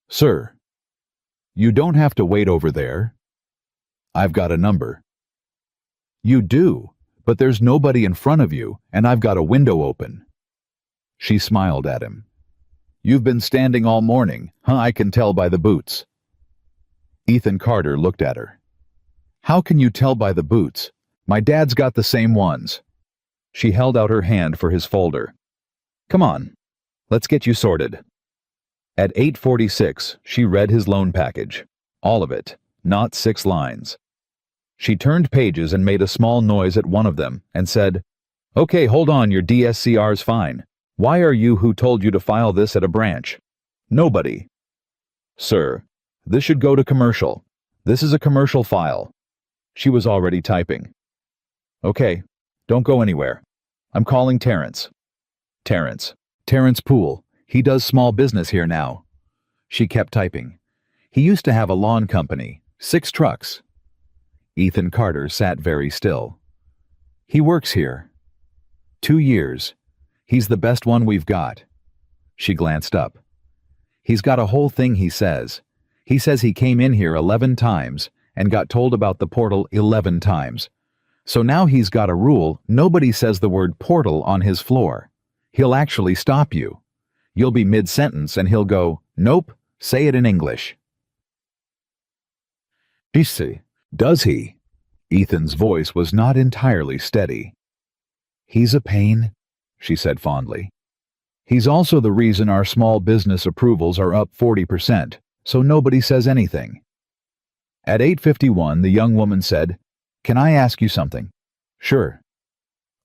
"Sir, you don't have to wait over there. I've got a number." "You do, but there's nobody in front of you, and I've got a window open." She smiled at him. "You've been standing all morning, huh? I can tell by the boots." Ethan Carter looked at her. "How can you tell by the boots? My dad's got the same ones." She held out her hand for his folder. "Come on, let's get you sorted." At 8:46, she read his loan package. All of it, not 6 lines. She turned pages and made a small noise at one of them and said, "Okay, hold on, your DSCR's fine. Why are you? Who told you to file this at a branch?" "Nobody." "Sir, this should go to commercial. This is a commercial file." She was already typing. "Okay, don't go anywhere. I'm calling Terrence." Terrence Poole. He does small business here now." She kept typing. "He used to have a lawn company, 6 trucks." Ethan Carter sat very still. "He works here. 2 years. He's the best one we've got." She glanced up. "He's got a whole thing he says. He says he came in here 11 times and got told about the portal 11 times. So now he's got a rule: nobody says the word portal on his floor. He'll actually stop you. You'll be mid-sentence and he'll go, 'Nope, say it in English.'" "Does he?" Ethan's voice was not entirely steady. "He's a pain," she said fondly. "He's also the reason our small business approvals are up 40%, so nobody says anything." At 8:51, the young woman said, "Can I ask you something?" "Sure."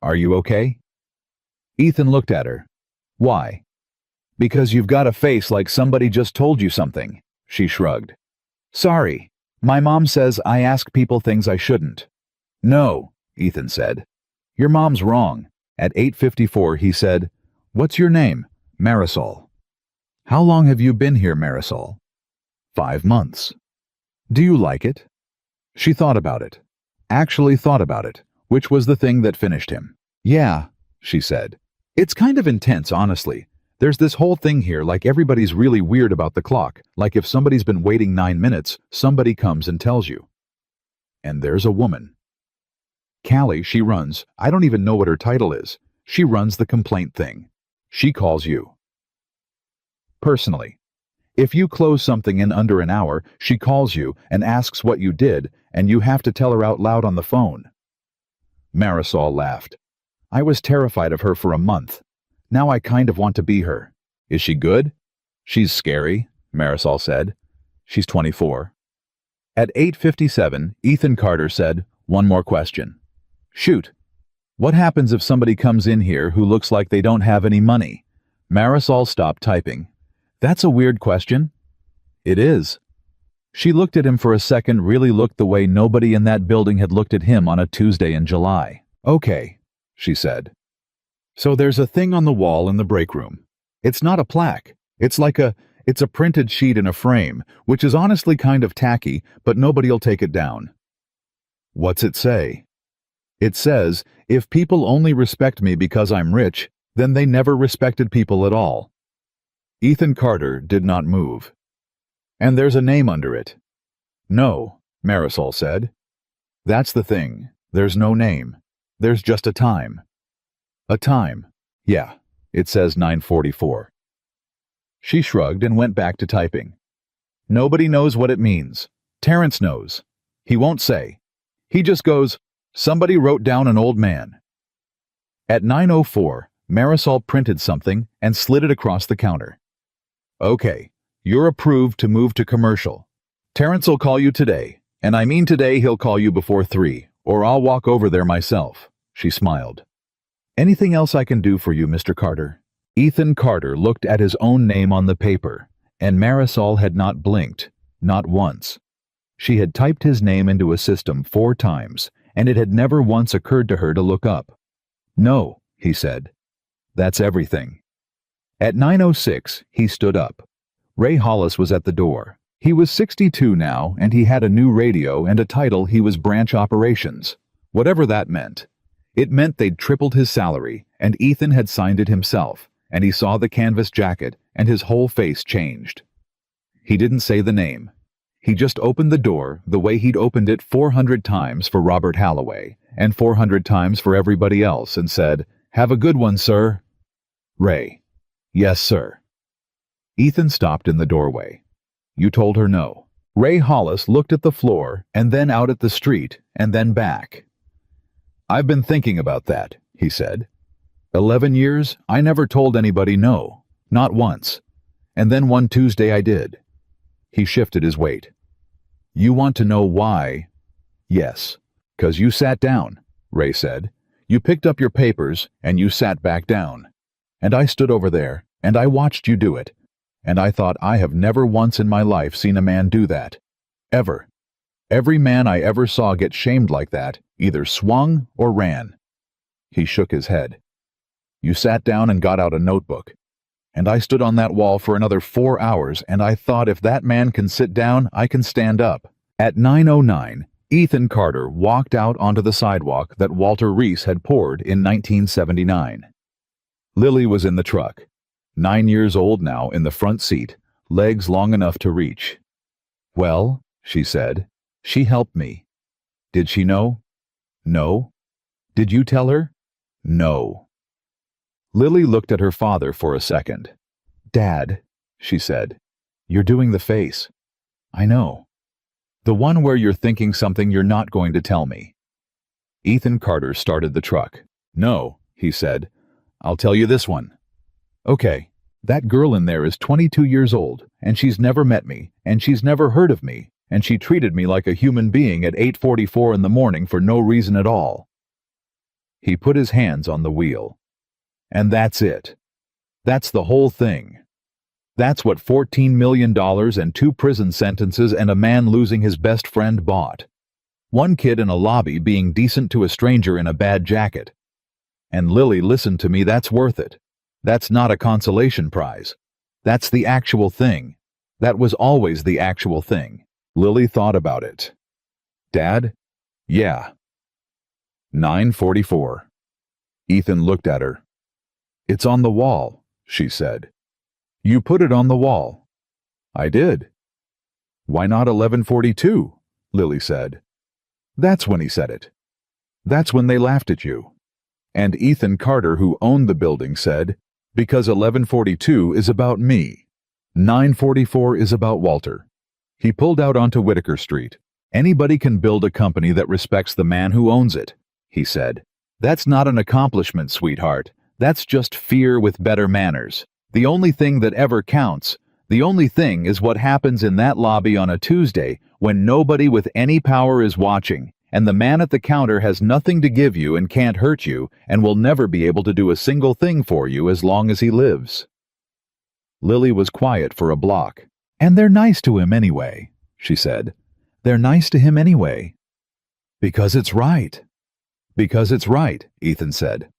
"Are you okay?" Ethan looked at her. "Why?" "Because you've got a face like somebody just told you something." She shrugged. "Sorry. My mom says I ask people things I shouldn't." "No," Ethan said. "Your mom's wrong." At 8:54, he said, "What's your name?" "Marisol." "How long have you been here, Marisol?" 5 months. "Do you like it?" She thought about it. Actually thought about it, which was the thing that finished him. "Yeah," she said. "It's kind of intense, honestly. There's this whole thing here, like everybody's really weird about the clock, like if somebody's been waiting 9 minutes, somebody comes and tells you. And there's a woman. Callie, she runs, I don't even know what her title is. She runs the complaint thing. She calls you. Personally. If you close something in under an hour, she calls you and asks what you did, and you have to tell her out loud on the phone." Marisol laughed. "I was terrified of her for a month. Now I kind of want to be her." "Is she good?" "She's scary," Marisol said. "She's 24. At 8:57, Ethan Carter said, "One more question." "Shoot. What happens if somebody comes in here who looks like they don't have any money?" Marisol stopped typing. "That's a weird question." "It is." She looked at him for a second, really looked the way nobody in that building had looked at him on a Tuesday in July. "Okay," she said. "So there's a thing on the wall in the break room. It's not a plaque. It's a printed sheet in a frame, which is honestly kind of tacky, but nobody'll take it down." "What's it say?" "It says, if people only respect me because I'm rich, then they never respected people at all." Ethan Carter did not move. "And there's a name under it." "No," Marisol said. "That's the thing. There's no name. There's just a time." "A time. Yeah, it says 9:44. She shrugged and went back to typing. "Nobody knows what it means. Terrence knows. He won't say. He just goes, 'Somebody wrote down an old man.'" At 9:04, Marisol printed something and slid it across the counter. "Okay, you're approved to move to commercial. Terrence will call you today, and I mean today he'll call you before 3, or I'll walk over there myself." She smiled. "Anything else I can do for you, Mr. Carter?" Ethan Carter looked at his own name on the paper, and Marisol had not blinked, not once. She had typed his name into a system 4 times, and it had never once occurred to her to look up. "No," he said. "That's everything." At 9:06, he stood up. Ray Hollis was at the door. He was 62 now, and he had a new radio and a title. He was branch operations. Whatever that meant. It meant they'd tripled his salary, and Ethan had signed it himself, and he saw the canvas jacket, and his whole face changed. He didn't say the name. He just opened the door the way he'd opened it 400 times for Robert Halloway, and 400 times for everybody else, and said, "Have a good one, sir." "Ray." "Yes, sir." Ethan stopped in the doorway. "You told her no." Ray Hollis looked at the floor, and then out at the street, and then back. "I've been thinking about that," he said. 11 years, I never told anybody no. Not once. And then one Tuesday I did. He shifted his weight. "You want to know why?" "Yes. 'Cause you sat down," Ray said. "You picked up your papers, and you sat back down. And I stood over there, and I watched you do it. And I thought, I have never once in my life seen a man do that. Ever. Every man I ever saw get shamed like that either swung or ran." He shook his head. "You sat down and got out a notebook. And I stood on that wall for another 4 hours, and I thought, if that man can sit down, I can stand up." At 9:09, Ethan Carter walked out onto the sidewalk that Walter Reese had poured in 1979. Lily was in the truck, 9 years old now, in the front seat, legs long enough to reach. "Well," she said, "she helped me." "Did she know?" "No." "Did you tell her?" "No." Lily looked at her father for a second. "Dad," she said, "you're doing the face." "I know." "The one where you're thinking something you're not going to tell me." Ethan Carter started the truck. "No," he said. "I'll tell you this one." "Okay. That girl in there is 22 years old, and she's never met me, and she's never heard of me, and she treated me like a human being at 8:44 in the morning for no reason at all." He put his hands on the wheel. "And that's it. That's the whole thing. That's what $14 million and 2 prison sentences and a man losing his best friend bought. One kid in a lobby being decent to a stranger in a bad jacket. And Lily, listen to me, that's worth it. That's not a consolation prize. That's the actual thing. That was always the actual thing." Lily thought about it. "Dad?" "Yeah." 9:44. Ethan looked at her. "It's on the wall," she said. "You put it on the wall." "I did." "Why not 11:42? Lily said. "That's when he said it. That's when they laughed at you." And Ethan Carter, who owned the building, said, "Because 11:42 is about me. 9:44 is about Walter." He pulled out onto Whitaker Street. "Anybody can build a company that respects the man who owns it," he said. "That's not an accomplishment, sweetheart. That's just fear with better manners. The only thing that ever counts, the only thing, is what happens in that lobby on a Tuesday when nobody with any power is watching, and the man at the counter has nothing to give you and can't hurt you and will never be able to do a single thing for you as long as he lives." Lily was quiet for a block. "And they're nice to him anyway," she said. "They're nice to him anyway." "Because it's right." "Because it's right," Ethan said.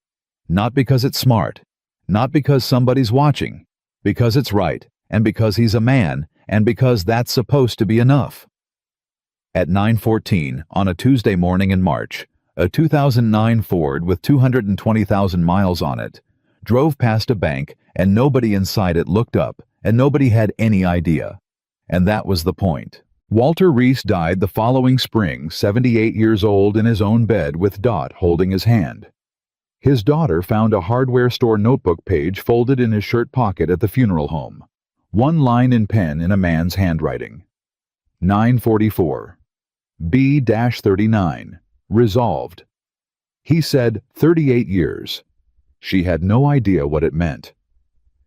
"Not because it's smart. Not because somebody's watching. Because it's right, and because he's a man, and because that's supposed to be enough." At 9:14, on a Tuesday morning in March, a 2009 Ford with 220,000 miles on it drove past a bank, and nobody inside it looked up, and nobody had any idea. And that was the point. Walter Reese died the following spring, 78 years old, in his own bed with Dot holding his hand. His daughter found a hardware store notebook page folded in his shirt pocket at the funeral home. One line in pen in a man's handwriting. 9:44. B-39. Resolved. He said 38 years. She had no idea what it meant.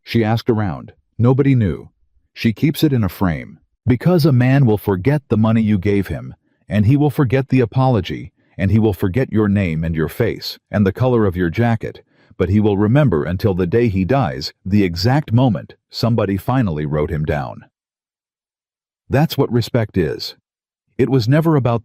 She asked around. Nobody knew. She keeps it in a frame. Because a man will forget the money you gave him, and he will forget the apology, and he will forget your name and your face, and the color of your jacket, but he will remember until the day he dies the exact moment somebody finally wrote him down. That's what respect is. It was never about